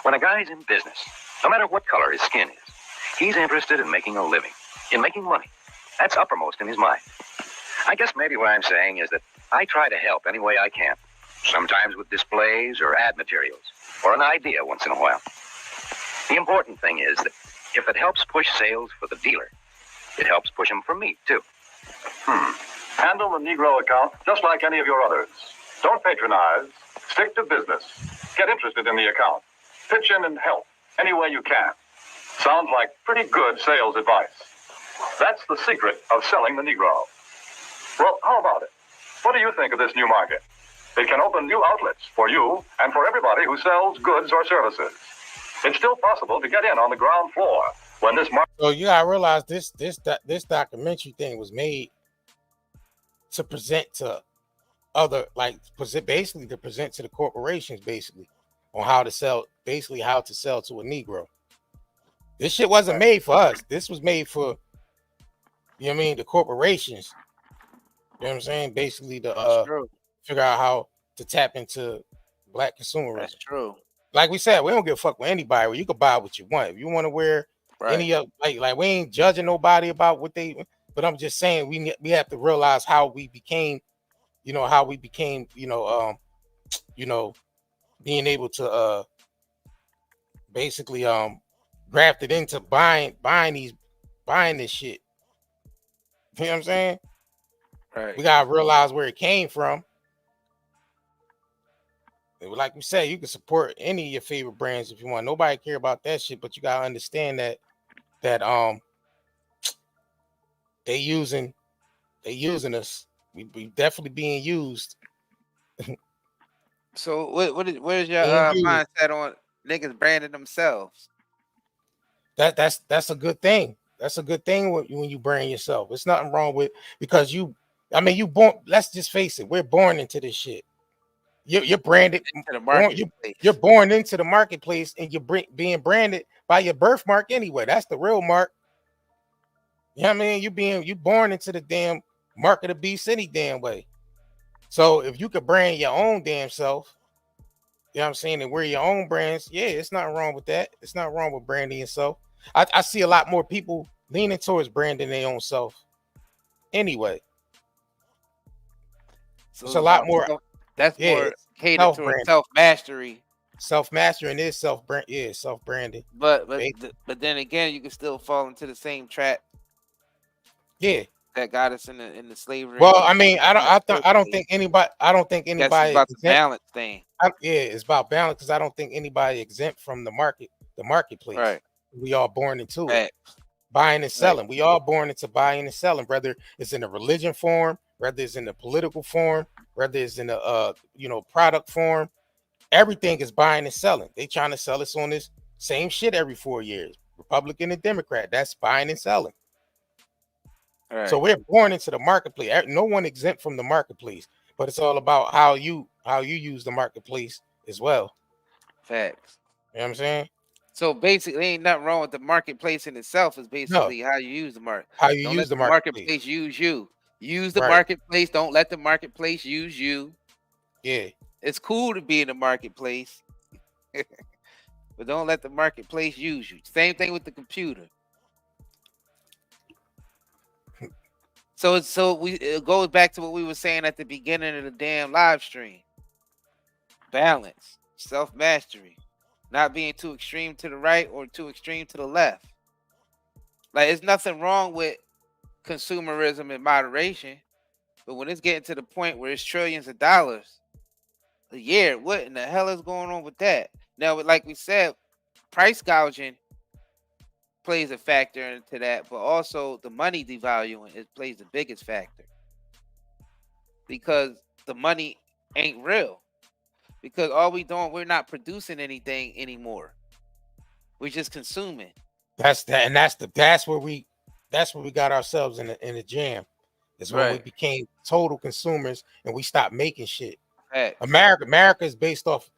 When a guy's in business, no matter what color his skin is, he's interested in making a living, in making money. That's uppermost in his mind. I guess maybe what I'm saying is that I try to help any way I can, sometimes with displays or ad materials, or an idea once in a while. The important thing is that if it helps push sales for the dealer, it helps push them for me, too. Handle the Negro account just like any of your others. Don't patronize. Stick to business. Get interested in the account. Pitch in and help any way you can. Sounds like pretty good sales advice. That's the secret of selling the Negro. Well, how about it? What do you think of this new market? It can open new outlets for you and for everybody who sells goods or services. It's still possible to get in on the ground floor when this market. So you gotta realize this documentary thing was made to present to other, like, basically to present to the corporations, basically on how to sell, basically how to sell to a Negro. This shit wasn't made for us. This was made for, you know what I mean, the corporations. You know what I'm saying? Basically to figure out how to tap into black consumerism. That's true. Like we said, we don't give a fuck with anybody. Well, you can buy what you want. If you want to wear any of, like we ain't judging nobody about what they, but I'm just saying we have to realize how we became, you know, being able to basically grafted into buying this shit. You know what I'm saying? Right. We gotta realize where it came from. Like we said, you can support any of your favorite brands if you want. Nobody care about that shit, but you gotta understand that they using us. We definitely being used. So what is your mindset on niggas branding themselves? That's a good thing. That's a good thing when you brand yourself. It's nothing wrong with, because you born. Let's just face it. We're born into this shit. You're branded. You're born into the marketplace, and you're being branded by your birthmark anyway. That's the real mark. You know what I mean? You born into the damn mark of the beast any damn way. So if you could brand your own damn self, you know what I'm saying, and wear your own brands, yeah, it's not wrong with that. It's not wrong with branding yourself. I see a lot more people leaning towards branding their own self anyway. So it's a lot more. That's more catered to self-mastery. Self-mastering is self-branding. But then again, you can still fall into the same trap. Yeah. That got us in the slavery. Well, I mean, I don't think anybody. It's about the balance thing. It's about balance, because I don't think anybody exempt from the marketplace. Right. We all born into it. Buying and selling. We all born into buying and selling, whether it's in a religion form, whether it's in the political form, whether it's in a product form. Everything is buying and selling. They trying to sell us on this same shit every 4 years. Republican and Democrat. That's buying and selling. Right. So we're born into the marketplace. No one exempt from the marketplace, but it's all about how you use the marketplace as well. Facts. You know what I'm saying? So basically, ain't nothing wrong with the marketplace in itself. Is basically how you use the market. How you use the marketplace use you. Use the marketplace. Don't let the marketplace use you. Yeah. It's cool to be in the marketplace, but don't let the marketplace use you. Same thing with the computer. So it goes back to what we were saying at the beginning of the damn live stream. Balance. Self-mastery. Not being too extreme to the right or too extreme to the left. Like, there's nothing wrong with consumerism in moderation, but when it's getting to the point where it's trillions of dollars a year, what in the hell is going on with that? Now, like we said, price gouging plays a factor into that, but also the money devaluing, it plays the biggest factor, because the money ain't real. Because all we doing, we're not producing anything anymore. We're just consuming. That's where we got ourselves in the jam. It's when we became total consumers and we stopped making shit. America is based off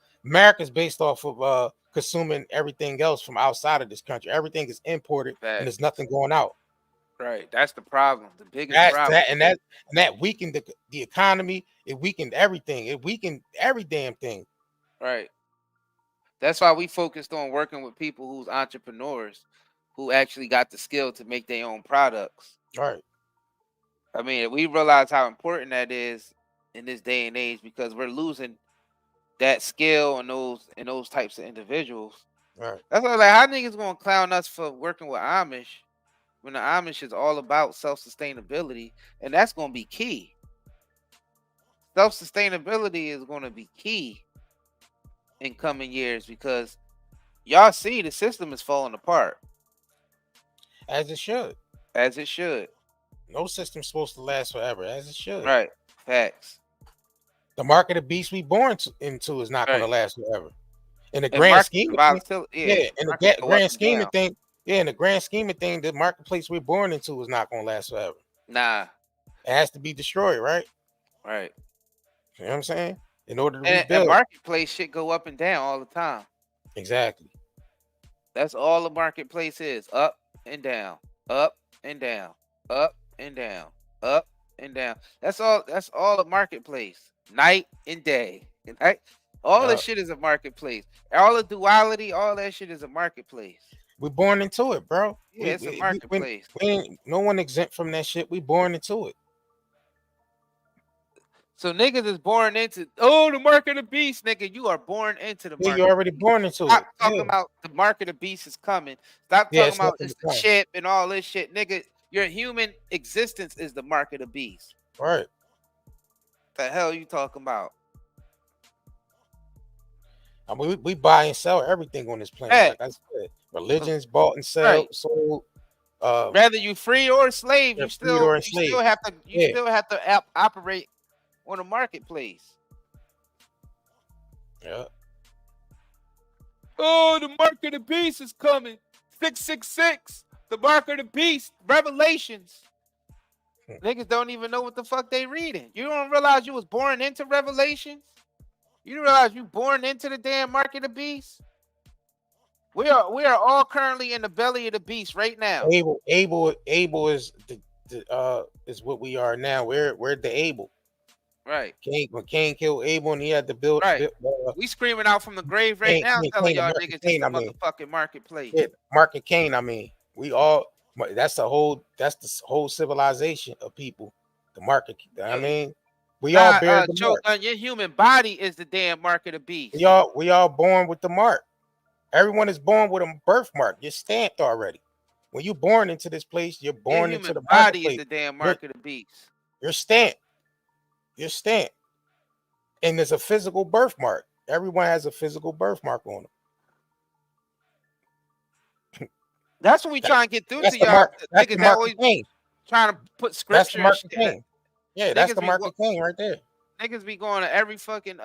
of consuming everything else from outside of this country. Everything is imported and there's nothing going out. Right. That's the problem. The biggest problem. That weakened the economy. It weakened everything. It weakened every damn thing. Right. That's why we focused on working with people who's entrepreneurs, who actually got the skill to make their own products. Right. I mean, we realize how important that is in this day and age, because we're losing that skill and those types of individuals. Right. That's why, like, how niggas gonna clown us for working with Amish when the Amish is all about self-sustainability, and that's gonna be key. Self-sustainability is gonna be key in coming years, because y'all see the system is falling apart. As it should. As it should. No system's supposed to last forever, as it should. Right. Facts. The mark of the beast we born into is not going to last forever. In the grand scheme of things, in the grand scheme of things, in the grand scheme of things, the marketplace we're born into is not going to last forever. Nah. It has to be destroyed, right? Right. You know what I'm saying? In order to rebuild. And marketplace shit go up and down all the time. Exactly. That's all the marketplace is. Up and down. Up and down. Up and down. Up and down. That's all the marketplace. Night and day. Right? All this shit is a marketplace. All the duality, all that shit is a marketplace. We're born into it, bro. Yeah, it's a marketplace. We ain't no one exempt from that shit. We born into it. So niggas is born into the mark of the beast, nigga. You are born into the market. You're already born into it. Stop talking about the mark of the beast is coming. Stop talking about it's the chip and all this shit, nigga. Your human existence is the mark of the beast. Right. The hell you talking about? I mean, we buy and sell everything on this planet. Like I said, religions bought and sold. Whether you free or a slave, you still have to operate on a marketplace. Yeah. Oh, the mark of the beast is coming. 666. The mark of the beast. Revelations. Niggas don't even know what the fuck they reading. You don't realize you was born into Revelations? You don't realize you born into the damn mark of the beast? We are all currently in the belly of the beast right now. Abel is is what we are now. We're the Abel. Right. When Cain killed Abel and he had to build. Right. We screaming out from the grave right now, telling y'all niggas it's a motherfucking marketplace. Yeah, market Cain. I mean, we all. That's the whole civilization of people. The market. I mean, we all bear the mark. Your human body is the damn mark of the beast. We all born with the mark. Everyone is born with a birthmark. You're stamped already. When you're born into this place, you're born into the body is the damn mark of the beast. You're stamped. You're stamped. And there's a physical birthmark. Everyone has a physical birthmark on them. That's what we try and get through to y'all. Niggas always trying to put scripture. That's the mark of Cain. Yeah, that's the mark of Cain right there. Niggas be going to every fucking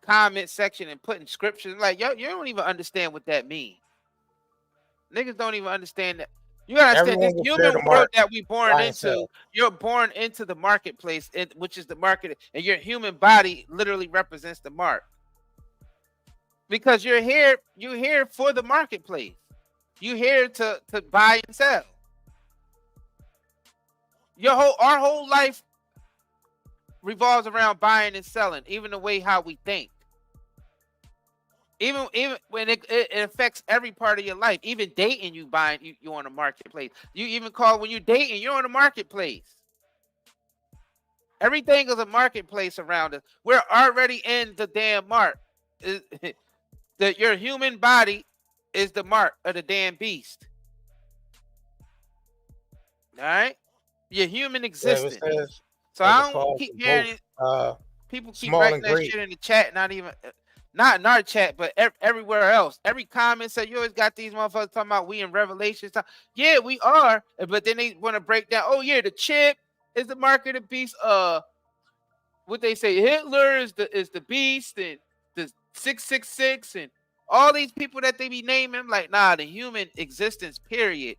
comment section and putting scriptures. Like, yo, you don't even understand what that means. Niggas don't even understand that. You gotta understand this human world that we born into. You're born into the marketplace, which is the market, and your human body literally represents the mark. Because you're here for the marketplace. You're here to buy and sell. Our whole life revolves around buying and selling, even the way how we think. Even when it affects every part of your life. Even dating, you on the marketplace. You even call when you're dating, you're on the marketplace. Everything is a marketplace around us. We're already in the damn mark. that your human body is the mark of the damn beast. All right, your human existence. So I don't keep hearing it. People keep writing that shit in the chat, not in our chat, but everywhere else. Every comment said you always got these motherfuckers talking about we in Revelation. Yeah, we are, but then they want to break down. Oh yeah, the chip is the mark of the beast. What they say, Hitler is the beast, and the 666, and all these people that they be naming. Like, nah, the human existence period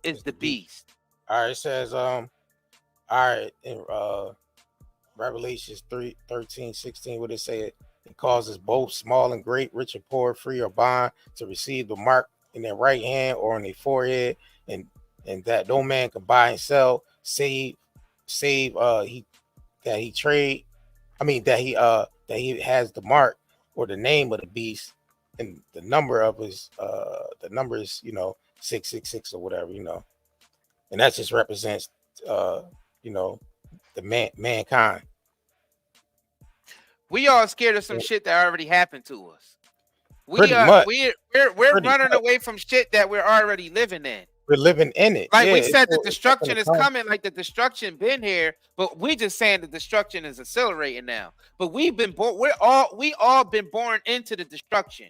is the beast. All right, it says all right, in Revelations 3:13-16, what it say? It causes both small and great, rich and poor, free or bond, to receive the mark in their right hand or on their forehead, and that no man can buy and sell, save that he has the mark or the name of the beast, and the number of his the number is 666 or whatever, and that just represents the mankind. We all scared of some shit that already happened to us. We're running away from shit that we're already living in. We're living in it. Like we said, the destruction is coming. Like the destruction been here, but we just saying the destruction is accelerating now. But we've been born. We all been born into the destruction.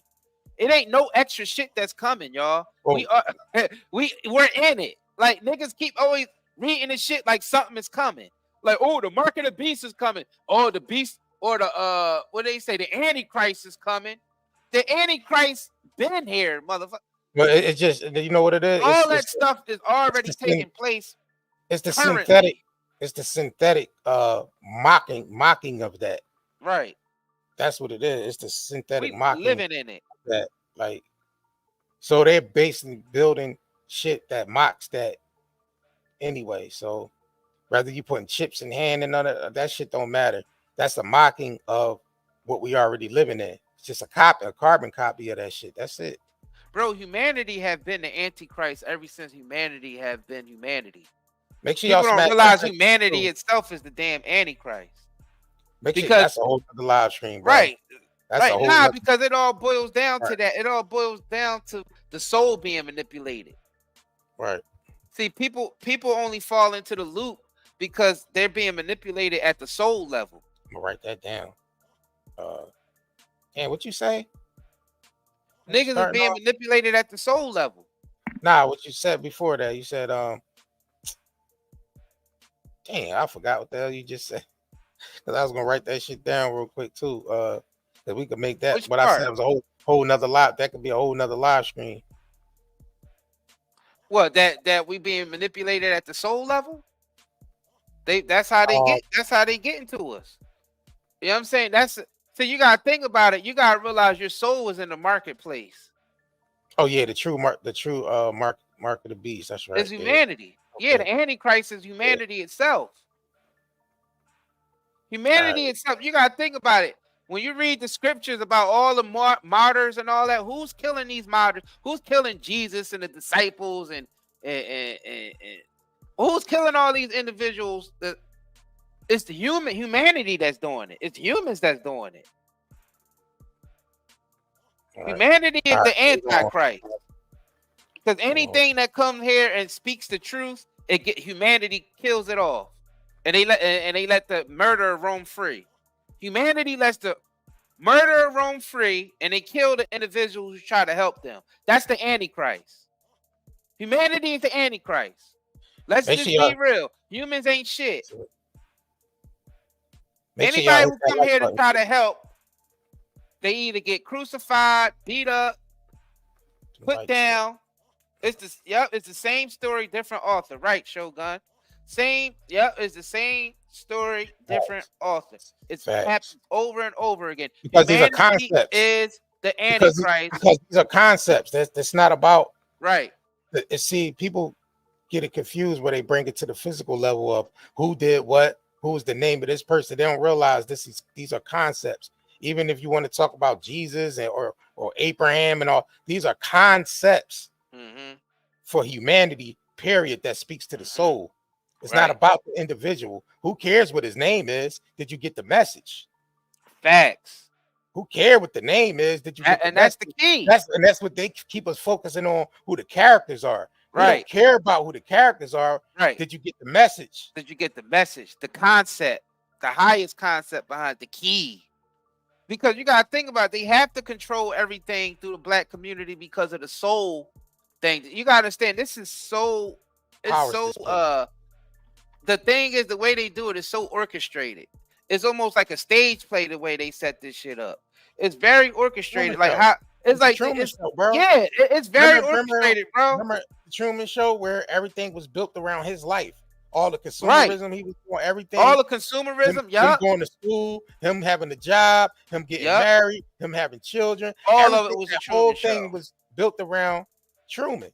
It ain't no extra shit that's coming, y'all. We're in it. Like niggas keep always reading the shit like something is coming. Like, oh, the mark of the beast is coming. Oh, the beast or the what they say, the Antichrist is coming. The Antichrist been here, motherfucker. But it's just, you know what it is? All that stuff is already taking place. It's the synthetic. It's the synthetic mocking of that. Right. That's what it is. It's the synthetic mocking. Living in it. That, like, so they're basically building shit that mocks that anyway. So whether you putting chips in hand and none of that shit don't matter. That's a mocking of what we already living in. It's just a carbon copy of that shit. That's it. Bro, humanity have been the Antichrist ever since humanity have been humanity. Make sure y'all don't realize humanity itself is the damn Antichrist. Because that's a whole other live stream, bro. Right. That's because it all boils down to that. It all boils down to the soul being manipulated. Right. See, people only fall into the loop because they're being manipulated at the soul level. I'm gonna write that down. And what you say? Niggas are being manipulated at the soul level. Nah, what you said before that, you said, dang, I forgot what the hell you just said. Because I was gonna write that shit down real quick too. That we could make that. But I said it was a whole nother live. That could be a whole nother live stream. What, that we being manipulated at the soul level? That's how they get into us. You know what I'm saying? So you gotta think about it. You gotta realize your soul is in the marketplace. Oh yeah, the true mark of the beast. That's right. It's humanity. Yeah, okay. The Antichrist is humanity itself. Humanity itself. You gotta think about it. When you read the scriptures about all the martyrs and all that, who's killing these martyrs? Who's killing Jesus and the disciples and who's killing all these individuals? It's the humanity that's doing it. It's humans that's doing it. Right. Humanity is the Antichrist. Because anything that comes here and speaks the truth, humanity kills it off, and they let the murderer roam free. Humanity lets the murderer roam free, and they kill the individuals who try to help them. That's the Antichrist. Humanity is the Antichrist. Let's just be real. Humans ain't shit. Anybody who come here to try to help, they either get crucified, beat up, put down. It's the same story, different author, right, Shogun? It's the same story, different author. It's happens over and over again. Because these are concepts. Is the Antichrist. Because these are concepts. That's not about right. See, people get it confused where they bring it to the physical level of who did what, who's the name of this person. They don't realize these are concepts. Even if you want to talk about Jesus or Abraham and all, these are concepts for humanity, period, that speaks to the soul. It's not about the individual. Who cares what his name is? Did you get the message? Facts. Who care what the name is? Did you get the And that's the message? key. That's what they keep us focusing on, who the characters are. We Right. don't care about who the characters are. Right. Did you get the message? Did you get the message? The concept, the highest concept behind the key. Because you gotta think about it, they have to control everything through the black community because of the soul thing. You gotta understand, this is so the thing is, the way they do it is so orchestrated. It's almost like a stage play the way they set this shit up. It's very orchestrated. Like how it's like Truman Show, bro. Yeah, it's very orchestrated, bro. Remember the Truman Show where everything was built around his life. All the consumerism, he was doing everything. All the consumerism, him going to school, him having a job, him getting married, him having children. All of it was the a whole Truman thing Show. was built around Truman.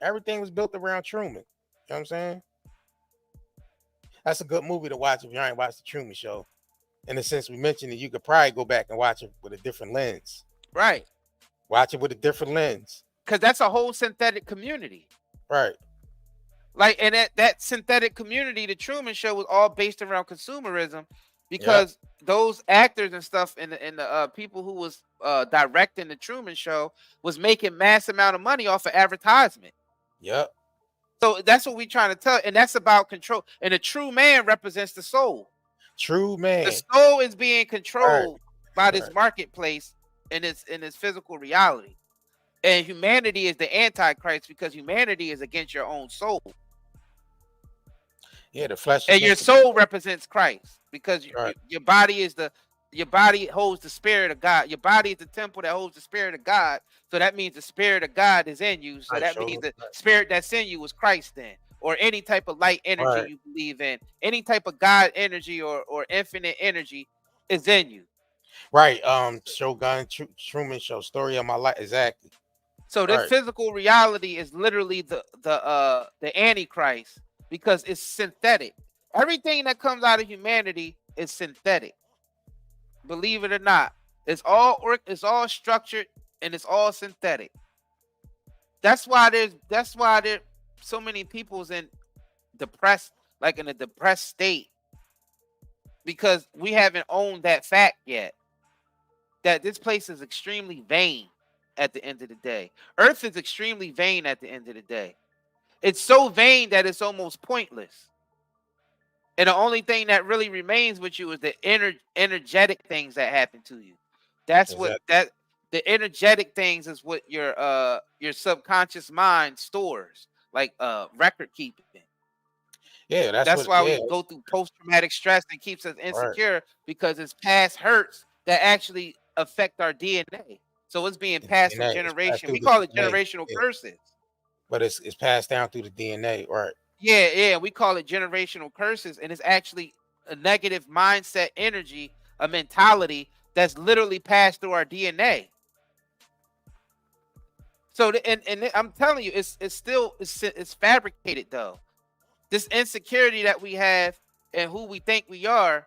Everything was built around Truman. You know what I'm saying? That's a good movie to watch if you ain't watched the Truman Show. In the sense we mentioned it, you could probably go back and watch it with a different lens. Right. Watch it with a different lens. Because that's a whole synthetic community. Right. Like, and that synthetic community, the Truman Show, was all based around consumerism, because those actors and stuff and the people who was directing the Truman Show was making mass amount of money off of advertisement. Yep. So that's what we're trying to tell, and that's about control. And the true man represents the soul. True man. The soul is being controlled by this marketplace in its physical reality. And humanity is the Antichrist, because humanity is against your own soul. Yeah, the flesh. And your soul represents Christ, because your body is your body holds the spirit of God. Your body is the temple that holds the spirit of God. So that means the spirit of God is in you. So that means the spirit that's in you is Christ then, or any type of light energy you believe in. Any type of God energy or infinite energy is in you. Right. Shogun, Truman Show, story of my life. Exactly. So this physical reality is literally the Antichrist, because it's synthetic. Everything that comes out of humanity is synthetic. Believe it or not, it's all structured and it's all synthetic. That's why there's so many people's in depressed, like in a depressed state, because we haven't owned that fact yet, that this place is extremely vain at the end of the day. Earth is extremely vain at the end of the day. It's so vain that it's almost pointless. And the only thing that really remains with you is the energetic things that happen to you. That's the energetic things is what your subconscious mind stores, like record keeping. Yeah, that's why we go through post-traumatic stress and keeps us insecure, because it's past hurts that actually affect our DNA. So it's being passed from generation. We call it generational curses. But it's passed down through the DNA, right? Yeah, we call it generational curses, and it's actually a negative mindset energy, a mentality that's literally passed through our DNA. So, and I'm telling you, it's fabricated though. This insecurity that we have and who we think we are,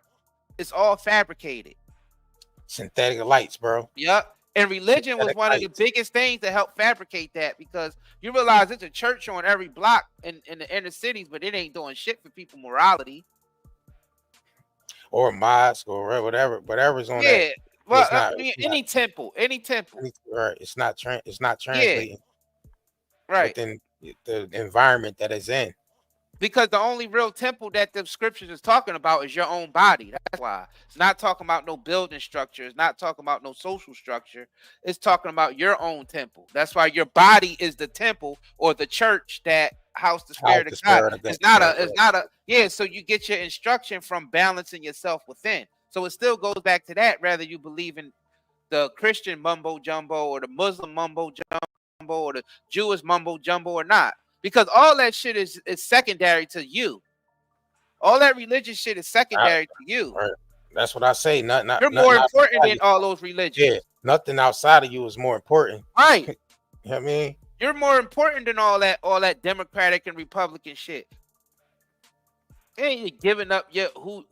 it's all fabricated. Synthetic lights, bro. Yep. And religion was one of the biggest things to help fabricate that, because you realize there's a church on every block in the inner cities, but it ain't doing shit for people morality. Or mosque or whatever's on that. Yeah. Well, any temple. Right. It's not translating. Right. Within the environment that it's in. Because the only real temple that the scriptures is talking about is your own body. That's why. It's not talking about no building structure. It's not talking about no social structure. It's talking about your own temple. That's why your body is the temple or the church that house the spirit of God. It's not a so you get your instruction from balancing yourself within. So it still goes back to that, whether you believe in the Christian mumbo jumbo or the Muslim mumbo jumbo or the Jewish mumbo jumbo or not. Because all that shit is secondary to you. All that religious shit is secondary to you. Right. That's what I say. You're more important than all those religions. Yeah, nothing outside of you is more important. Right. You know what I mean? You're more important than all that Democratic and Republican shit. And you're giving up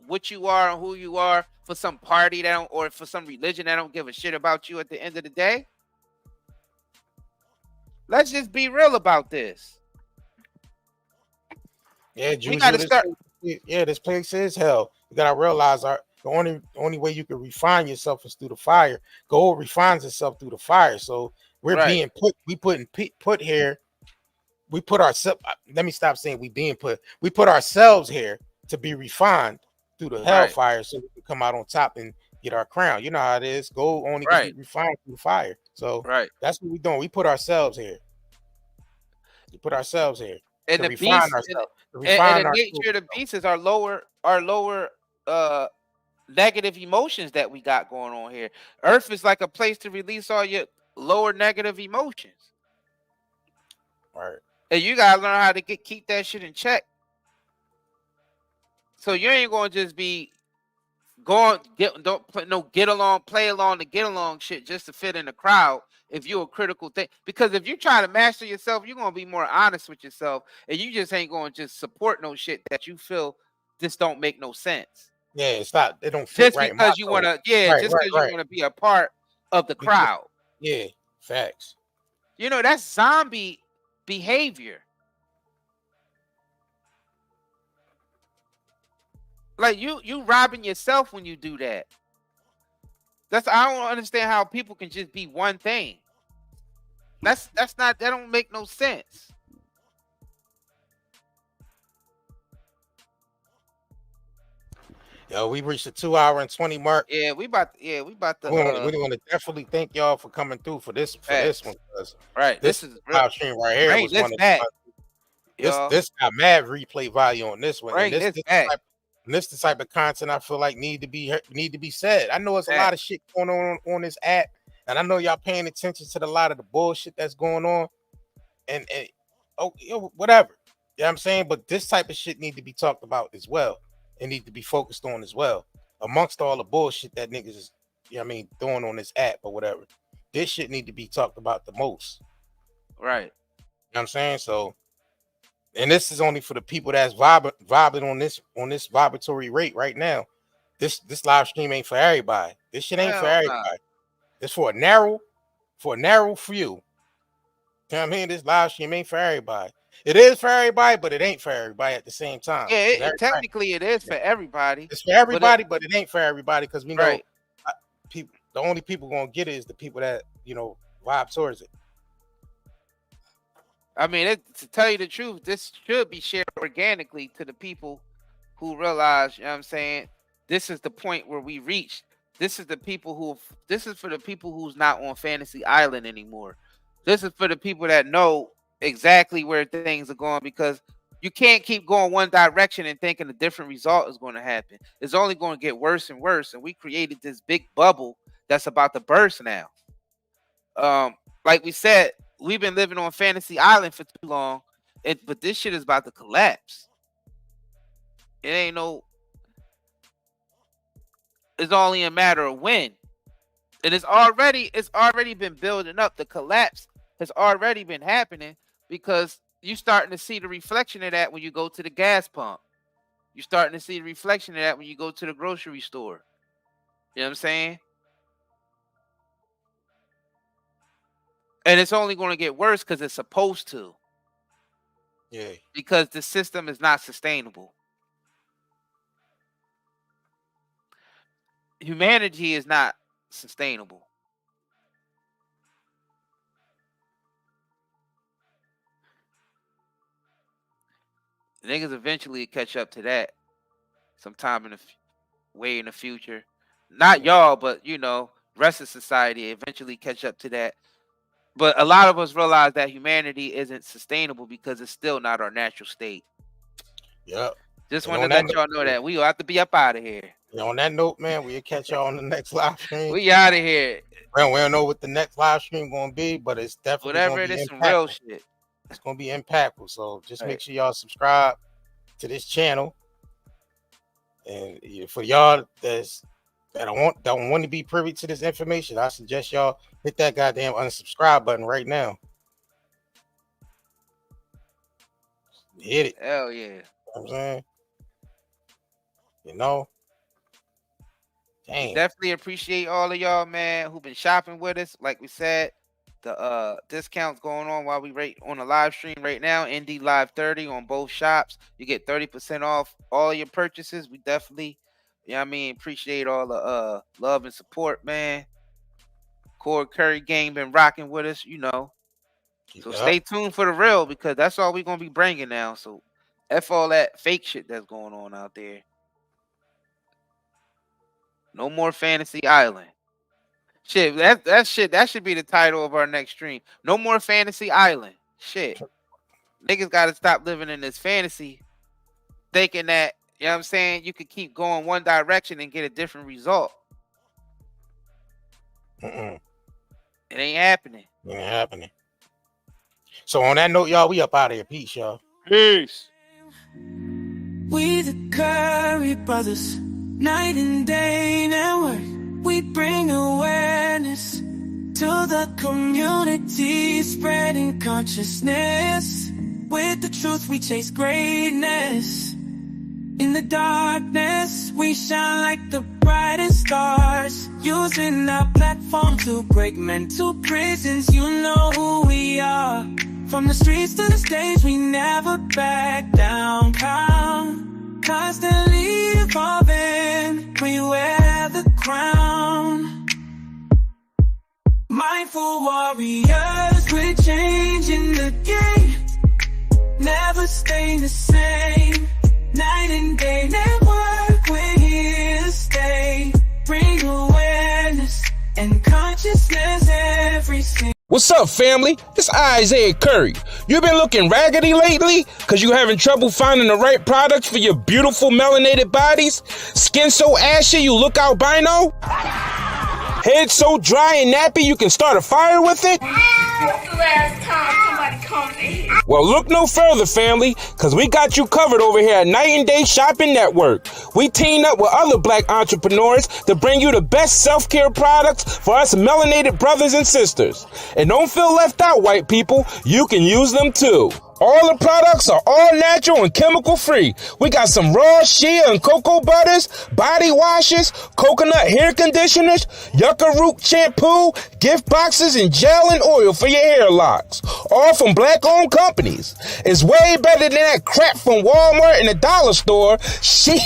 what you are and who you are for some party or for some religion that don't give a shit about you at the end of the day. Let's just be real about this. Yeah, we gotta start. Yeah, this place is hell. We gotta realize The only way you can refine yourself is through the fire. Gold refines itself through the fire. So we're Right. being put here. We put ourselves. Let me stop saying we being put. We put ourselves here to be refined through the hellfire, so we can come out on top and get our crown. You know how it is. Gold only can be refined through the fire. So that's what we're doing. We put ourselves here. We put ourselves here And to the refine beast, ourselves. To and refine the our nature of the beast is our lower negative emotions that we got going on here. Earth is like a place to release all your lower negative emotions. Right. And you gotta learn how to keep that shit in check. So you ain't gonna just be going get along, play along to get along shit just to fit in the crowd. If you're a critical thing, because if you try to master yourself, you're gonna be more honest with yourself, and you just ain't gonna just support no shit that you feel just don't make no sense. Yeah, it's not. It don't fit Just right. because you wanna, just because you wanna be a part of the crowd. Yeah, facts. You know, that's zombie behavior. Like you robbing yourself when you do that. I don't understand how people can just be one thing. That don't make no sense. Yo, we reached the 2 hour and 20 mark. Yeah, we about to. We want to definitely thank y'all for coming through for this one. Right, this is live stream right here was one of this got mad replay value on this one. Bring And this the type of content I feel like need to be said. I know it's a lot of shit going on this app, and I know y'all paying attention to a lot of the bullshit that's going on, and whatever. You know what I'm saying? But this type of shit need to be talked about as well. It need to be focused on as well, amongst all the bullshit that niggas is, doing on this app or whatever. This shit need to be talked about the most. Right. You know what I'm saying? So, and this is only for the people that's vibing on this vibratory rate right now. This live stream ain't for everybody. This shit ain't for everybody. It's for a narrow few. You know what I mean? This live stream ain't for everybody. It is for everybody, but it ain't for everybody at the same time. Yeah, technically it is for everybody. It's for everybody, but it ain't for everybody because we know people. The only people gonna get it is the people that vibe towards it. I mean, to tell you the truth, this should be shared organically to the people who realize, you know what I'm saying, this is the point where we reached. This is for the people who's not on Fantasy Island anymore. This is for the people that know exactly where things are going, because you can't keep going one direction and thinking a different result is going to happen. It's only going to get worse and worse. And we created this big bubble that's about to burst now. Like we said, we've been living on Fantasy Island for too long, but this shit is about to collapse. It's only a matter of when. And it's already been building up. The collapse has already been happening because you're starting to see the reflection of that when you go to the gas pump. You're starting to see the reflection of that when you go to the grocery store. You know what I'm saying? And it's only going to get worse because it's supposed to. Yeah. Because the system is not sustainable. Humanity is not sustainable. The niggas eventually catch up to that sometime in the future. Not y'all, but rest of society eventually catch up to that. But a lot of us realize that humanity isn't sustainable because it's still not our natural state. Yep. Just want to let y'all know that we will have to be up out of here. On that note, man, we'll catch y'all on the next live stream. We out of here. Well, we don't know what the next live stream gonna be, but it's definitely whatever it is, some real shit. It's gonna be impactful. So just make sure y'all subscribe to this channel. And for y'all that don't want to be privy to this information, I suggest y'all hit that goddamn unsubscribe button right now. Hit it. Hell yeah. You know what I'm saying? We definitely appreciate all of y'all, man, who've been shopping with us. Like we said, the discounts going on while we rate on the live stream right now. ND Live 30 on both shops. You get 30% off all your purchases. We definitely You know what I mean? Appreciate all the love and support, man. Cord Curry gang been rocking with us, you know. So stay tuned for the real, because that's all we're gonna be bringing now. So F all that fake shit that's going on out there. No more Fantasy Island. Shit, that should be the title of our next stream. No more Fantasy Island. Shit. Niggas gotta stop living in this fantasy, thinking that, you know what I'm saying, you could keep going one direction and get a different result. It ain't happening. It ain't happening. So on that note, y'all, we up out of here. Peace, y'all. Peace. We the Curry brothers, night and day network. We bring awareness to the community, spreading consciousness. With the truth, we chase greatness. In the darkness, we shine like the brightest stars, using our platform to break mental prisons. You know who we are. From the streets to the stage, we never back down. Constantly evolving, we wear the crown. Mindful warriors, we're changing the game. Never stay the same. Night and day network, we're here to stay. Bring awareness and consciousness every single. What's up, family? It's Isaiah Curry. You been looking raggedy lately? Cause you having trouble finding the right products for your beautiful melanated bodies? Skin so ashy you look albino? Head so dry and nappy you can start a fire with it? When's the last time somebody comes in here? Well, look no further, family, because we got you covered over here at Night and Day Shopping Network. We teamed up with other black entrepreneurs to bring you the best self-care products for us melanated brothers and sisters. And don't feel left out, white people. You can use them too. All the products are all natural and chemical free. We got some raw shea and cocoa butters, body washes, coconut hair conditioners, yucca root shampoo, gift boxes, and gel and oil for your hair locks. All from black-owned companies. It's way better than that crap from Walmart and the dollar store. Shit.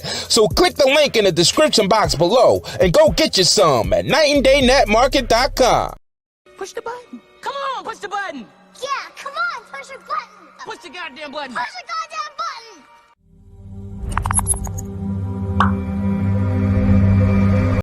So click the link in the description box below and go get you some at nightanddaynetmarket.com. Push the button. Come on, push the button. Yeah, come on, push your button. Push the goddamn button. Push the goddamn